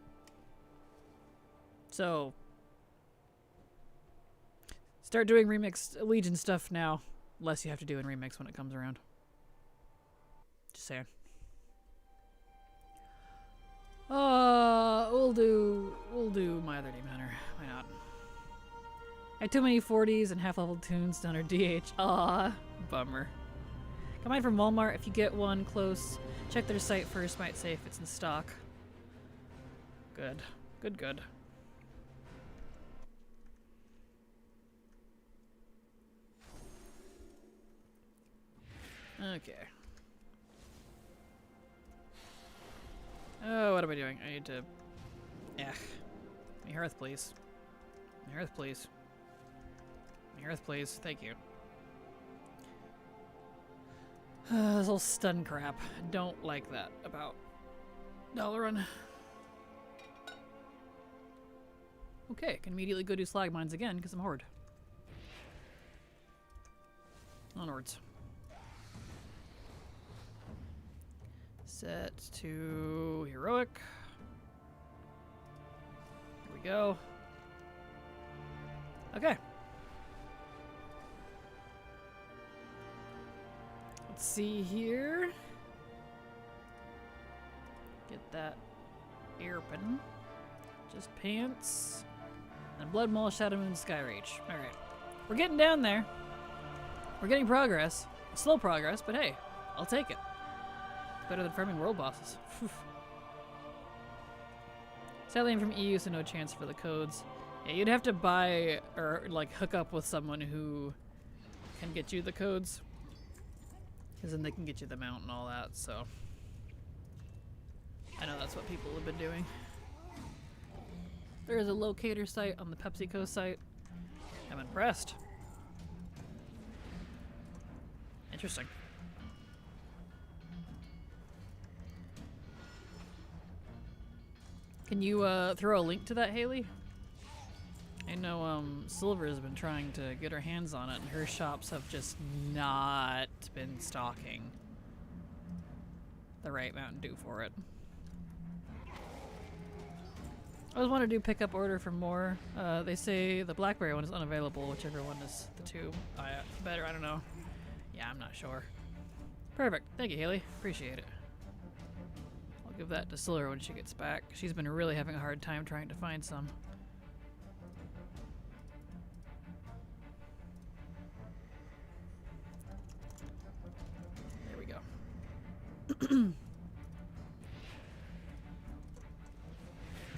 So, start doing Remix Legion stuff now, less you have to do in Remix when it comes around. Just saying. We'll do my other Demon Hunter. Why not? I had too many 40s and half-level tunes done or DH. Aw, bummer. Combine from Walmart. If you get one close, check their site first. Might say if it's in stock. Good. Good, good. Okay. Oh, what am I doing? I need to... Ugh. Give me Hearth, please. Give me Hearth, please. Give me Hearth, please. Thank you. This whole stun crap. Don't like that about Dalaran. Okay, can immediately go do slag mines again because I'm Horde. Onwards. Set to heroic. Here we go. Okay. Let's see here. Get that airpin. Just pants. And Blood Maul, Shadow Moon, Sky Rage. Alright. We're getting down there. We're getting progress. Slow progress, but hey, I'll take it. Better than farming world bosses. Sadly, I'm from EU, so no chance for the codes. Yeah, you'd have to buy or like hook up with someone who can get you the codes, because then they can get you the mount and all that. So I know that's what people have been doing. There is a locator site on the PepsiCo site. I'm impressed. Interesting. Can you throw a link to that, Haley? I know Silver has been trying to get her hands on it, and her shops have just not been stocking the right Mountain Dew for it. I always want to do pickup order for more. They say the Blackberry one is unavailable, whichever one is the two. Better, I don't know. Yeah, I'm not sure. Perfect. Thank you, Haley. Appreciate it. I'll give that to Silver when she gets back. She's been really having a hard time trying to find some. There we go.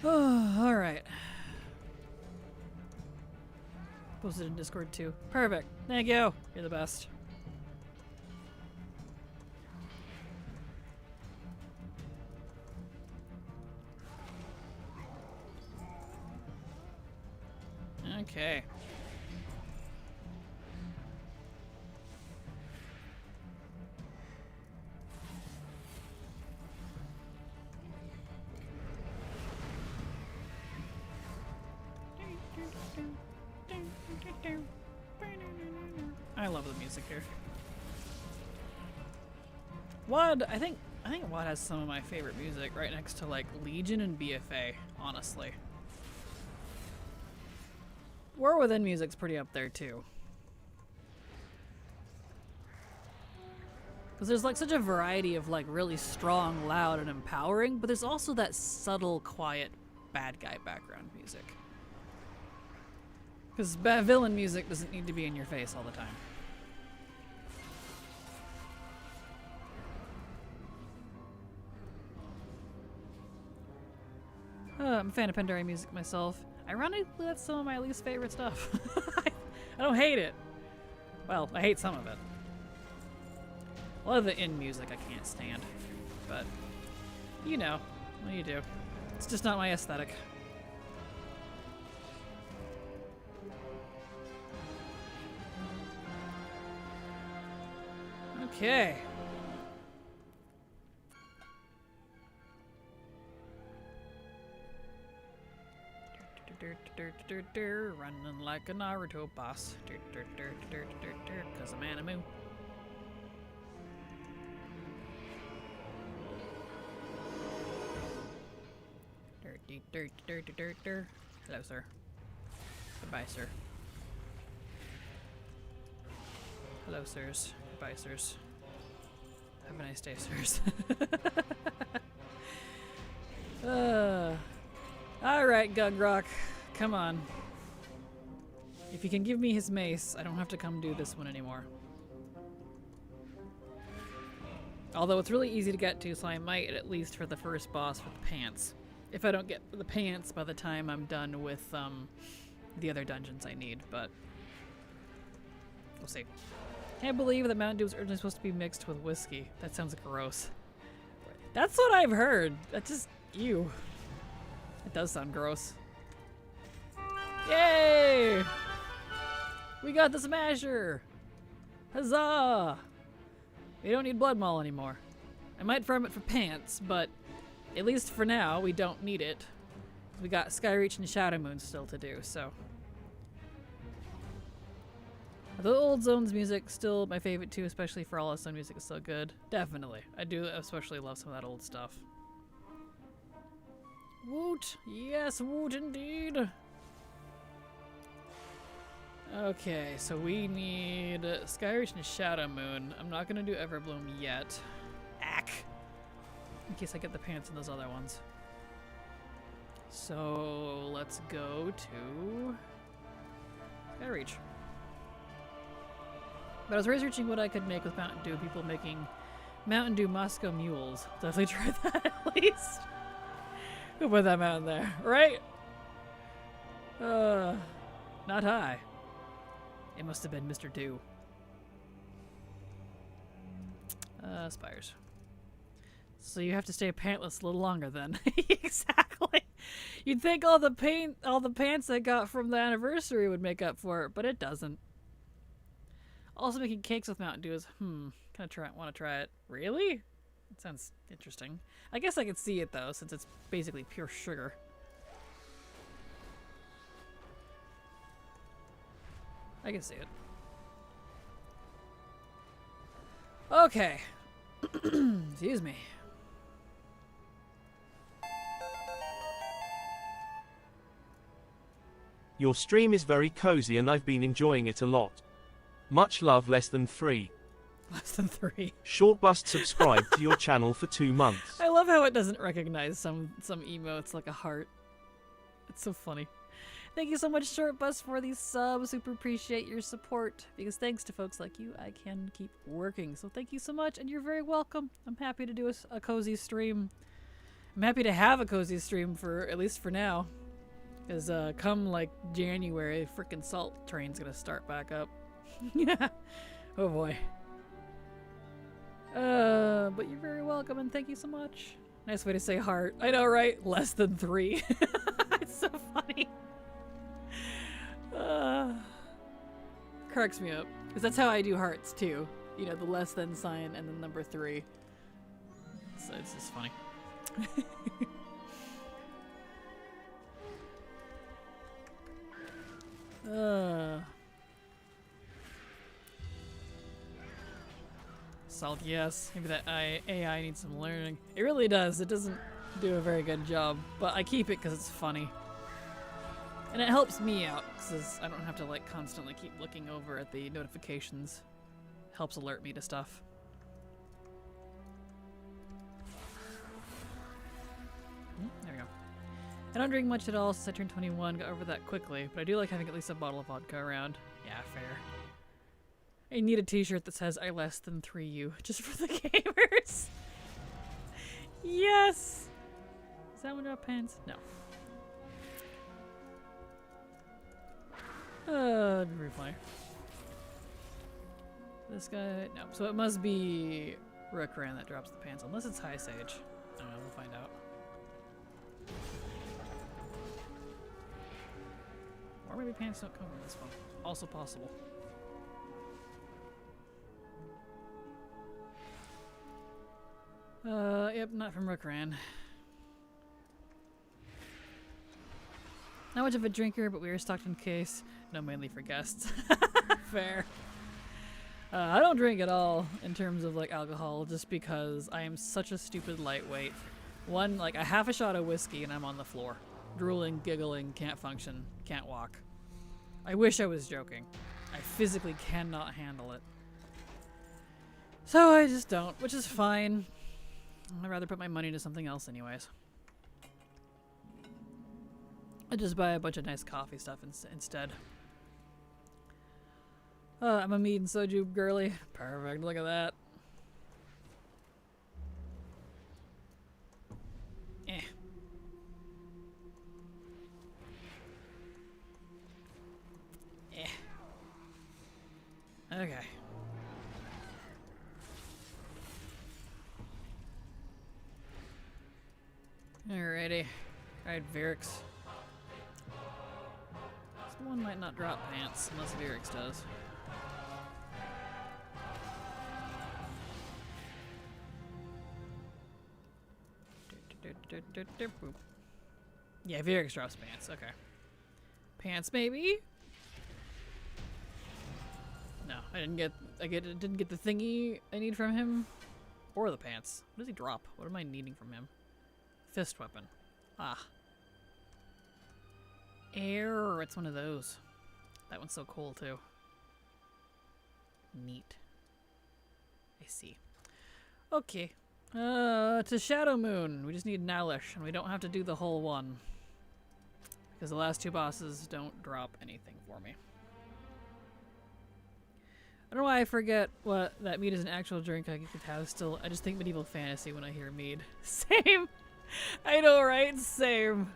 Oh, alright. Posted in Discord too. Perfect. Thank you. You're the best. Okay. I love the music here. WoD, I think WoD has some of my favorite music, right next to like Legion and BFA, honestly. War Within music's pretty up there too. Because there's like such a variety of like really strong, loud, and empowering, but there's also that subtle, quiet, bad guy background music. Because villain music doesn't need to be in your face all the time. I'm a fan of Pandora music myself. Ironically, that's some of my least favorite stuff. I don't hate it. Well, I hate some of it. A lot of the in music I can't stand. But, you know, what do you do? It's just not my aesthetic. Okay. Running like a Naruto boss. Cause I'm anime. Hello, sir. Goodbye, sir. Hello, sirs. Goodbye, sirs. Have a nice day, sirs. Alright, Gugrock. Come on. If he can give me his mace, I don't have to come do this one anymore. Although it's really easy to get to, so I might, at least for the first boss, with the pants. If I don't get the pants by the time I'm done with the other dungeons I need, but we'll see. Can't believe that Mountain Dew was originally supposed to be mixed with whiskey. That sounds gross. That's what I've heard. That's just ew. It does sound gross. Yay! We got the Smasher! Huzzah! We don't need Blood Maul anymore. I might farm it for pants, but at least for now, we don't need it. We got Skyreach and Shadow Moon still to do, so. The old Zones music still my favorite too, especially for all our Zone music is so good. Definitely. I do especially love some of that old stuff. Woot! Yes, woot indeed! Okay, so we need Skyreach and Shadow Moon. I'm not gonna do Everbloom yet. Ack! In case I get the pants in those other ones. So let's go to Skyreach. But I was researching what I could make with Mountain Dew. People making Mountain Dew Moscow Mules. Definitely try that at least. Who put that mountain there, right? Not high. It must have been Mr. Dew. Spires. So you have to stay pantless a little longer then. Exactly. You'd think all the pants I got from the anniversary would make up for it, but it doesn't. Also making cakes with Mountain Dew is, want to try it. Really? That sounds interesting. I guess I could see it though, since it's basically pure sugar. I can see it. Okay. Excuse me. Your stream is very cozy and I've been enjoying it a lot. Much love, less than 3. Less than 3. Short bust subscribed to your channel for 2 months. I love how it doesn't recognize some emotes like a heart. It's so funny. Thank you so much, Short Bus, for these subs. Super appreciate your support. Because thanks to folks like you, I can keep working. So thank you so much, and you're very welcome. I'm happy to do a cozy stream. I'm happy to have a cozy stream for at least for now. Because come like January, frickin' Salt Train's gonna start back up. Yeah. Oh boy. But you're very welcome, and thank you so much. Nice way to say heart. I know, right? Less than 3. It's so funny. Cracks me up. Because that's how I do hearts, too. You know, the less than sign and the number 3. So it's just funny. Salt, yes. Maybe that AI needs some learning. It really does. It doesn't do a very good job. But I keep it because it's funny. And it helps me out, because I don't have to like constantly keep looking over at the notifications. Helps alert me to stuff. There we go. I don't drink much at all since I turned 21, got over that quickly, but I do like having at least a bottle of vodka around. Yeah, fair. I need a t-shirt that says I less than 3U, just for the gamers. Yes! Is that one drop pants? No. Reply. This guy, no. So it must be Rookran that drops the pants, unless it's High Sage. I don't know, we'll find out. Or maybe pants don't come from this one. Also possible. Yep, not from Rookran. Not much of a drinker, but we are stocked in case. No, mainly for guests. Fair. I don't drink at all in terms of like alcohol, just because I am such a stupid lightweight. One, like a half a shot of whiskey and I'm on the floor. Drooling, giggling, can't function, can't walk. I wish I was joking. I physically cannot handle it. So I just don't, which is fine. I'd rather put my money into something else anyways. I just buy a bunch of nice coffee stuff instead. I'm a mead and soju girly. Perfect, look at that. Eh. Eh. Okay. Alrighty. Alright, Vyrix. This one might not drop pants, unless Vyrix does. Yeah, Vyrix drops pants, okay. Pants, maybe? No, I didn't get the thingy I need from him. Or the pants. What does he drop? What am I needing from him? Fist weapon. Ah. Air. It's one of those. That one's so cool too. Neat. I see. Okay. To Shadow Moon. We just need Nalish, and we don't have to do the whole one. Because the last two bosses don't drop anything for me. I don't know why I forget what that mead is an actual drink I could have still. I just think medieval fantasy when I hear mead. Same! I know, right? Same.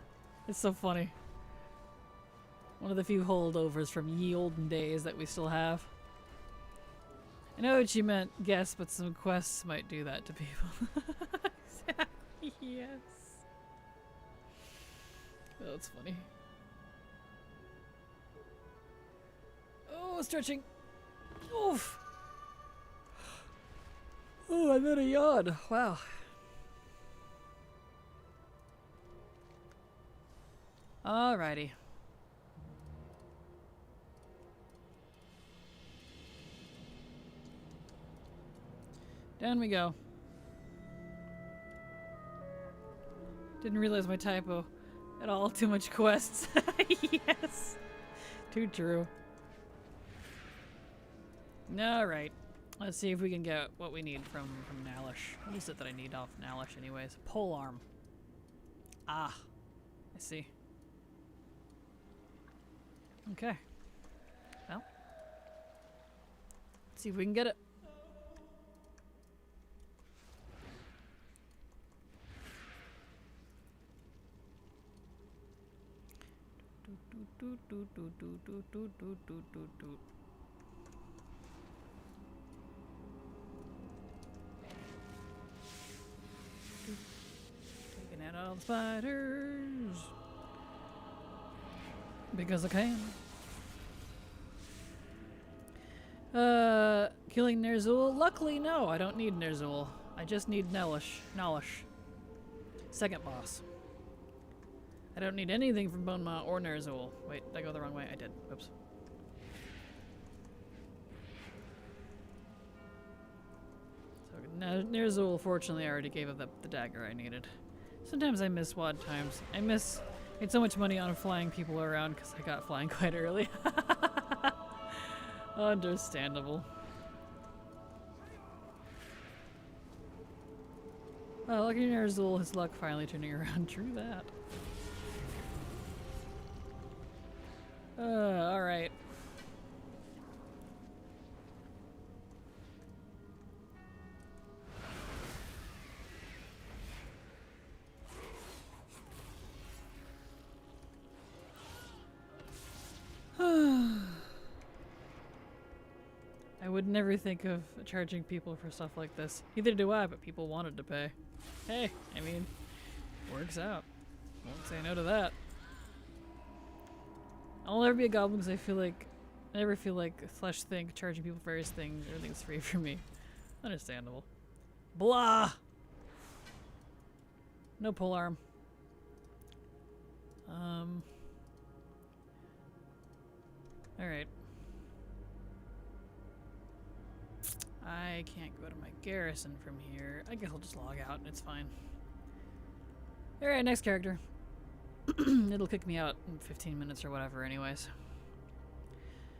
It's so funny. One of the few holdovers from ye olden days that we still have. I know what you meant, guess, but some quests might do that to people. Yes. Oh, that's funny. Oh, stretching. Oof. Oh, I'm at a yawn. Wow. Alrighty. Down we go. Didn't realize my typo at all. Too much quests. Yes. Too true. Alright. Let's see if we can get what we need from Nalish. What is it that I need off Nalish anyways? Pole arm. Ah. I see. Okay. Well. Let's see if we can get it. Taking out all the spiders because I can. Killing Ner'zhul? Luckily, no, I don't need Ner'zhul. I just need Nalish. Second boss. I don't need anything from Bone Maw or Ner'zhul. Wait, did I go the wrong way? I did. Oops. So Ner'zhul, fortunately, I already gave up the dagger I needed. Sometimes I miss WoD times. I made so much money on flying people around because I got flying quite early. Understandable. Lucky Ner'zhul, his luck finally turning around. True that. Alright. I would never think of charging people for stuff like this. Neither do I, but people wanted to pay. Hey, I mean, works out. Won't say no to that. I'll never be a goblin because I never feel like Flesh think charging people for various things, everything's free for me. Understandable. Blah! No polearm. Alright. I can't go to my garrison from here. I guess I'll just log out and it's fine. Alright, next character. It'll kick me out in 15 minutes or whatever anyways.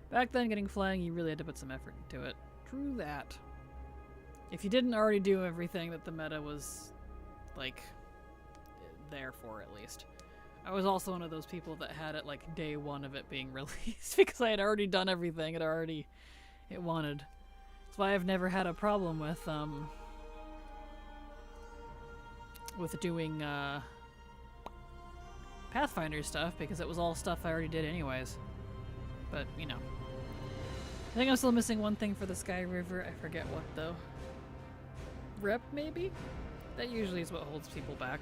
Back then, getting flying, you really had to put some effort into it. True that. If you didn't already do everything that the meta was, like, there for at least. I was also one of those people that had it like day one of it being released because I had already done everything it wanted. That's why I've never had a problem with doing Pathfinder stuff because it was all stuff I already did anyways. But, you know. I think I'm still missing one thing for the Sky River. I forget what though. Rep maybe? That usually is what holds people back.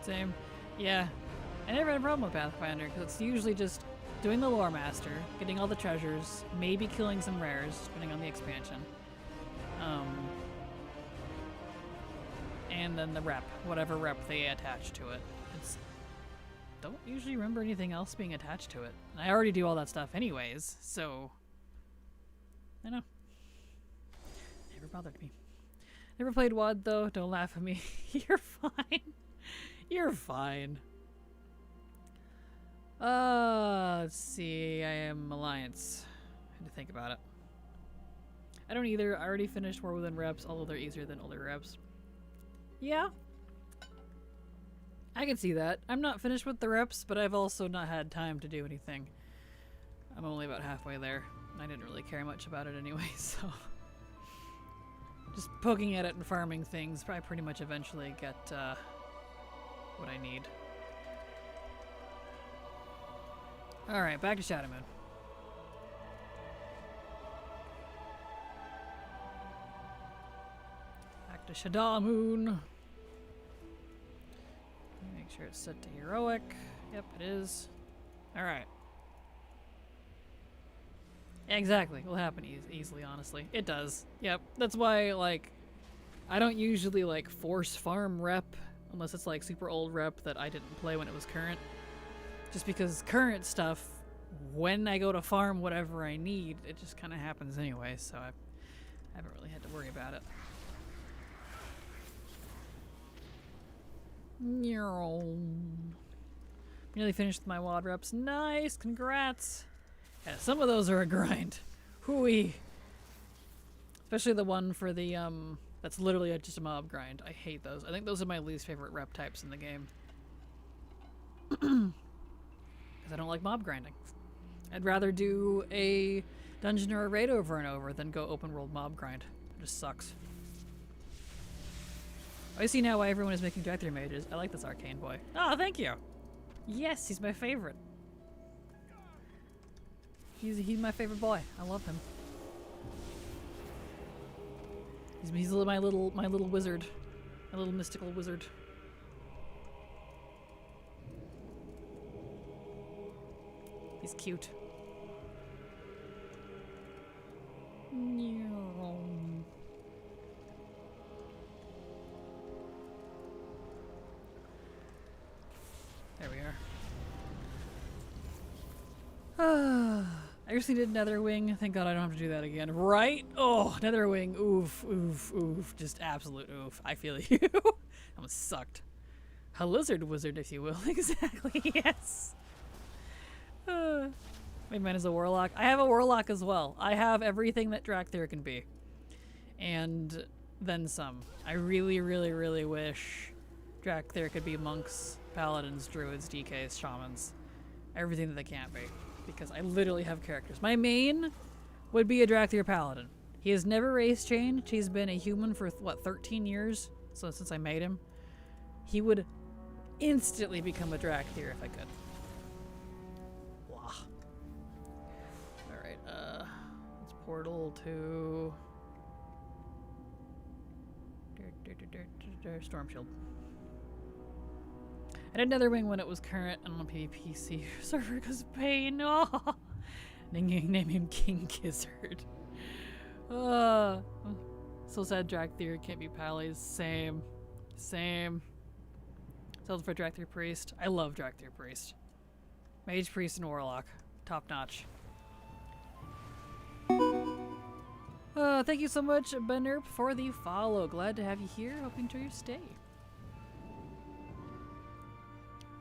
Same. Yeah. I never had a problem with Pathfinder because it's usually just doing the Lore Master, getting all the treasures, maybe killing some rares, depending on the expansion. And then the rep, whatever rep they attach to it. Don't usually remember anything else being attached to it. And I already do all that stuff anyways, so I know. Never bothered me. Never played WoD though, don't laugh at me. You're fine. You're fine. Let's see. I am Alliance. I had to think about it. I don't either. I already finished War Within reps, although they're easier than older reps. Yeah. I can see that. I'm not finished with the reps, but I've also not had time to do anything. I'm only about halfway there. I didn't really care much about it anyway, so... Just poking at it and farming things, I pretty much eventually get what I need. Alright, back to Shadow Moon. Back to Shadow Moon. Make sure it's set to heroic. Yep, it is. Alright. Exactly. It'll happen easily, honestly. It does. Yep. That's why, like, I don't usually, like, force farm rep unless it's, like, super old rep that I didn't play when it was current. Just because current stuff, when I go to farm whatever I need, it just kind of happens anyway, so I haven't really had to worry about it. Nearly finished with my WoD reps. Nice! Congrats! Yeah, some of those are a grind. Hooey! Especially the one for the, that's literally just a mob grind. I hate those. I think those are my least favorite rep types in the game. Because I don't like mob grinding. I'd rather do a dungeon or a raid over and over than go open world mob grind. It just sucks. I see now why everyone is making Drive-Thru mages. I like this arcane boy. Oh, thank you! Yes, he's my favorite. He's my favorite boy. I love him. He's my little wizard. My little mystical wizard. He's cute. There we are. I recently did Netherwing. Thank God I don't have to do that again. Right? Oh, Netherwing. Oof, oof, oof. Just absolute oof. I feel you. That one sucked. A lizard wizard, if you will. Exactly, yes. Made mine as a warlock. I have a warlock as well. I have everything that Drakthir can be. And then some. I really, really, really wish Drakthir could be monks, paladins, druids, DKs, shamans. Everything that they can't be. Because I literally have characters. My main would be a Drakthir paladin. He has never race changed. He's been a human for, what, 13 years? So since I made him. He would instantly become a Drakthir if I could. Blah. Alright, let's portal to... Storm Shield. I did Netherwing when it was current on a PvPC server because of pain. Oh! Name him King Gizzard. So sad Drakthir can't be Pallies. Same. Sold for Drakthir Priest. I love Drakthir Priest. Mage Priest and Warlock. Top notch. Thank you so much, Benerp, for the follow. Glad to have you here. Hope you enjoy your stay.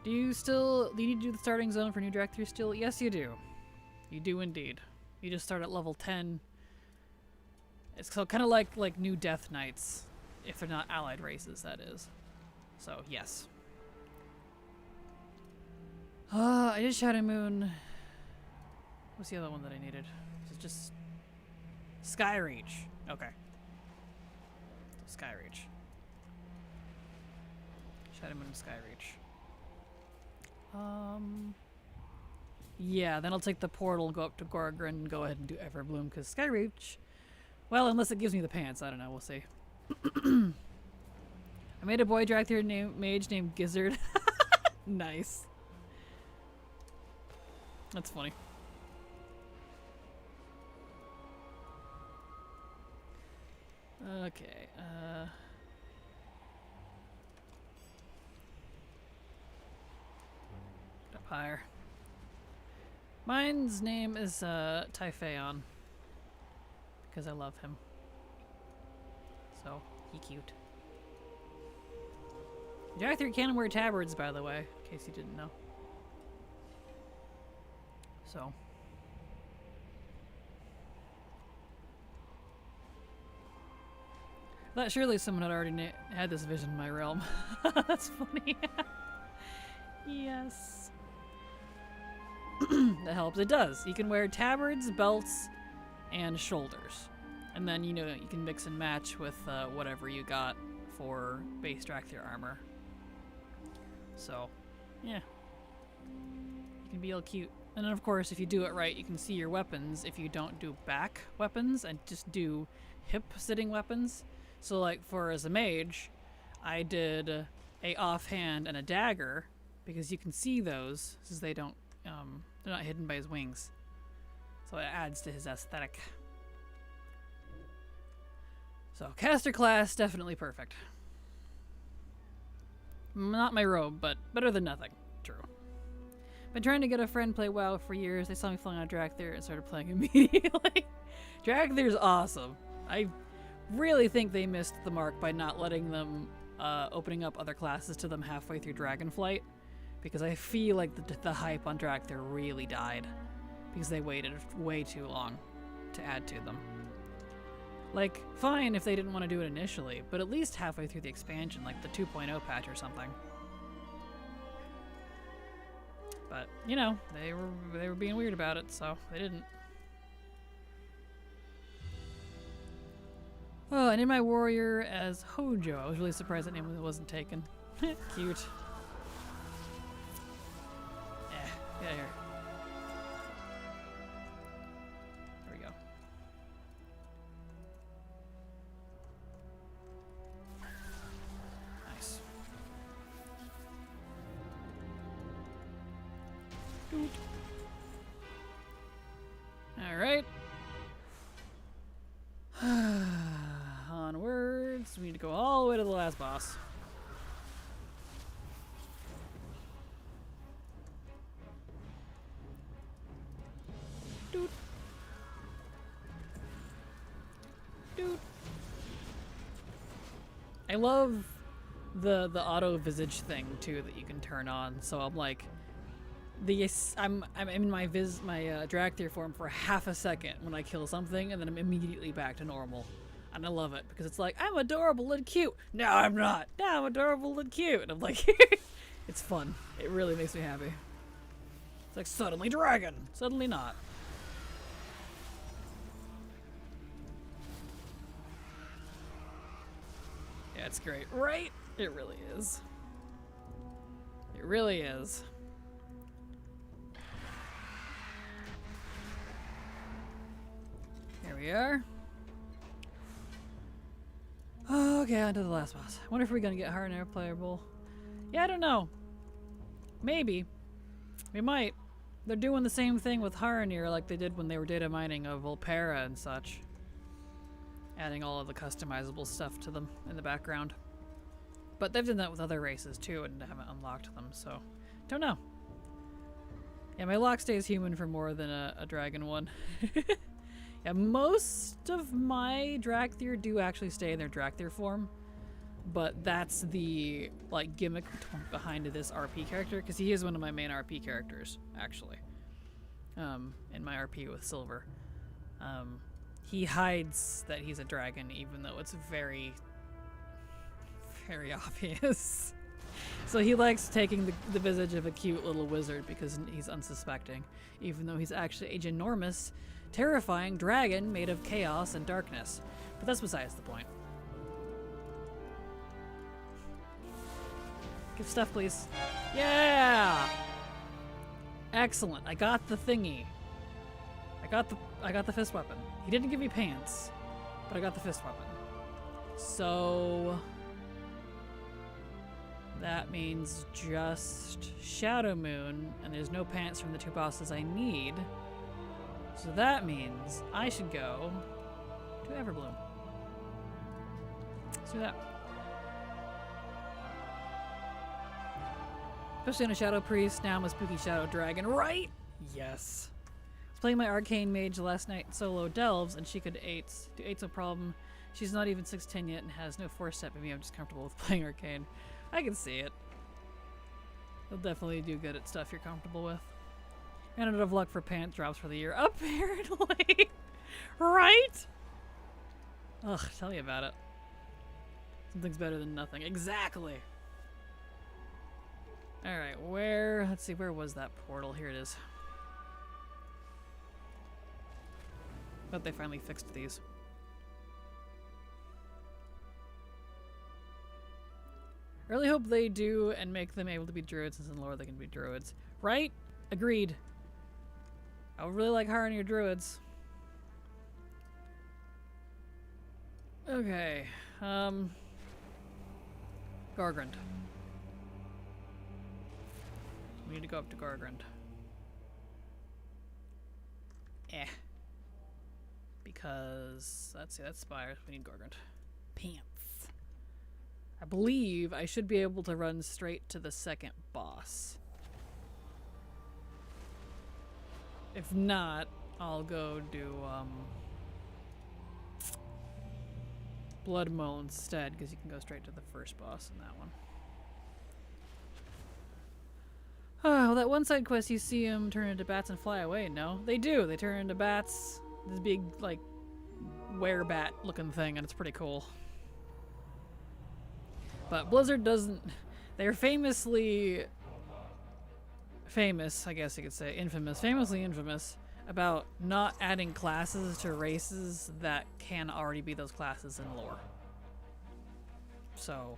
Do you need to do the starting zone for new Drakthir still? Yes, you do. You do indeed. You just start at level 10. It's so kind of like new Death Knights, if they're not allied races, that is. So, yes. I did Shadow Moon. What's the other one that I needed? Is it just Skyreach? Okay. Skyreach. Shadow Moon and Skyreach. Yeah, then I'll take the portal, go up to Gorgrin, and go ahead and do Everbloom, because Skyreach, well, unless it gives me the pants, I don't know, we'll see. I made a boy Drakthir mage named Gizzard. Nice. That's funny. Okay, up higher. Mine's name is Typhaon, because I love him. So, he cute. Drakthir can wear tabards, by the way, in case you didn't know. So. I thought surely someone had already had this vision in my realm. That's funny. Yes. That helps. It does. You can wear tabards, belts, and shoulders. And then, you know, you can mix and match with whatever you got for base Drakthir armor. So, yeah. You can be all cute. And then, of course, if you do it right, you can see your weapons if you don't do back weapons and just do hip-sitting weapons. So, like, as a mage, I did a offhand and a dagger because you can see those since they don't, they're not hidden by his wings. So it adds to his aesthetic. So, caster class, definitely perfect. Not my robe, but better than nothing. True. Been trying to get a friend play WoW for years. They saw me flying on Drakthir and started playing immediately. Drakthir's awesome. I really think they missed the mark by not letting them, opening up other classes to them halfway through Dragonflight. Because I feel like the hype on Drakthir really died. Because they waited way too long to add to them. Like, fine if they didn't want to do it initially, but at least halfway through the expansion, like the 2.0 patch or something. But, you know, they were being weird about it, so they didn't. Oh, I named my warrior as Hojo. I was really surprised that name wasn't taken. Cute. Get out of here. There we go. Nice. Doot. All right. Onwards. We need to go all the way to the last boss. Doot. Doot. I love the auto visage thing too that you can turn on. So I'm like, I'm in my Dractyr form for half a second when I kill something, and then I'm immediately back to normal. And I love it because it's like, I'm adorable and cute. No, I'm not. Now I'm adorable and cute. And I'm like, it's fun. It really makes me happy. It's like, suddenly dragon. Suddenly not. Yeah, it's great. Right? It really is. It really is. Here we are. Okay, on to the last boss. I wonder if we're gonna get hard and air playable. Yeah, I don't know. Maybe. We might. They're doing the same thing with Haranir like they did when they were data mining of Volpera and such. Adding all of the customizable stuff to them in the background. But they've done that with other races too and haven't unlocked them, so don't know. Yeah, my lock stays human for more than a dragon one. Yeah, most of my Dractyr do actually stay in their Dractyr form, but that's the like gimmick behind this RP character, because he is one of my main RP characters, actually. In my RP with Silver. He hides that he's a dragon, even though it's very, very obvious. So he likes taking the visage of a cute little wizard because he's unsuspecting, even though he's actually a ginormous, terrifying dragon made of chaos and darkness. But that's besides the point. Give stuff, please. Yeah! Excellent. I got the thingy. I got the fist weapon. He didn't give me pants, but I got the fist weapon. So that means just Shadow Moon, and there's no pants from the two bosses I need. So that means I should go to Everbloom. Let's do that. Especially on a Shadow Priest, now I'm a Spooky Shadow Dragon, right? Yes. I was playing my Arcane Mage last night solo Delves, and she could do 8's no problem. She's not even 6'10 yet and has no 4-step in me. I'm just comfortable with playing Arcane. I can see it. They'll definitely do good at stuff you're comfortable with. And out of luck for pant drops for the year, apparently. Right? Ugh, tell you about it. Something's better than nothing. Exactly. Alright, let's see, where was that portal? Here it is. But they finally fixed these. I really hope they do and make them able to be druids, since in lore they can be druids. Right? Agreed. I would really like hiring your druids. Okay. Gargrand. We need to go up to Gargrand. Because, let's see, that's Spires. We need Gargrand. Pants. I believe I should be able to run straight to the second boss. If not, I'll go do Blood Mowl instead, because you can go straight to the first boss in that one. Oh, well, that one side quest, you see them turn into bats and fly away. No, they do. They turn into bats. This big, like, werebat looking thing, and it's pretty cool. But Blizzard doesn't... They're famously... famous, I guess you could say, infamous, famously infamous, about not adding classes to races that can already be those classes in lore. So,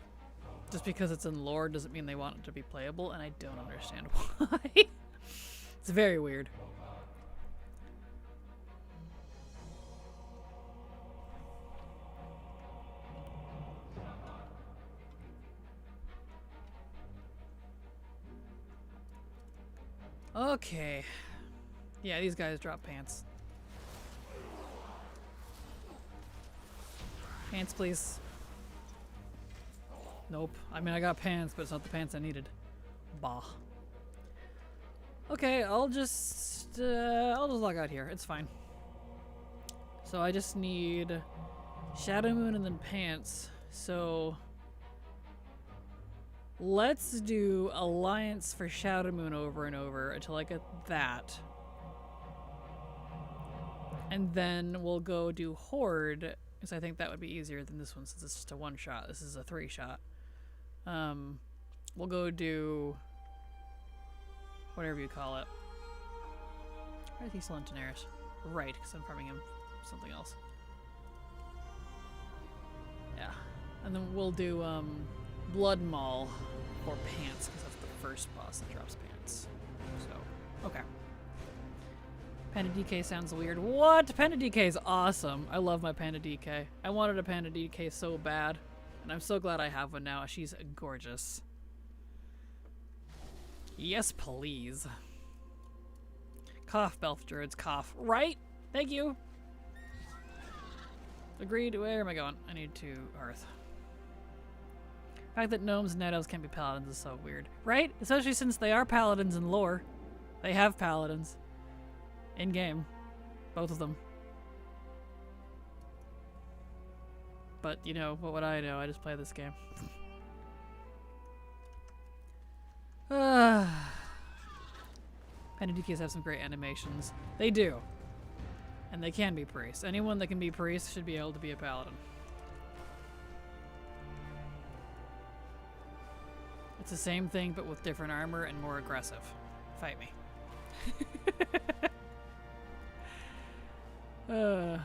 just because it's in lore doesn't mean they want it to be playable, and I don't understand why. It's very weird. Okay. Yeah, these guys drop pants. Pants, please. Nope. I mean, I got pants, but it's not the pants I needed. Bah. Okay, I'll just log out here. It's fine. So I just need Shadow Moon and then pants. So Let's do Alliance for Shadow Moon over and over until I get that. And then we'll go do Horde, because I think that would be easier than this one since it's just a one-shot. This is a 3-shot. We'll go do whatever you call it. Why is he still in Daenerys? Right, because I'm farming him something else. Yeah. And then we'll do Blood Maul for pants, because that's the first boss that drops pants. So, okay. Panda DK sounds weird. What? Panda DK is awesome. I love my Panda DK. I wanted a Panda DK so bad, and I'm so glad I have one now. She's gorgeous. Yes, please. Cough, Belf Druids, cough. Right? Thank you. Agreed. Where am I going? I need to Earth. The fact that gnomes and night elves can't be paladins is so weird. Right? Especially since they are paladins in lore. They have paladins. In-game. Both of them. But, you know, what would I know? I just play this game. Panda DKs have some great animations. They do. And they can be priests. Anyone that can be priest should be able to be a paladin. It's the same thing, but with different armor and more aggressive. Fight me. Okay,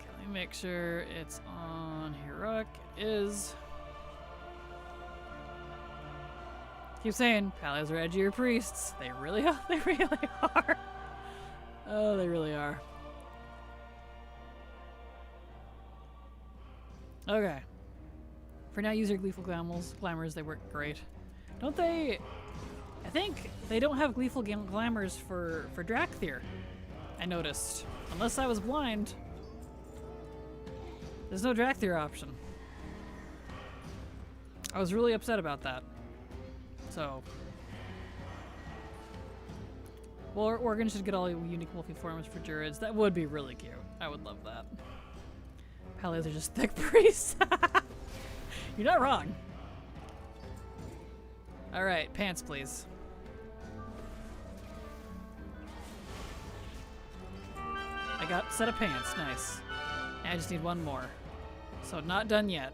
let me make sure it's on heroic. It is. Keep saying, paladins are edgier priests. They really are. They really are. Oh, they really are. Okay. For now, use your gleeful glamours. They work great. Don't they? I think they don't have gleeful glamours for Drakthir. I noticed. Unless I was blind. There's no Drakthir option. I was really upset about that. So. Well, Oregon should get all unique wolfy forms for Druids. That would be really cute. I would love that. Paladins are just thick priests. You're not wrong. Alright, pants please. I got a set of pants, nice. And I just need one more. So not done yet.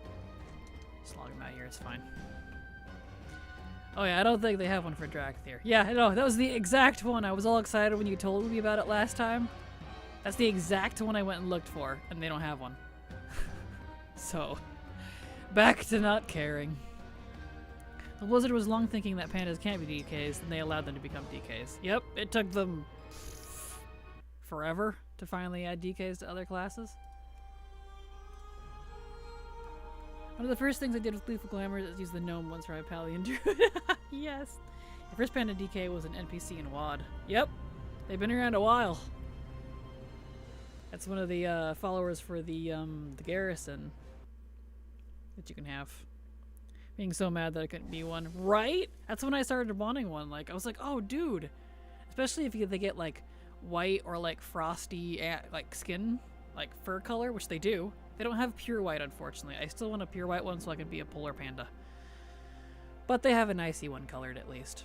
Just log them out here, it's fine. Oh yeah, I don't think they have one for Drakthir. Yeah, no, that was the exact one. I was all excited when you told me about it last time. That's the exact one I went and looked for, and they don't have one. So, back to not caring. The Blizzard was long thinking that pandas can't be DKs, and they allowed them to become DKs. Yep, it took them forever to finally add DKs to other classes. One of the first things I did with Gleeful Glamour is use the gnome ones for my Palian Druid. Yes! The first panda DK was an NPC in WoD. Yep! They've been around a while. That's one of the followers for the garrison that you can have. Being so mad that I couldn't be one. Right? That's when I started wanting one. Like, I was like, oh, dude. Especially if they get, like, white or, like, frosty, like, skin, like, fur color, which they do. They don't have pure white, unfortunately. I still want a pure white one so I can be a polar panda. But they have an icy one colored, at least.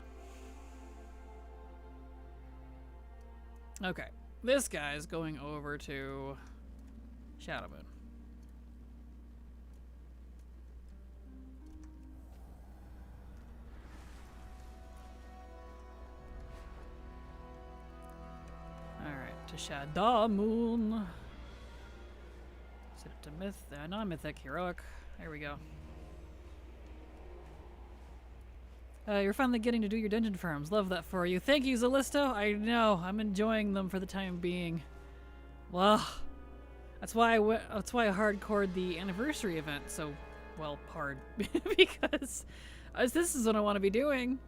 Okay. This guy's going over to Shadow Moon. Alright, to Shadow Moon. Set it to myth, non-mythic, heroic. There we go. You're finally getting to do your dungeon farms. Love that for you. Thank you, Zalisto. I know. I'm enjoying them for the time being. Well, that's why I hardcored the anniversary event. So, well, hard because this is what I want to be doing.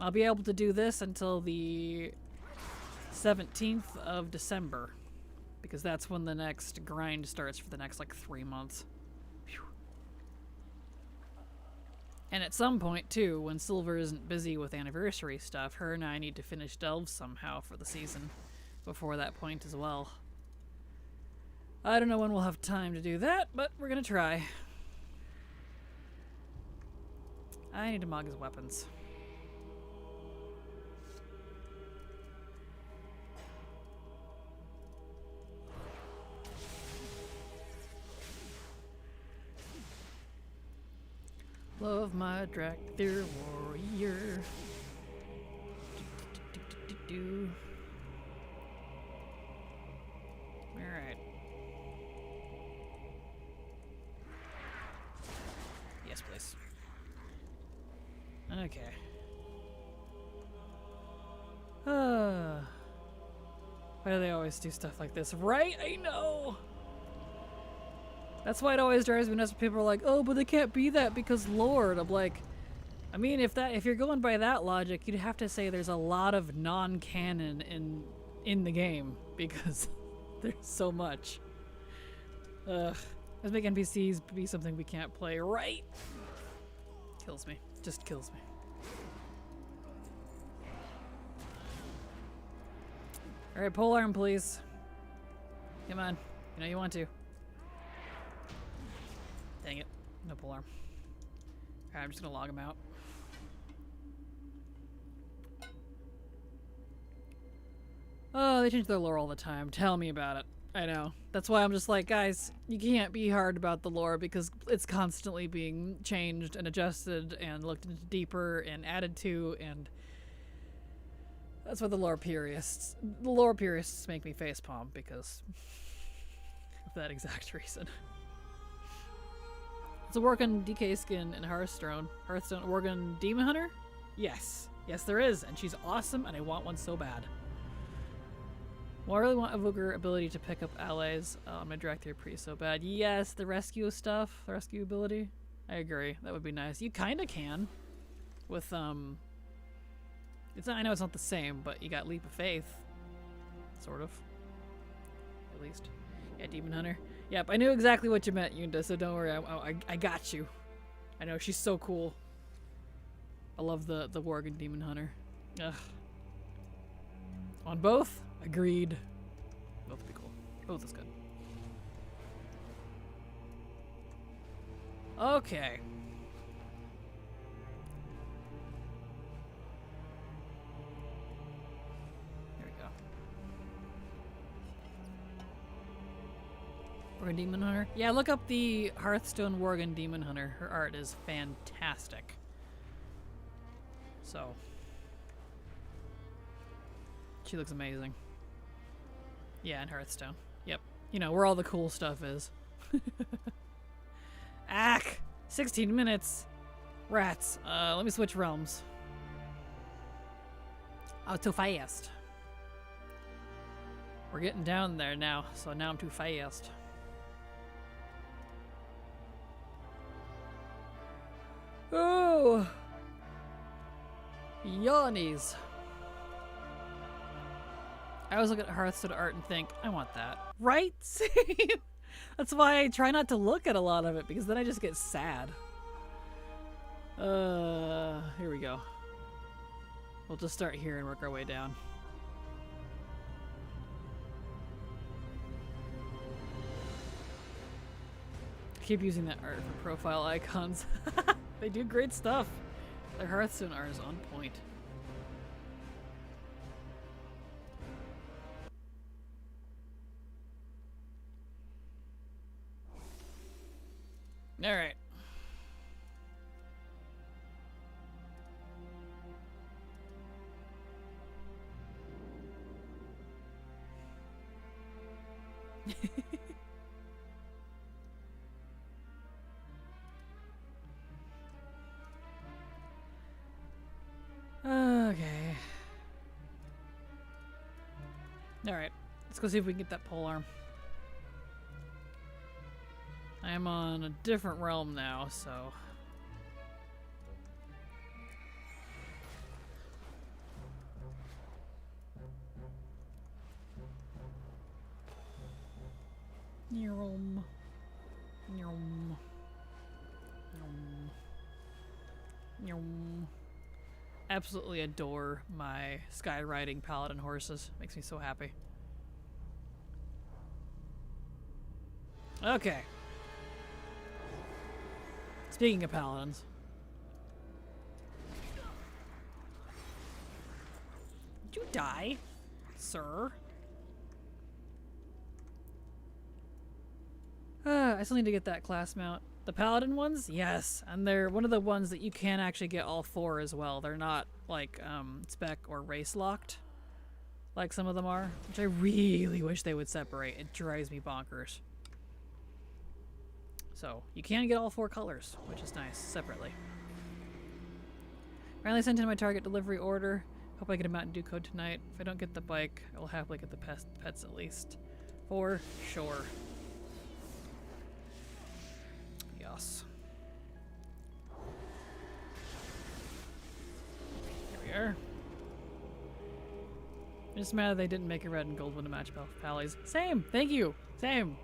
I'll be able to do this until the 17th of December. Because that's when the next grind starts for the next, like, 3 months. Whew. And at some point, too, when Silver isn't busy with anniversary stuff, her and I need to finish Delves somehow for the season before that point as well. I don't know when we'll have time to do that, but we're gonna try. I need to mog his weapons. Love my Dracthyr warrior. Do. Alright. Yes, please. Okay. Why do they always do stuff like this? Right? I know! That's why it always drives me nuts when people are like, oh, but they can't be that because Lord. I'm like, I mean, if you're going by that logic, you'd have to say there's a lot of non-canon in the game because there's so much. Ugh. Let's make NPCs be something we can't play, right? Kills me. Just kills me. Alright, polearm, please. Come on. You know you want to. Dang it. No polearm. Alright, I'm just gonna log him out. Oh, they change their lore all the time. Tell me about it. I know. That's why I'm just like, guys, you can't be hard about the lore because it's constantly being changed and adjusted and looked into deeper and added to, and that's why the lore purists make me facepalm because of that exact reason. It's a Worgen DK skin in Hearthstone. Worgen Demon Hunter? Yes. Yes, there is, and she's awesome, and I want one so bad. Well, I really want Evoker ability to pick up allies. I'm gonna drag through Priest so bad. Yes, the rescue stuff, the rescue ability. I agree. That would be nice. You kind of can with It's not, I know it's not the same, but you got Leap of Faith, sort of. At least. Yeah, Demon Hunter. Yep, I knew exactly what you meant, Yunda. So don't worry. I got you. I know she's so cool. I love the Worgen Demon Hunter. Ugh. On both? Agreed. Both would be cool. Both is good. Okay. There we go. Worgen Demon Hunter? Yeah, look up the Hearthstone Worgen Demon Hunter. Her art is fantastic. So. She looks amazing. Yeah, in Hearthstone. Yep. You know, where all the cool stuff is. Ack! 16 minutes! Rats. Let me switch realms. Oh, too fast. We're getting down there now, so now I'm too fast. Oh! Yawnies. I always look at Hearthstone art and think, I want that. Right? Same. That's why I try not to look at a lot of it, because then I just get sad. Here we go. We'll just start here and work our way down. I keep using that art for profile icons. They do great stuff. Their Hearthstone art is on point. All right. Okay. All right. Let's go see if we can get that polearm. I am on a different realm now, so. Nyom. Nyom. Nyom. Nyom. Absolutely adore my sky riding paladin horses. Makes me so happy. Okay. Speaking of paladins, Did you die, sir? I still need to get that class mount. The paladin ones? Yes. And they're one of the ones that you can actually get all 4 as well. They're not like spec or race locked like some of them are, which I really wish they would separate. It drives me bonkers. So you can get all 4 colors, which is nice, separately. Finally sent in my Target delivery order. Hope I get a Mountain Dew code tonight. If I don't get the bike, I will happily get the pets at least. For sure. Yes. Here we are. I'm just mad they didn't make a red and gold one to match Belf Pallies. Same! Thank you! Same!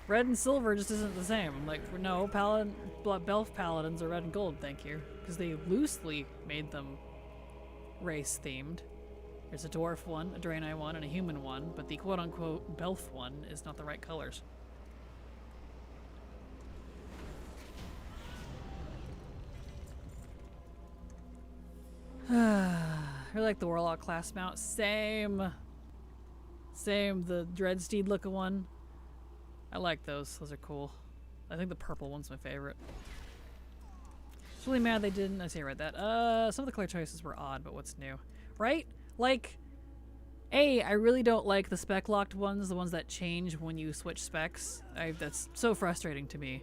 Red and silver just isn't the same. I'm like, no, Belf Paladins are red and gold, thank you. Because they loosely made them race-themed. There's a dwarf one, a Draenei one, and a human one, but the quote-unquote Belf one is not the right colors. I like the Warlock class mount. Same. Same, the Dreadsteed looking one. I like those. Those are cool. I think the purple one's my favorite. It's really mad they didn't. I say I read that. Some of the color choices were odd, but what's new? Right? Like, I really don't like the spec locked ones, the ones that change when you switch specs. That's so frustrating to me.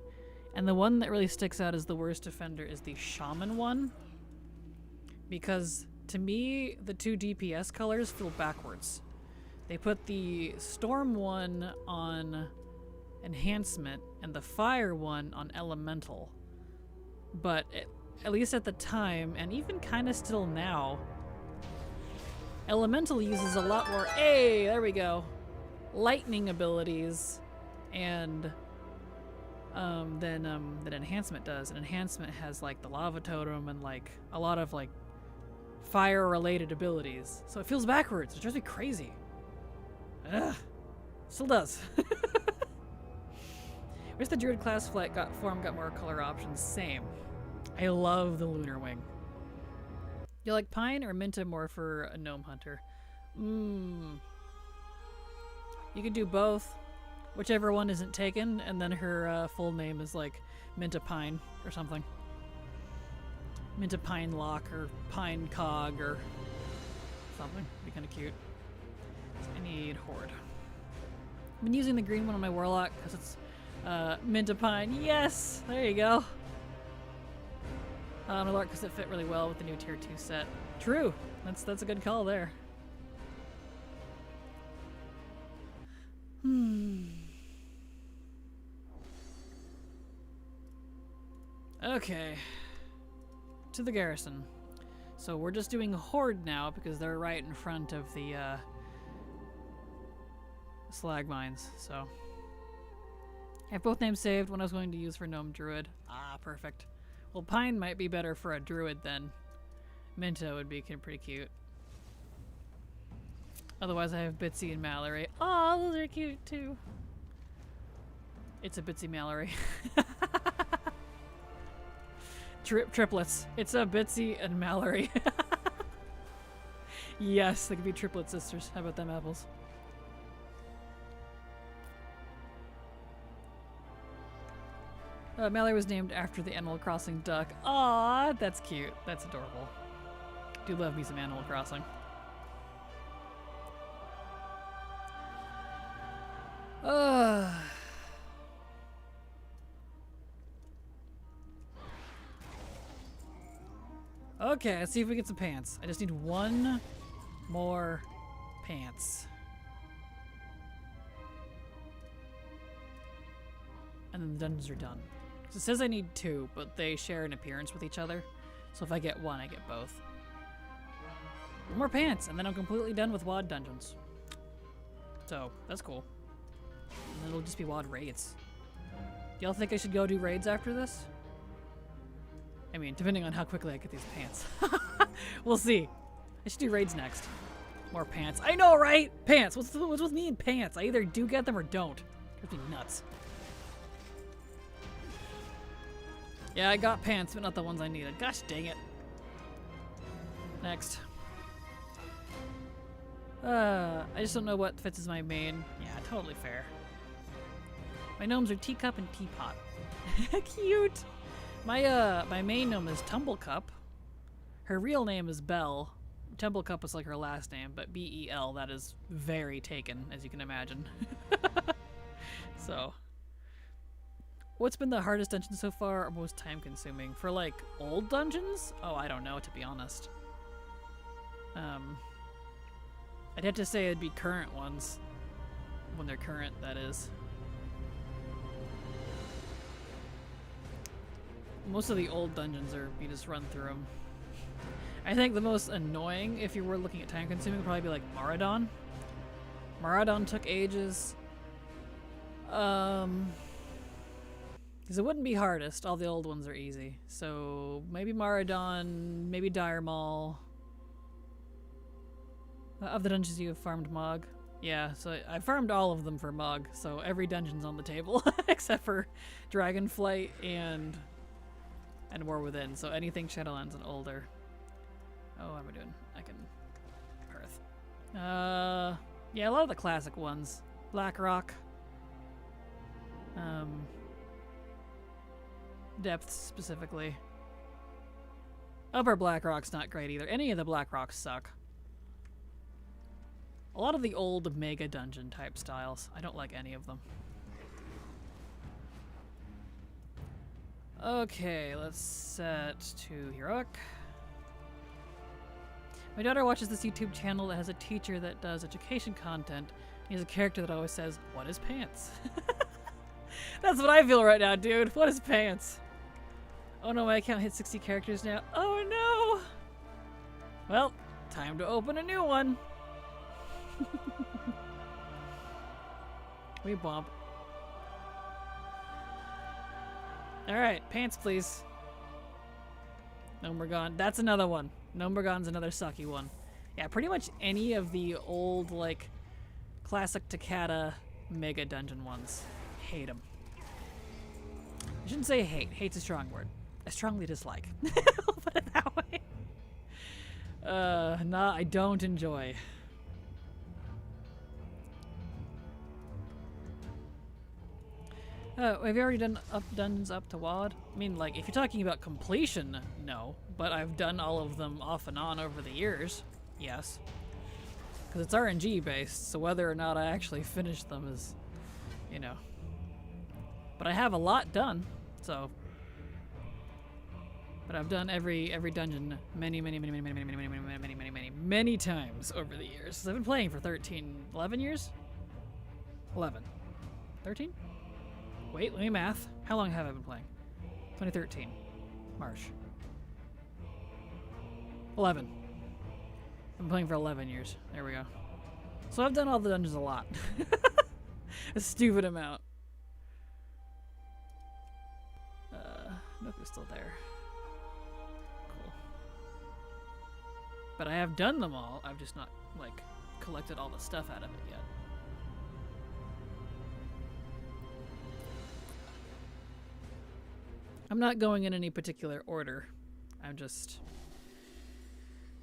And the one that really sticks out as the worst defender is the Shaman one. Because to me, the 2 DPS colors feel backwards. They put the Storm one on Enhancement and the Fire one on Elemental. But at least at the time, and even kind of still now, Elemental uses a lot more, there we go, lightning abilities and than Enhancement does. And Enhancement has like the Lava Totem and like a lot of like fire related abilities. So it feels backwards. It drives me crazy. Ugh. Still does. Wish the Druid class form got more color options. Same. I love the Lunar Wing. You like Pine or Minta more for a Gnome Hunter? You could do both. Whichever one isn't taken, and then her full name is like Minta Pine or something. Minta Pine Lock or Pine Cog or something. Be kind of cute. So I need Horde. I've been using the green one on my Warlock because it's Minta Pine. Yes! There you go. My Warlock because it fit really well with the new Tier 2 set. True! That's a good call there. Okay. To the garrison. So we're just doing Horde now because they're right in front of the slag mines. So I have both names saved. One I was going to use for Gnome Druid. Ah, perfect. Well, Pine might be better for a Druid then. Minto would be pretty cute. Otherwise I have Bitsy and Mallory. Aw, those are cute too. It's a Bitsy Mallory. Triplets. It's a Bitsy and Mallory. Yes, they could be triplet sisters. How about them apples? Mallory was named after the Animal Crossing duck. Aw, that's cute. That's adorable. Do love me some Animal Crossing. Okay, let's see if we get some pants. I just need one more pants. And then the dungeons are done. So it says I need 2, but they share an appearance with each other. So if I get 1, I get both. One more pants, and then I'm completely done with WoD dungeons. So, that's cool. And then it'll just be WoD raids. Y'all think I should go do raids after this? I mean, depending on how quickly I get these pants. We'll see. I should do raids next. More pants. I know, right? Pants. What's with me and pants? I either do get them or don't. Drives me nuts. Yeah, I got pants, but not the ones I needed. Gosh dang it. Next. I just don't know what fits as my main. Yeah, totally fair. My gnomes are Teacup and Teapot. Cute! My main gnome is Tumblecup. Her real name is Belle. Tumblecup is like her last name, but B-E-L, that is very taken, as you can imagine. So, what's been the hardest dungeon so far or most time consuming? For like old dungeons? Oh, I don't know, to be honest. I'd have to say it'd be current ones. When they're current, that is. Most of the old dungeons are, you just run through them. I think the most annoying, if you were looking at time consuming, would probably be like Maradon. Maradon took ages. Because it wouldn't be hardest. All the old ones are easy. So maybe Maradon, maybe Dire Maul. Of the dungeons you have farmed Mog. Yeah, so I farmed all of them for Mog, so every dungeon's on the table except for Dragonflight and War Within. So anything Shadowlands and older. Oh, what am I doing? I can Perth. Yeah, a lot of the classic ones. Blackrock. Depths specifically. Upper Blackrock's not great either. Any of the Blackrocks suck. A lot of the old mega dungeon type styles. I don't like any of them. Okay, let's set to heroic. My daughter watches this YouTube channel that has a teacher that does education content. He has a character that always says, "What is pants?" That's what I feel right now, dude. What is pants? Oh no, my account hit 60 characters now. Oh no! Well, time to open a new one. We bump. Alright, pants please. Nomergon. That's another one. Nomergon's another sucky one. Yeah, pretty much any of the old, like, classic Takata mega dungeon ones. Hate them. I shouldn't say hate. Hate's a strong word. I strongly dislike. I'll put it that way. Nah, I don't enjoy. Have you already done dungeons up to WoD? I mean, like, if you're talking about completion, no. But I've done all of them off and on over the years. Yes. Because it's RNG based, so whether or not I actually finish them is, you know. But I have a lot done, so. But I've done every dungeon many times over the years. So I've been playing for 11 years? 11. 13? Wait, let me math. How long have I been playing? 2013. March. 11. I've been playing for 11 years. There we go. So I've done all the dungeons a lot. A stupid amount. Noku's still there. Cool. But I have done them all. I've just not, like, collected all the stuff out of it yet. I'm not going in any particular order. I'm just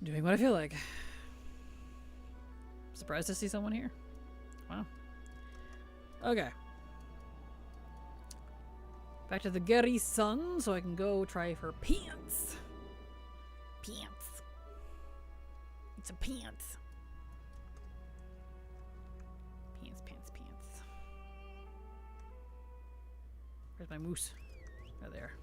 doing what I feel like. Surprised to see someone here. Wow. Okay. Back to the Geri Sun so I can go try for pants. Pants. It's a pants. Pants. Where's my moose? Oh, there.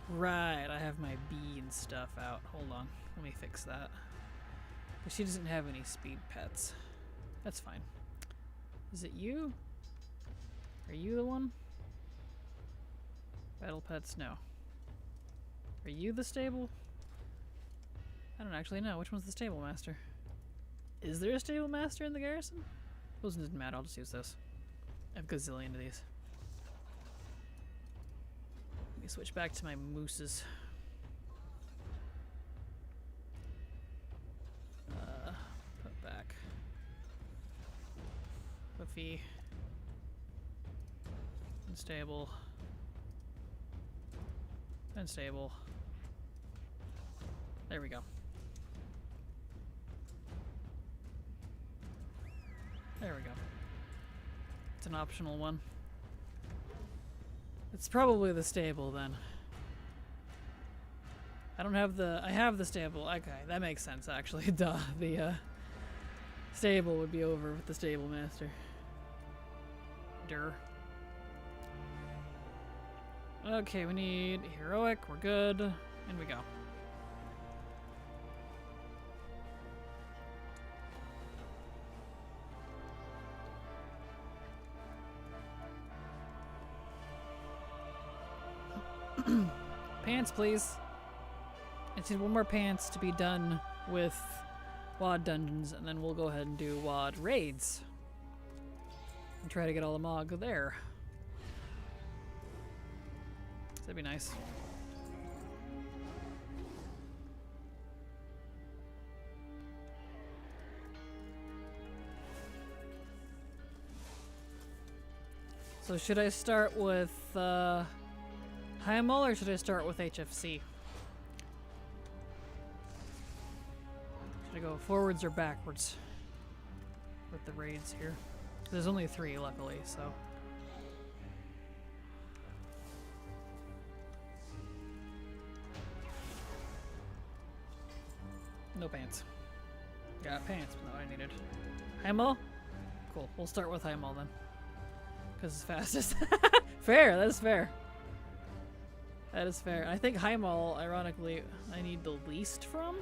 Right, I have my bee and stuff out. Hold on, let me fix that. But she doesn't have any speed pets. That's fine. Is it you? Are you the one? Battle pets? No. Are you the stable? I don't actually know. Which one's the stable master? Is there a stable master in the garrison? Those doesn't matter. I'll just use this. I have a gazillion of these. Let me switch back to my mooses. Put back. Puffy. Unstable. Unstable. There we go. There we go. It's an optional one. It's probably the stable then. I don't have the... I have the stable. Okay, that makes sense actually. Duh. The stable would be over with the stable master. Durr. Okay, we need heroic. We're good. In we go. Pants, please. I just need one more pants to be done with WoD dungeons, and then we'll go ahead and do WoD raids. And try to get all the Mog there. That'd be nice. So should I start with Heimel or should I start with HFC? Should I go forwards or backwards with the raids here? There's only 3, luckily, so. No pants. Got pants, but not what I needed. Heimel? Cool. We'll start with Heimel then. Because it's fastest. Fair, that is fair. That is fair. I think Heimel, ironically, I need the least from.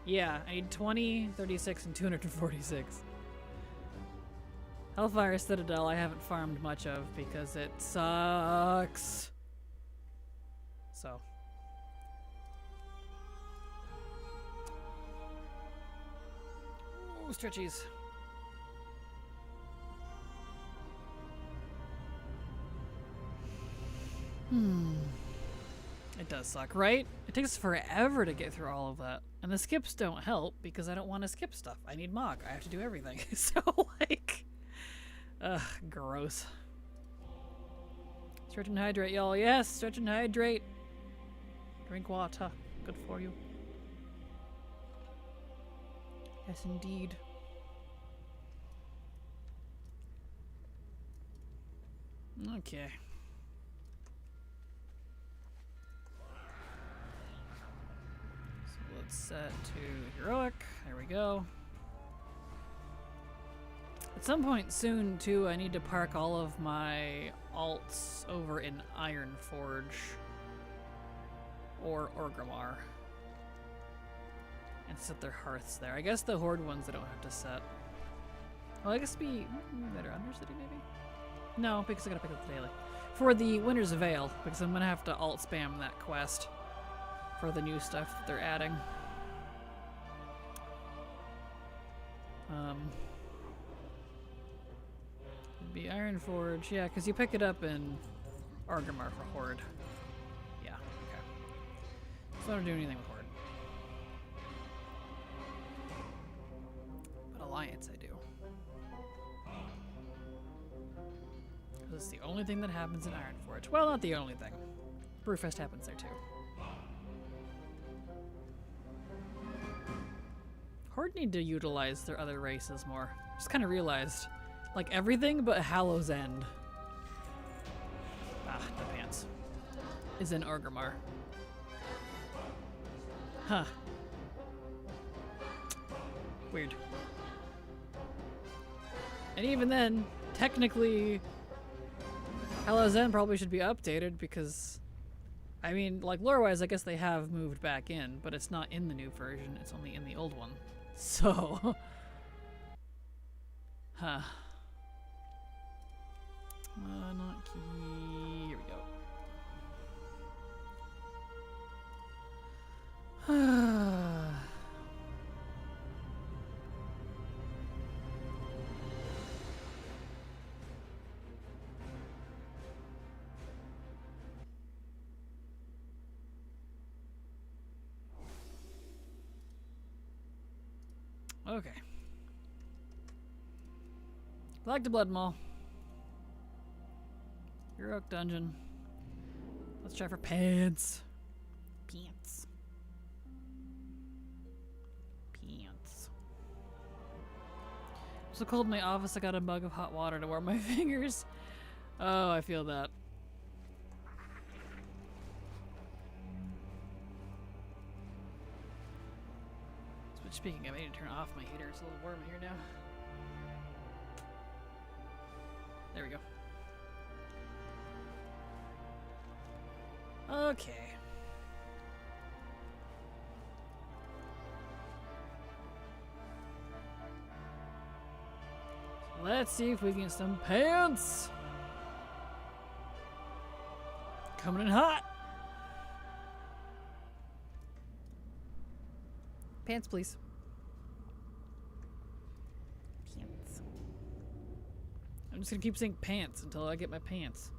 Yeah, I need 20, 36, and 246. Hellfire Citadel I haven't farmed much of because it sucks. So. Ooh, stretchies. It does suck, right? It takes forever to get through all of that. And the skips don't help because I don't want to skip stuff. I need Mog. I have to do everything. So, like... Ugh, gross. Stretch and hydrate, y'all. Yes, stretch and hydrate. Drink water. Good for you. Yes, indeed. Okay. So let's set to heroic. There we go. At some point soon, too, I need to park all of my alts over in Ironforge or Orgrimmar and set their hearths there. I guess the Horde ones I don't have to set. Well, I guess be better Undercity maybe? No, because I gotta pick up the daily. For the Winter's Veil, because I'm gonna have to alt spam that quest for the new stuff that they're adding. It'd be Ironforge, yeah, because you pick it up in Orgrimmar for Horde. Yeah, okay. So I don't do anything with Horde. But Alliance I do. Because it's the only thing that happens in Ironforge. Well, not the only thing. Brewfest happens there too. Horde need to utilize their other races more. Just kind of realized. Like everything but Hallow's End. Ah, the pants. Is in Orgrimmar. Huh. Weird. And even then, technically, Hallow's End probably should be updated because, I mean, like lore-wise, I guess they have moved back in, but it's not in the new version. It's only in the old one. So, huh. Not key. Here we go. Okay. Like the Blood Maul. Heroic Dungeon. Let's try for pants. Pants. Pants. So cold in my office, I got a mug of hot water to warm my fingers. Oh, I feel that. But speaking of, I need to turn off my heater. It's a little warm in here now. There we go. Okay. So let's see if we can get some pants. Coming in hot. Pants, please. Pants. I'm just gonna keep saying pants until I get my pants.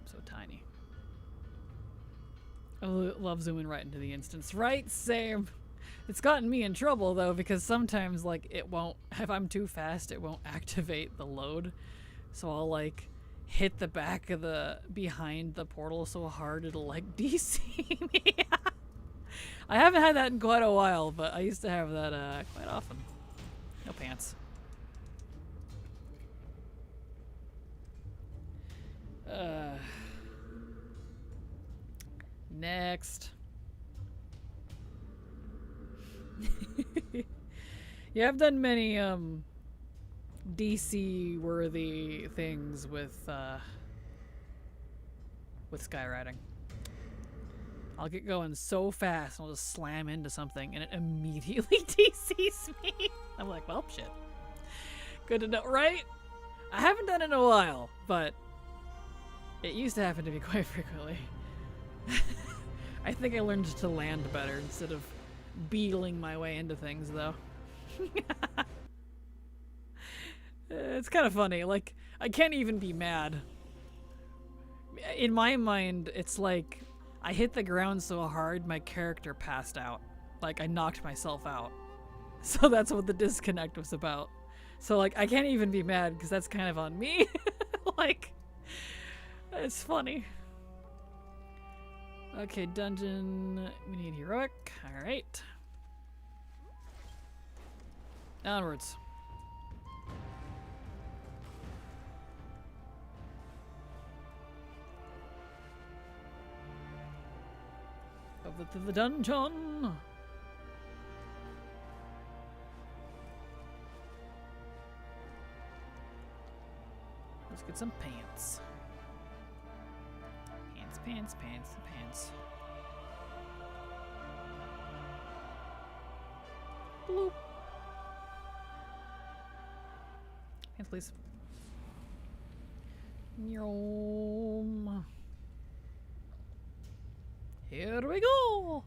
So tiny. I love zooming right into the instance. Right? Same. It's gotten me in trouble though, because sometimes like it won't, if I'm too fast, it won't activate the load. So I'll like hit the back of the, behind the portal so hard it'll like DC me. I haven't had that in quite a while, but I used to have that quite often. No pants. Next. Yeah, I've done many DC worthy things with skywriting. I'll get going so fast and I'll just slam into something and it immediately DCs me. I'm like, well, shit. Good to know, right? I haven't done it in a while, but it used to happen to me quite frequently. I think I learned to land better instead of beetling my way into things, though. It's kind of funny. Like, I can't even be mad. In my mind, it's like I hit the ground so hard my character passed out. Like, I knocked myself out. So that's what the disconnect was about. So, like, I can't even be mad because that's kind of on me. Like, it's funny. Okay, dungeon. We need heroic. Alright. Onwards. Over to the dungeon. Let's get some pants. Pants, pants, pants. Bloop. Pants, please. Yum. Here we go.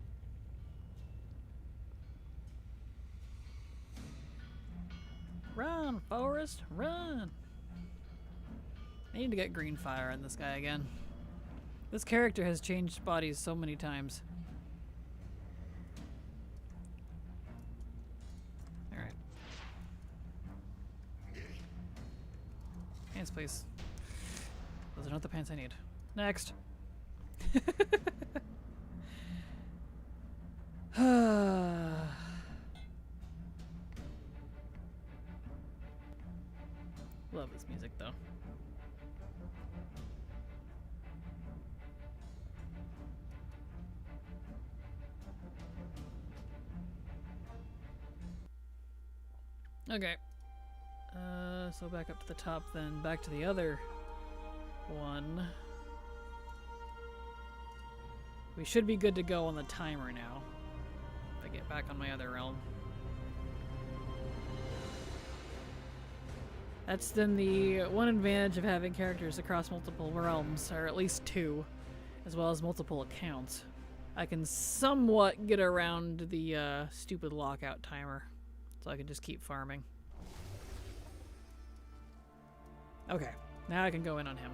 Run, Forest, run. I need to get green fire on this guy again. This character has changed bodies so many times. Alright. Pants, please. Those are not the pants I need. Next. Love this music though. Okay. So back up to the top then, back to the other one. We should be good to go on the timer now. If I get back on my other realm. That's then the one advantage of having characters across multiple realms, or at least two, as well as multiple accounts. I can somewhat get around the stupid lockout timer. So I can just keep farming. Okay, now I can go in on him.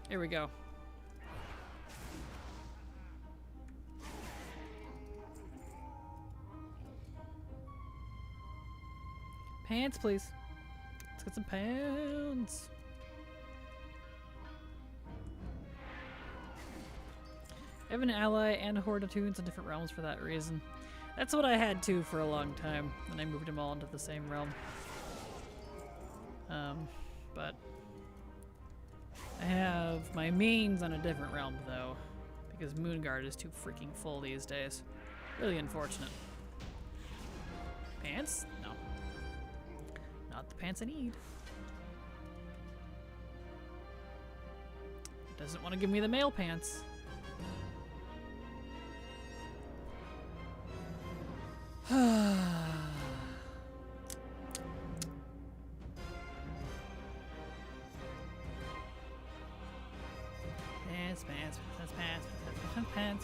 Here we go. Pants, please. Let's get some pants. I have an ally and horde of tunes in different realms for that reason. That's what I had too for a long time, and I moved them all into the same realm. But I have my mains on a different realm though, because Moonguard is too freaking full these days. Really unfortunate. Pants? No. Not the pants I need. Doesn't want to give me the male pants.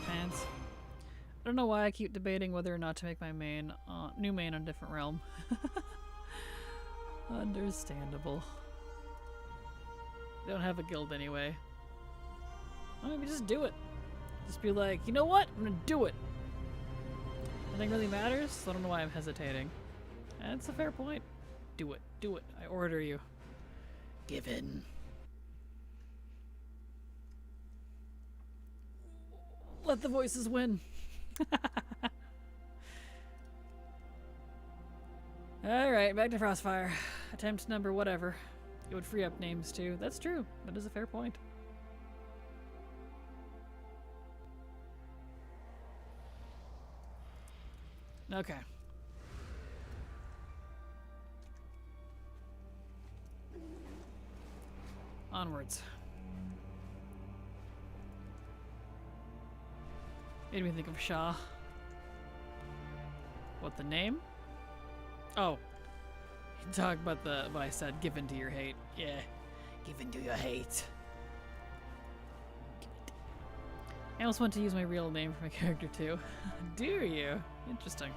Pants. I don't know why I keep debating whether or not to make my main, new main on a different realm. Understandable. Don't have a guild anyway. Well, maybe just do it. Just be like, you know what? I'm gonna do it. Nothing really matters, so I don't know why I'm hesitating. That's a fair point. Do it. Do it. I order you. Give in. Let the voices win. Alright, back to Frostfire. Attempt number whatever. It would free up names too. That's true. That is a fair point. Okay. Onwards. Made me think of Shaw. What, the name? Oh. You talk about what I said, give in to your hate. Yeah. Give in to your hate. I almost want to use my real name for my character too. Do you? Interesting.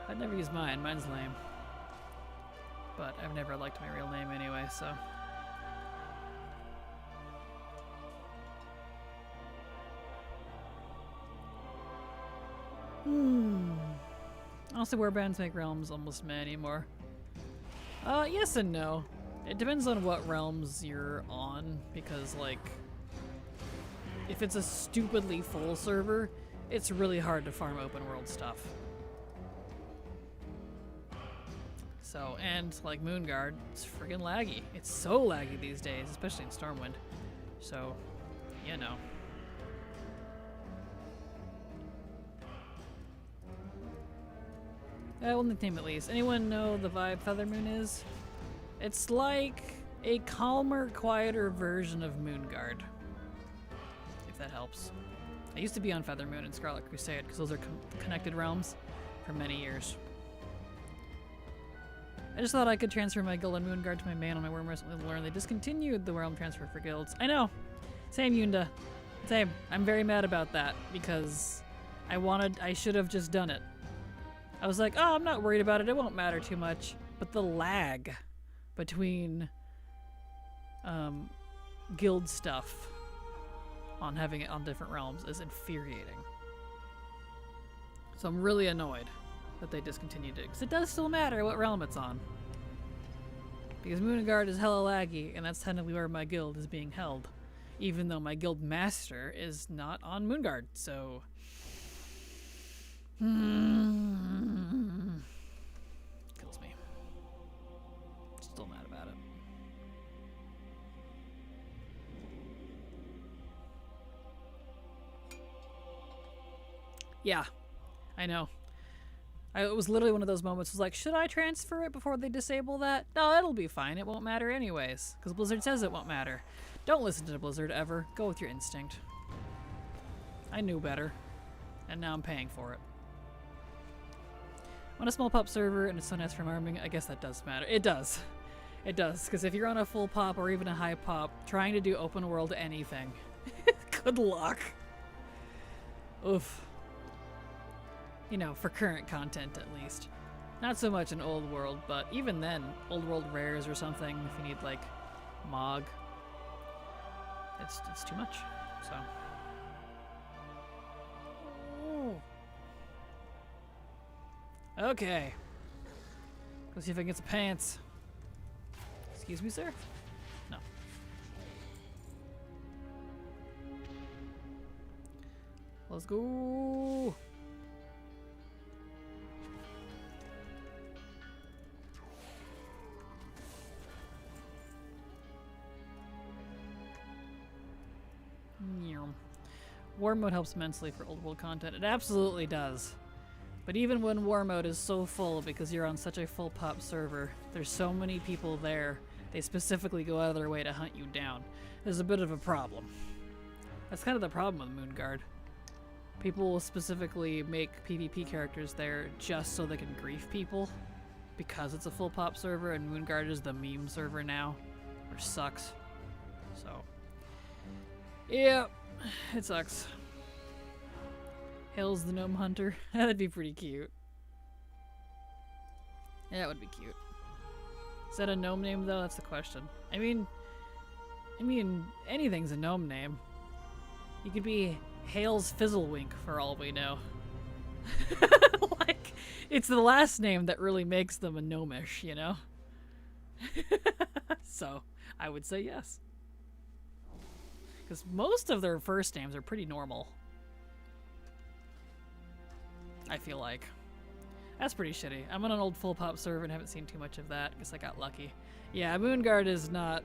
I'd never use mine. Mine's lame. But I've never liked my real name anyway, so. Honestly, warbands make realms almost meh anymore. Yes and no. It depends on what realms you're on, because, like, if it's a stupidly full server, it's really hard to farm open world stuff. So, and like Moonguard, it's friggin' laggy. It's so laggy these days, especially in Stormwind. So, you know. Well, nickname at least. Anyone know the vibe Feathermoon is? It's like a calmer, quieter version of Moonguard. If that helps. I used to be on Feathermoon and Scarlet Crusade because those are connected realms for many years. I just thought I could transfer my guild on Moonguard to my main on my worm recently learned they discontinued the realm transfer for guilds. I know. Same, Yunda. Same. I'm very mad about that because I should have just done it. I was like, oh, I'm not worried about it. It won't matter too much. But the lag between guild stuff on having it on different realms is infuriating. So I'm really annoyed that they discontinued it, because it does still matter what realm it's on. Because Moonguard is hella laggy, and that's technically where my guild is being held. Even though my guild master is not on Moonguard, so... Kills me. Still mad about it. Yeah, I know. It was literally one of those moments. Was like, should I transfer it before they disable that? No, it'll be fine. It won't matter anyways, because Blizzard says it won't matter. Don't listen to Blizzard ever. Go with your instinct. I knew better, and now I'm paying for it. On a small pop server and it's so nice for farming, I guess that does matter. It does. It does, because if you're on a full pop or even a high pop, trying to do open world anything, good luck. Oof. You know, for current content at least. Not so much in old world, but even then, old world rares or something, if you need like Mog, it's too much, so. Okay. Let's see if I can get some pants. Excuse me, sir? No. Let's go. War mode helps immensely for old world content. It absolutely does. But even when war mode is so full because you're on such a full pop server, there's so many people there, they specifically go out of their way to hunt you down. There's a bit of a problem. That's kind of the problem with Moonguard. People will specifically make PvP characters there just so they can grief people because it's a full pop server and Moonguard is the meme server now, which sucks. So, yeah, it sucks. Hails the Gnome Hunter. That'd be pretty cute. Yeah, that would be cute. Is that a gnome name though? That's the question. I mean, anything's a gnome name. You could be Hales Fizzlewink for all we know. Like, it's the last name that really makes them a gnomish, you know? So, I would say yes. Because most of their first names are pretty normal. I feel like. That's pretty shitty. I'm on an old full pop server and haven't seen too much of that. Guess I got lucky. Yeah, Moonguard is not...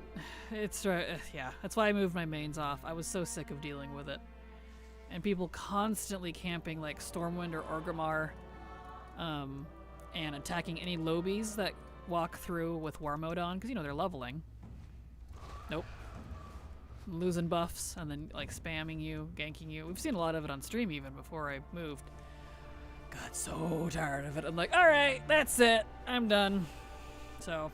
It's... yeah, that's why I moved my mains off. I was so sick of dealing with it. And people constantly camping like Stormwind or Orgrimmar, and attacking any lobies that walk through with war mode on, because, you know, they're leveling. Nope. Losing buffs and then, like, spamming you, ganking you. We've seen a lot of it on stream even before I moved. Got so tired of it. I'm like, alright, that's it. I'm done. So.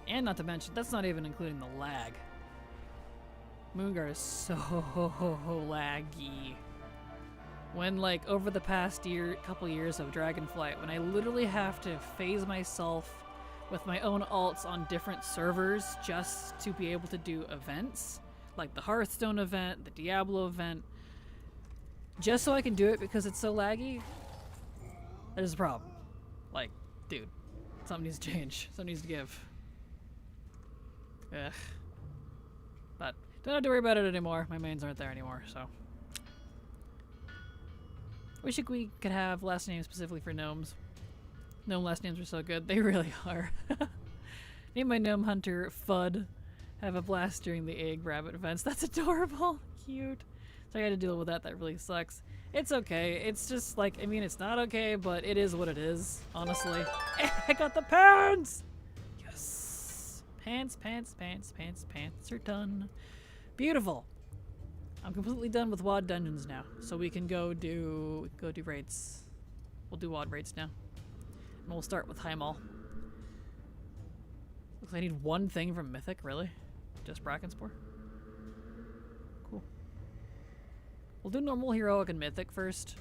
And not to mention, that's not even including the lag. Moonguard is so laggy. When, like, over the past couple years of Dragonflight, when I literally have to phase myself with my own alts on different servers just to be able to do events, like the Hearthstone event, the Diablo event, just so I can do it because it's so laggy, that is a problem. Like, dude, something needs to change. Something needs to give. Ugh. But don't have to worry about it anymore. My mains aren't there anymore, so. Wish we could have last names specifically for gnomes. Gnome last names are so good. They really are. Name my gnome hunter Fud. Have a blast during the egg rabbit events. That's adorable. Cute. So I had to deal with that. That really sucks. It's okay. It's just like, I mean, it's not okay, but it is what it is, honestly. I got the pants! Yes. Pants, pants, pants, pants, pants are done. Beautiful. I'm completely done with WoD dungeons now, so we can go do raids. We'll do WoD raids now. And we'll start with Heimal. Looks like I need one thing from Mythic, really? Just Brackenspore? Cool. We'll do normal, heroic, and Mythic first.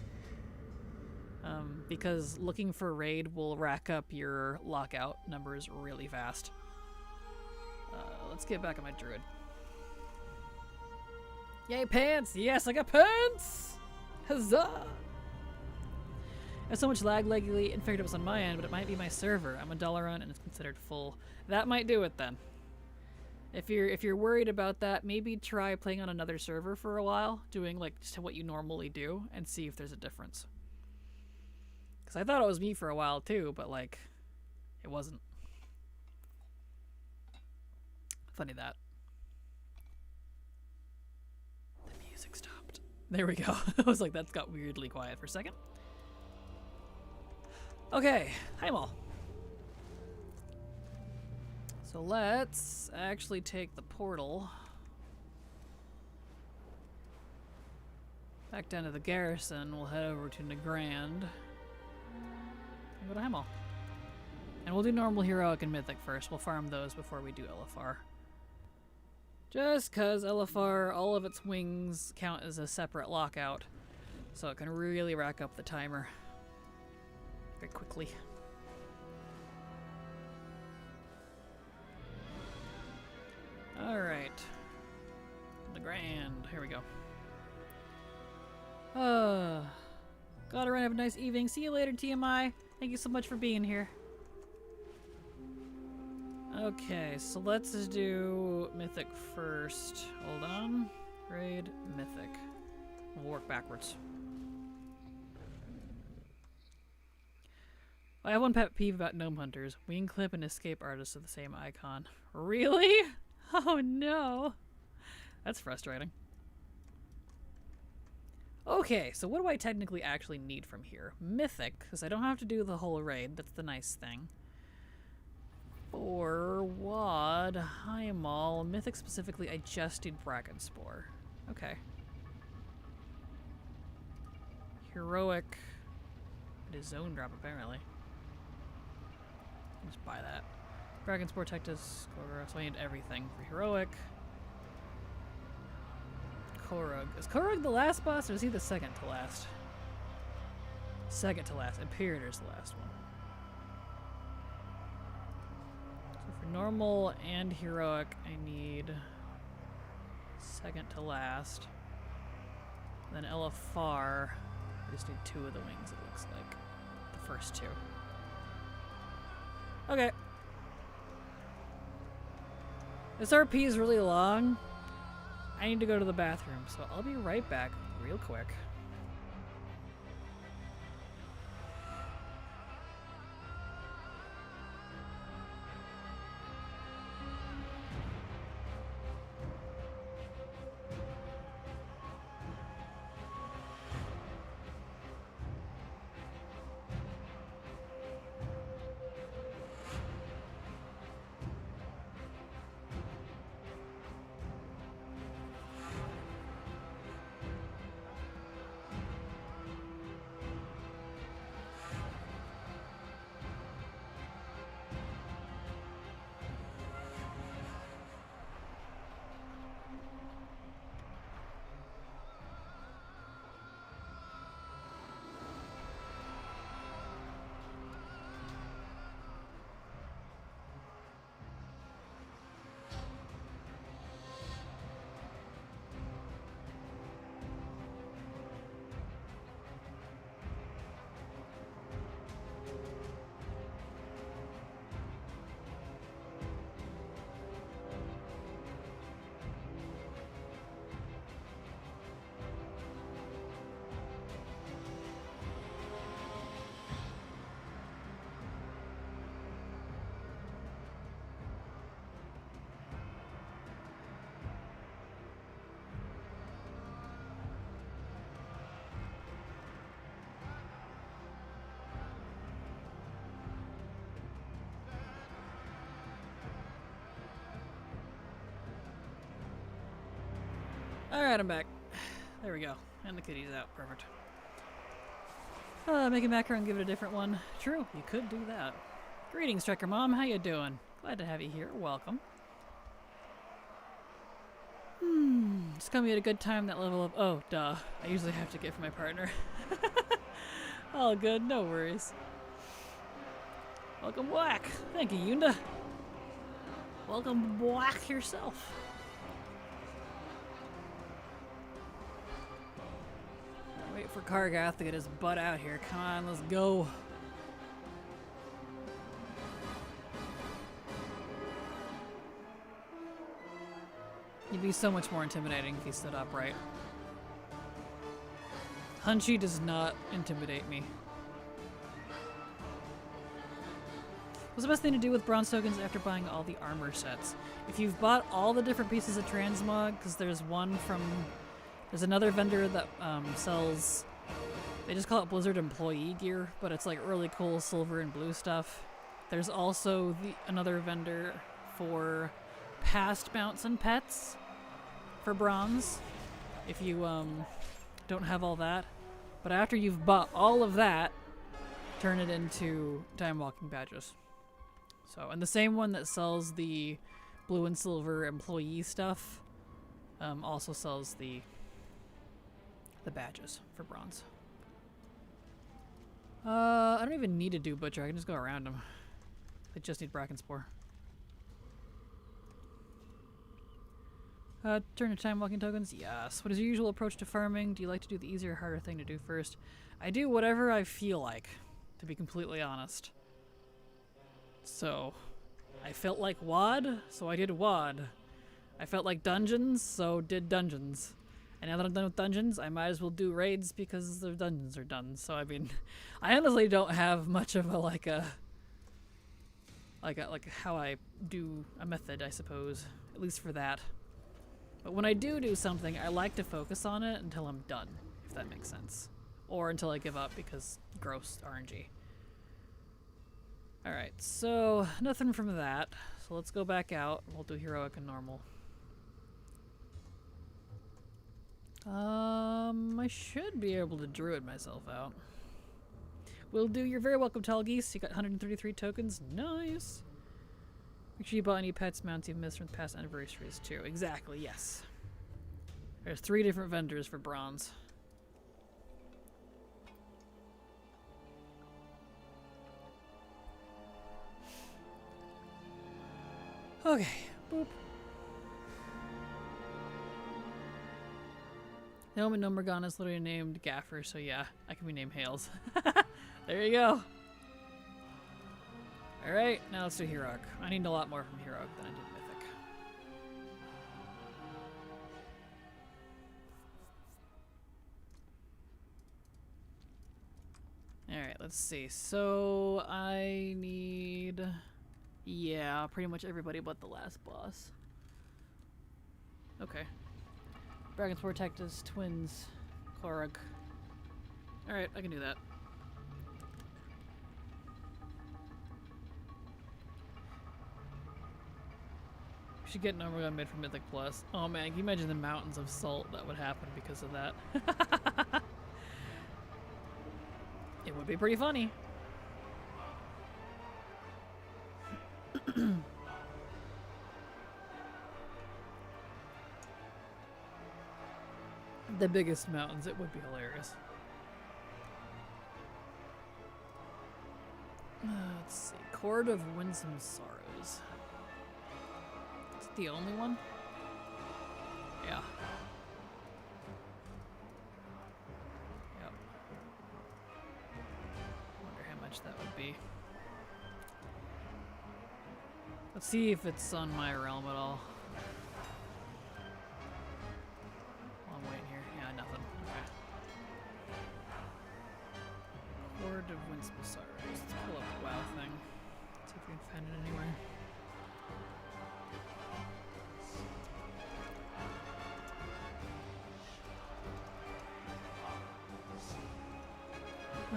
Because looking for raid will rack up your lockout numbers really fast. Let's get back on my druid. Yay, pants! Yes, I got pants! Huzzah! I have so much lag lately, and figured it was on my end, but it might be my server. I'm a Dalaran and it's considered full. That might do it then. If you're worried about that, maybe try playing on another server for a while, doing like just what you normally do, and see if there's a difference. Because I thought it was me for a while too, but like, it wasn't. Funny that. The music stopped. There we go. I was like, that's got weirdly quiet for a second. Okay, Heimal. So let's actually take the portal back down to the garrison. We'll head over to Nagrand and go to Heimal. And we'll do normal, heroic, and mythic first. We'll farm those before we do LFR. Just cause LFR, all of its wings count as a separate lockout, so it can really rack up the timer very quickly. Alright. The Grand. Here we go. Gotta run. Have a nice evening. See you later, TMI. Thank you so much for being here. Okay, so let's do Mythic first. Hold on. Raid Mythic. We'll work backwards. I have one pet peeve about gnome hunters. Wing clip and escape artists are the same icon. Really? Oh no. That's frustrating. Okay, so what do I technically actually need from here? Mythic, because I don't have to do the whole raid. That's the nice thing. For WoD, Highmall, Mythic specifically, I just need Bracken Spore. Okay. Heroic. It is zone drop, apparently. Just buy that. Bracken Spore, Tectus, Korra, so I need everything for Heroic. Korug. Is Korug the last boss, or is he the second to last? Second to last. Imperator's the last one. So for normal and heroic, I need second to last. Then LFR, I just need 2 of the wings, it looks like. The first 2. Okay. This RP is really long. I need to go to the bathroom, so I'll be right back real quick. Alright, I'm back. There we go. And the kitty's out. Perfect. Make a macro and give it a different one. True, you could do that. Greetings, Trekker Mom. How you doing? Glad to have you here. Welcome. It's coming at a good time, that level of... Oh, duh. I usually have to get for my partner. All good. No worries. Welcome, Black. Thank you, Yunda. Welcome, Black, yourself. Wait for Kargath to get his butt out here. Come on, let's go. He'd be so much more intimidating if he stood upright. Hunchy does not intimidate me. What's the best thing to do with bronze tokens after buying all the armor sets? If you've bought all the different pieces of transmog, because there's one from... There's another vendor that sells, they just call it Blizzard employee gear, but it's like really cool silver and blue stuff. There's also another vendor for past mounts and pets for bronze, if you don't have all that. But after you've bought all of that, turn it into time walking badges. So, and the same one that sells the blue and silver employee stuff also sells the badges for bronze. I don't even need to do Butcher. I can just go around them. I just need Bracken Spore. Turn to time walking tokens? Yes. What is your usual approach to farming? Do you like to do the easier, harder thing to do first? I do whatever I feel like, to be completely honest. So, I felt like WoD, so I did WoD. I felt like dungeons, so did dungeons. And now that I'm done with dungeons, I might as well do raids because the dungeons are done. So I mean, I honestly don't have much of a like how I do a method, I suppose, at least for that. But when I do something, I like to focus on it until I'm done, if that makes sense, or until I give up because gross RNG. All right, so nothing from that. So let's go back out. We'll do heroic and normal. I should be able to druid myself out. Will do. You're very welcome, Tall Geese. You got 133 tokens. Nice. Make sure you bought any pets, mounts you've missed from past anniversaries too. Exactly, yes. There's 3 different vendors for bronze. Okay. Boop. Helmet number gone is literally named Gaffer, so yeah, I can be named Hales. There you go. Alright, now let's do Heroic. I need a lot more from Heroic than I did Mythic. Alright, let's see. So, I need... yeah, pretty much everybody but the last boss. Okay. Dragons Protectors, Twins, Korug. Alright, I can do that. We should get number gun made for Mythic Plus. Oh man, can you imagine the mountains of salt that would happen because of that? It would be pretty funny. The biggest mountains, it would be hilarious. Let's see. Chord of Winsome Sorrows. Is it the only one? Yeah. Yep. Wonder how much that would be. Let's see if it's on my realm at all. While I'm waiting here. Yeah, nothing. Okay. Chord of Winsome Sorrows. Let's pull up the WoW thing. See if we can find it anywhere.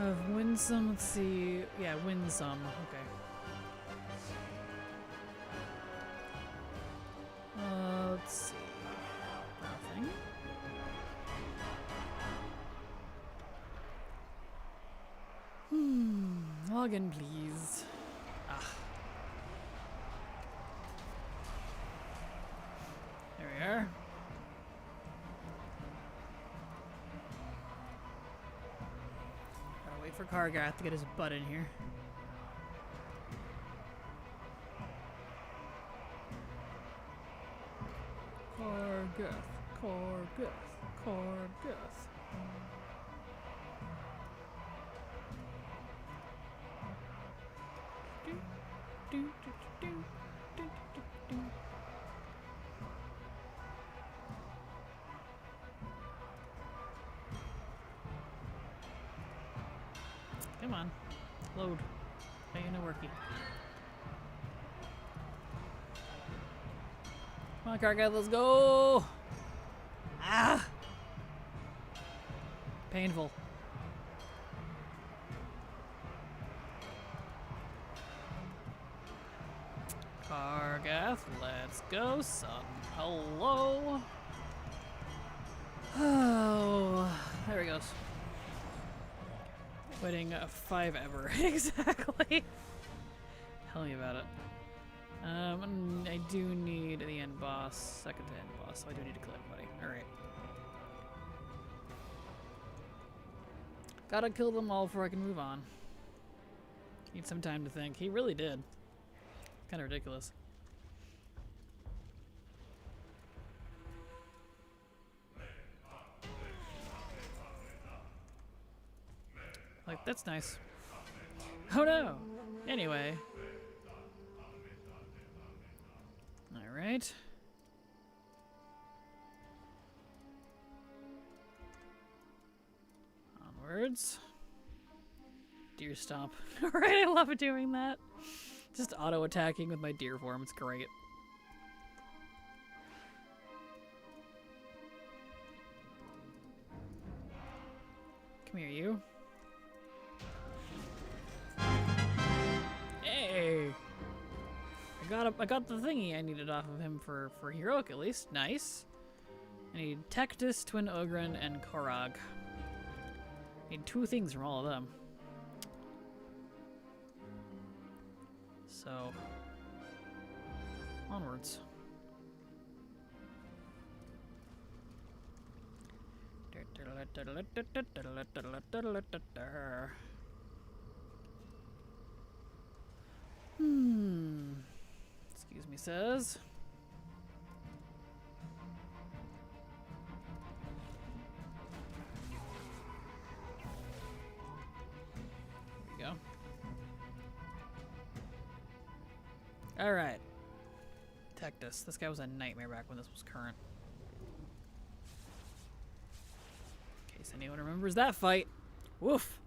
Of Winsome, let's see. Yeah, Winsome. Okay. Let's see. Nothing. Login, please. Ah. There we are. Gotta wait for Kargath to get his butt in here. Kargath. Come on, load. Ain't no worky. Come on, Kargath, let's go! Ah! Painful. Kargath, let's go, son. Hello. Oh, there he goes. Waiting 5 ever. Exactly. Tell me about it. I do need the end boss, second to end boss, so I do need to kill everybody. Alright. Gotta kill them all before I can move on. Need some time to think. He really did. Kinda ridiculous. Like, that's nice. Oh no! Anyway. Alright. Onwards. Deer stomp. Right, I love doing that. Just auto-attacking with my deer form. It's great. Come here, you. Hey! I got the thingy I needed off of him for heroic at least. Nice. I need Tectus, Twin Ogren, and Korog. I need 2 things from all of them. So, onwards. Excuse me, says. There we go. Alright. Tectus. This guy was a nightmare back when this was current. In case anyone remembers that fight. Woof!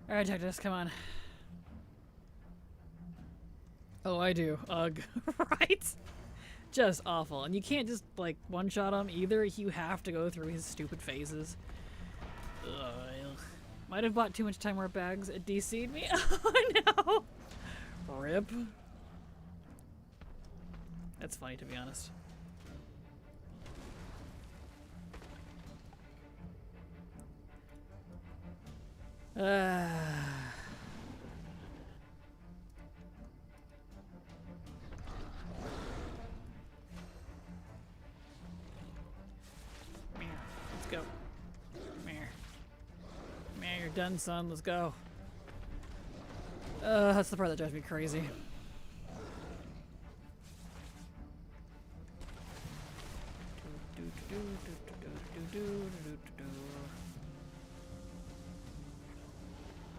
Alright, Tectus, come on. Oh, I do. Ugh. Right? Just awful. And you can't just, like, one-shot him either. You have to go through his stupid phases. Ugh. Might have bought too much time warp bags. It DC'd me. Oh, no. Rip. That's funny, to be honest. Let's go. You're done, son. Let's go. That's the part that drives me crazy.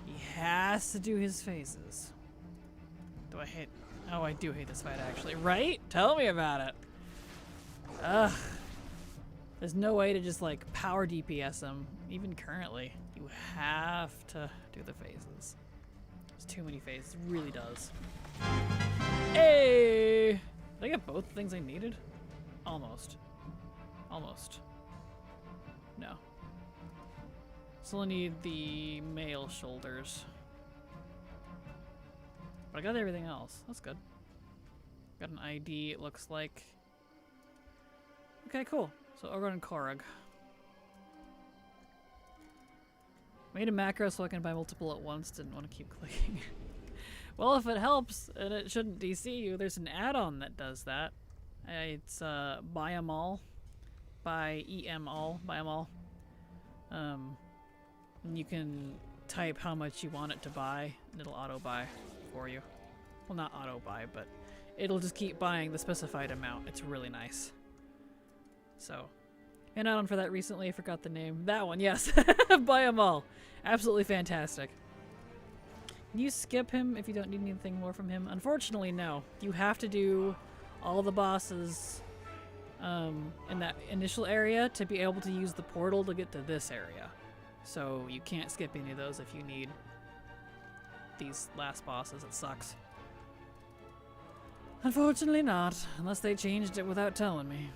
He has to do his phases. Do I hate? Oh, I do hate this fight, actually. Right? Tell me about it. Ugh. There's no way to just, like, power DPS him, even currently. You have to do the phases. There's too many phases. It really does. Hey! Did I get both things I needed? Almost. Almost. No. Still need the male shoulders. But I got everything else. That's good. Got an ID, it looks like. Okay, cool. So Ogre and Korog. Made a macro so I can buy multiple at once. Didn't want to keep clicking. Well, if it helps, and it shouldn't DC you, there's an add-on that does that. It's buy 'em all. Buy EM all. Buy 'em all. And you can type how much you want it to buy, and it'll auto-buy for you. Well, not auto-buy, but it'll just keep buying the specified amount. It's really nice. So, an add-on for that recently. I forgot the name. That one, yes. Buy 'em all. Absolutely fantastic. Can you skip him if you don't need anything more from him? Unfortunately, no. You have to do all the bosses in that initial area to be able to use the portal to get to this area. So you can't skip any of those if you need these last bosses. It sucks. Unfortunately not, unless they changed it without telling me.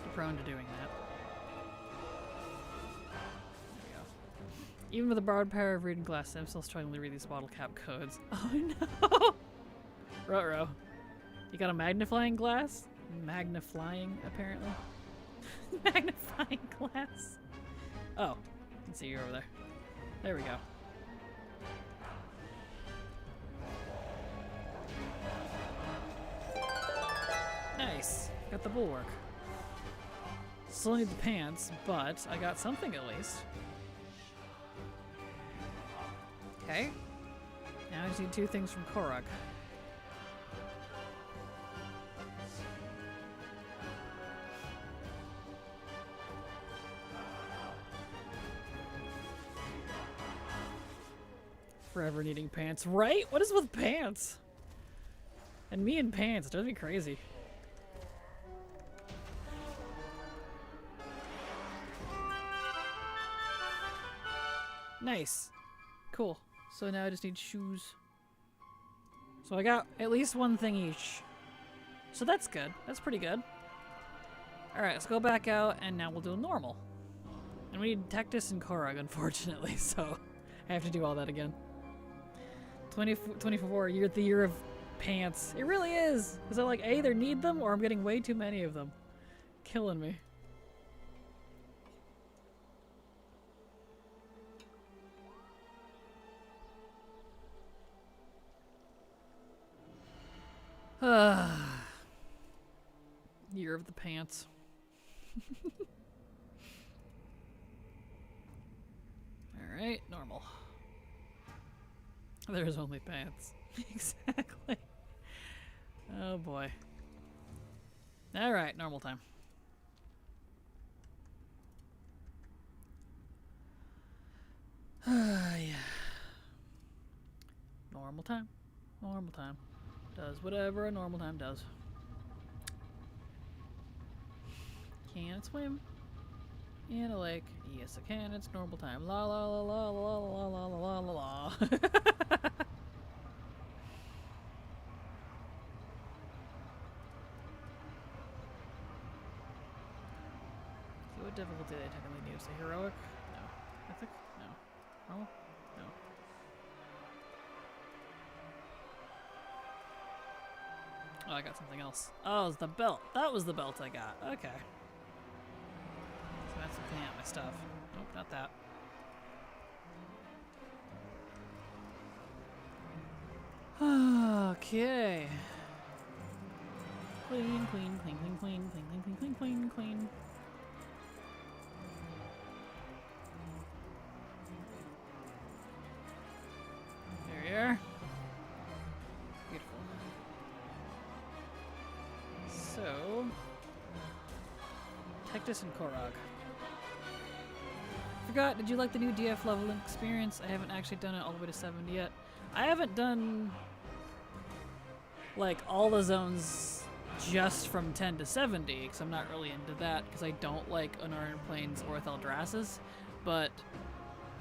I'm prone to doing that. There we go. Even with the borrowed power of reading glass, I'm still struggling to read these bottle cap codes. Oh no! Ruh-roh. You got a magnifying glass? Magnifying, apparently. Magnifying glass. Oh, I can see you over there. There we go. Nice. Got the bulwark. Still need the pants, but I got something at least. Okay. Now I just need 2 things from Korog. Forever needing pants. Right? What is with pants? And me and pants. It drives me crazy. Nice. Cool. So now I just need shoes. So I got at least one thing each. So that's good. That's pretty good. Alright, let's go back out and now we'll do normal. And we need Tectus and Korog, unfortunately, so I have to do all that again. 24, you're the year of pants. It really is! Because I like, I either need them or I'm getting way too many of them. Killing me. Year of the pants. Alright, normal. There's only pants. Exactly. Oh boy. Alright, normal time. Yeah. Normal time. Normal time. Does whatever a normal time does. Can it swim in a lake? Yes, I can. It's normal time. La la la la la la la la la la. See what difficulty they technically use? A heroic? No. Mythic? No. Normal? No. Oh, I got something else. Oh, it's the belt. That was the belt I got. Okay. So that's looking at my stuff. Nope, not that. Okay. Clean, clean, clean, clean, clean, clean, clean, clean, clean, clean. There you are. Beautiful. So, Tectus and Korog. Forgot, did you like the new DF leveling experience? I haven't actually done it all the way to 70 yet. I haven't done like all the zones just from 10 to 70 because I'm not really into that because I don't like Unknown Plains or Thaldraszus, but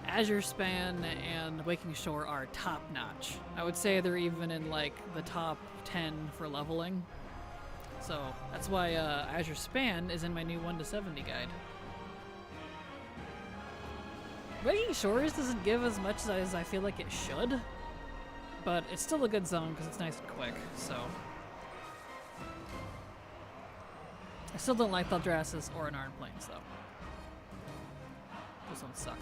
Azure Span and Waking Shore are top notch. I would say they're even in like the top 10 for leveling. So that's why Azure Span is in my new 1 to 70 guide. Waking Shores doesn't give as much as I feel like it should, but it's still a good zone because it's nice and quick, so. I still don't like Thaldraszus or Unknown Plains though. Those ones suck.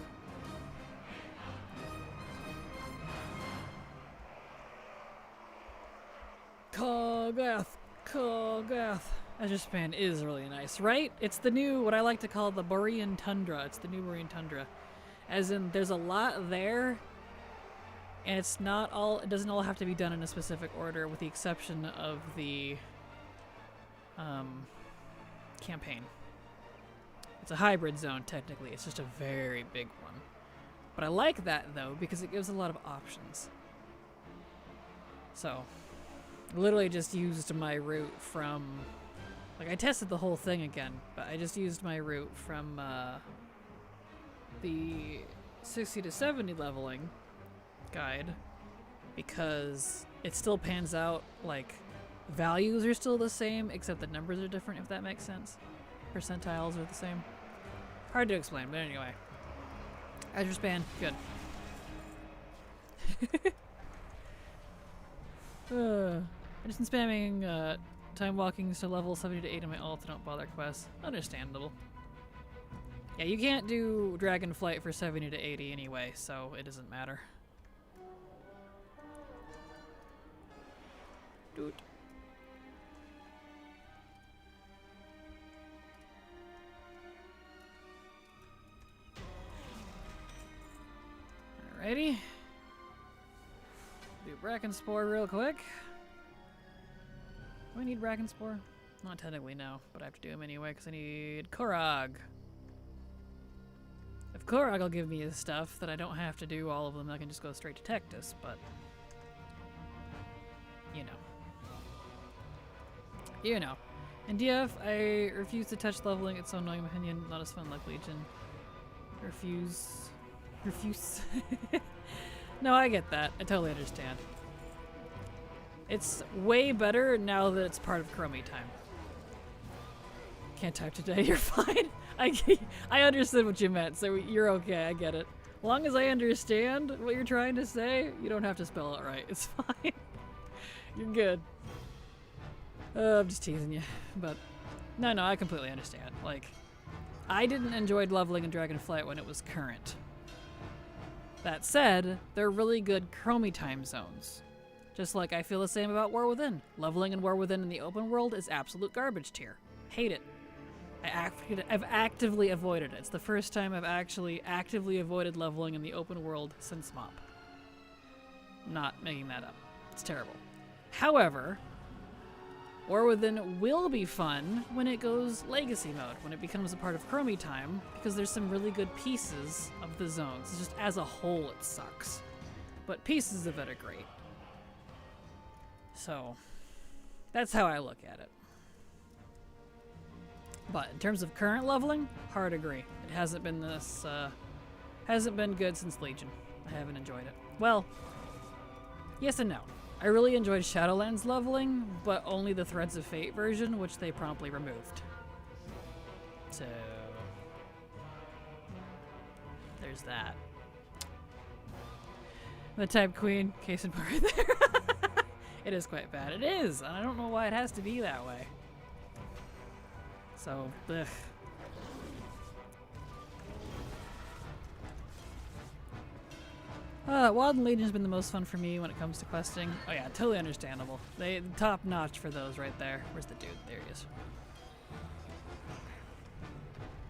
Kogath! Kogath! Azure Span is really nice, right? It's the new, what I like to call the Borean Tundra. It's the new Borean Tundra. As in, there's a lot there, and it's not all, it doesn't all have to be done in a specific order, with the exception of the campaign. It's a hybrid zone, technically. It's just a very big one. But I like that, though, because it gives a lot of options. So, I literally just used my route from, like, I tested the whole thing again, but I just used my route from, the 60 to 70 leveling guide because it still pans out like values are still the same except the numbers are different, if that makes sense. Percentiles are the same. Hard to explain, but anyway. Azure Span, good. I've just been spamming time walkings to level 70 to 80 in my ult to don't bother quests. Understandable. Yeah, you can't do Dragonflight for 70 to 80 anyway, so it doesn't matter. Dude. Alrighty. Do Brackenspore real quick. Do I need Brackenspore? Not technically, no, but I have to do him anyway because I need Korog. If Korok will give me his stuff, that I don't have to do all of them, I can just go straight to Tectus, but... You know. You know. In DF, I refuse to touch leveling. It's so annoying, in my opinion. Not as fun like Legion. Refuse. No, I get that. I totally understand. It's way better now that it's part of Chromie time. Can't type today. You're fine. I understood what you meant, so you're okay. I get it. As long as I understand what you're trying to say, you don't have to spell it right. It's fine. You're good. I'm just teasing you, but no, I completely understand. Like, I didn't enjoy leveling in Dragonflight when it was current. That said, they're really good Chromie time zones. Just like I feel the same about War Within. Leveling in War Within in the open world is absolute garbage tier. Hate it. I've actively avoided it. It's the first time I've actually actively avoided leveling in the open world since MOP. Not making that up. It's terrible. However, War Within will be fun when it goes Legacy mode, when it becomes a part of Chromie time, because there's some really good pieces of the zones. It's just as a whole it sucks. But pieces of it are great. So, that's how I look at it. But in terms of current leveling, hard agree. It hasn't been hasn't been good since Legion. I haven't enjoyed it. Well, yes and no. I really enjoyed Shadowlands leveling, but only the Threads of Fate version, which they promptly removed. So, there's that. The Type Queen, case in point right there. It is quite bad. It is, and I don't know why it has to be that way. So, ugh. WoD and Legion has been the most fun for me when it comes to questing. Oh yeah, totally understandable. They top notch for those right there. Where's the dude? There he is.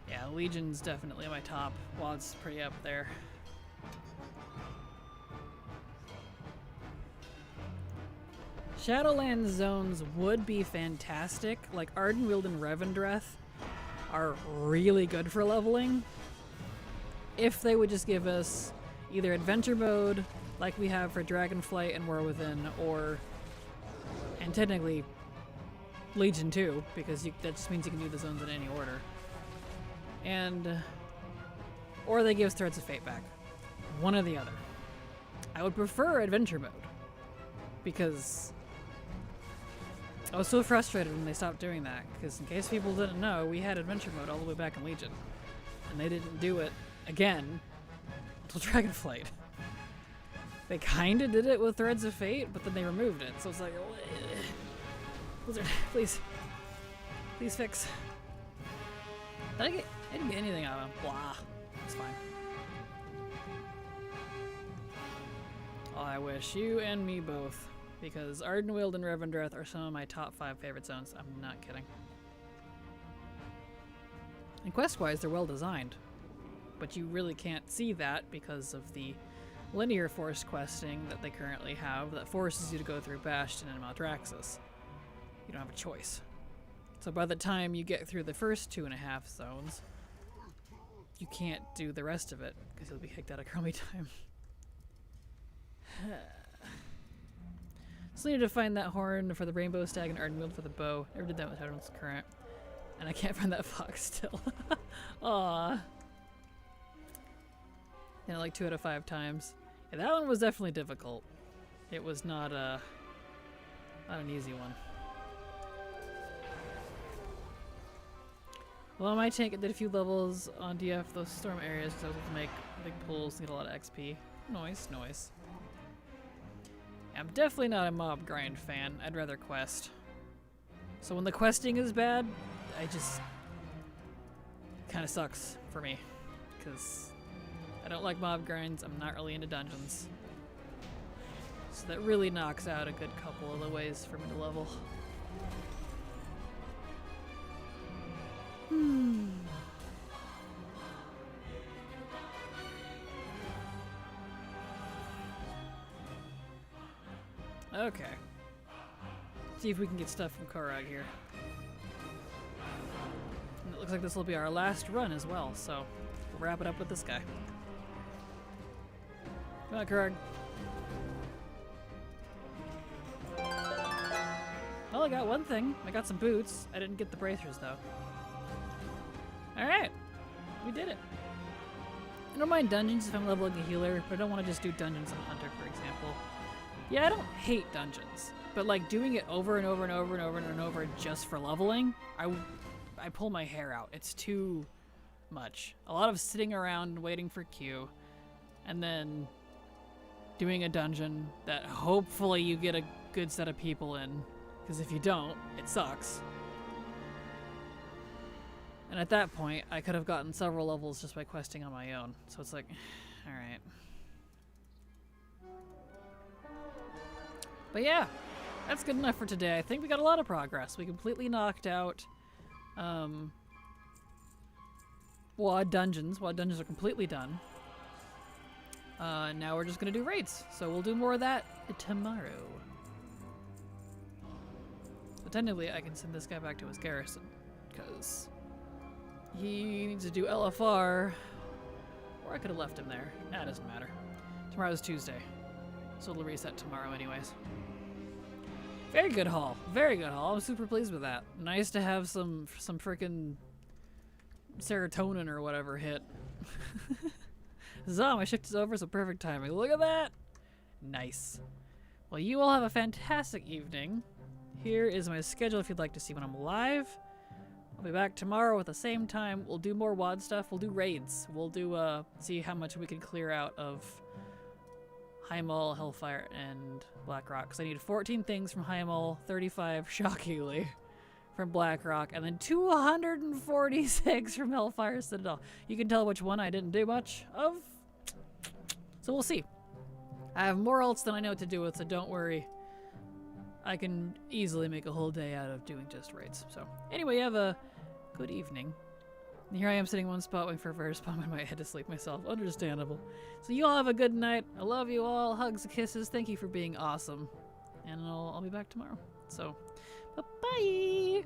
Yeah, Legion's definitely my top. WoD's pretty up there. Shadowlands zones would be fantastic. Like Ardenweald and Revendreth are really good for leveling. If they would just give us either adventure mode, like we have for Dragonflight and War Within, or, and technically Legion 2, because that just means you can do the zones in any order. And, or they give us Threads of Fate back. One or the other. I would prefer adventure mode, because I was so frustrated when they stopped doing that, because in case people didn't know, we had adventure mode all the way back in Legion, and they didn't do it again until Dragonflight. They kinda did it with Threads of Fate, but then they removed it, so it's like, Blizzard, please fix. I didn't get anything out of them. Blah. It's fine. Oh, I wish you and me both, because Ardenweald and Revendreth are some of my top 5 favorite zones. I'm not kidding. And quest-wise, they're well designed, but you really can't see that because of the linear force questing that they currently have that forces you to go through Bastion and Maldraxxus. You don't have a choice. So by the time you get through the first 2.5 zones, you can't do the rest of it because you'll be kicked out of Chromie time. Still need to find that horn for the Rainbow Stag and Ardenweald for the bow. Never did that with Shadowlands current. And I can't find that fox still. Aww. Yeah, like 2 out of 5 times. Yeah, that one was definitely difficult. It was not an easy one. Well, my tank did a few levels on DF those storm areas because I was able to make big pulls and get a lot of XP. Nice. I'm definitely not a mob grind fan. I'd rather quest. So when the questing is bad, I just kind of sucks for me because I don't like mob grinds. I'm not really into dungeons. So that really knocks out a good couple of the ways for me to level. Okay. See if we can get stuff from Korag here. And it looks like this will be our last run as well, so wrap it up with this guy. Come on, Krug. Well, I got one thing. I got some boots. I didn't get the bracers, though. Alright. We did it. I don't mind dungeons if I'm leveling a healer, but I don't want to just do dungeons on Hunter, for example. Yeah, I don't hate dungeons, but like doing it over and over and over and over and over just for leveling, I pull my hair out. It's too much. A lot of sitting around waiting for Q, and then doing a dungeon that hopefully you get a good set of people in, because if you don't, it sucks. And at that point, I could have gotten several levels just by questing on my own. So it's like, alright. But yeah, that's good enough for today. I think we got a lot of progress. We completely knocked out WoD dungeons. WoD dungeons are completely done. Now we're just gonna do raids. So we'll do more of that tomorrow. So technically I can send this guy back to his garrison, because he needs to do LFR, or I could have left him there. Nah, it doesn't matter. Tomorrow's Tuesday, so it'll reset tomorrow anyways. Very good haul. Very good haul. I'm super pleased with that. Nice to have some freaking serotonin or whatever hit. Huzzah, my shift is over, so perfect timing. Look at that! Nice. Well, you all have a fantastic evening. Here is my schedule if you'd like to see when I'm live. I'll be back tomorrow at the same time. We'll do more WoD stuff. We'll do raids. We'll do, see how much we can clear out of Highmall, Hellfire, and Blackrock. Because I need 14 things from Highmall, 35, shockingly, from Blackrock, and then 246 from Hellfire Citadel. You can tell which one I didn't do much of. So we'll see. I have more ults than I know what to do with, so don't worry. I can easily make a whole day out of doing just raids. So anyway, have a good evening. And here I am sitting in one spot waiting for a first spawn. I might head to sleep myself. Understandable. So you all have a good night. I love you all. Hugs and kisses. Thank you for being awesome. And I'll be back tomorrow. So, bye-bye.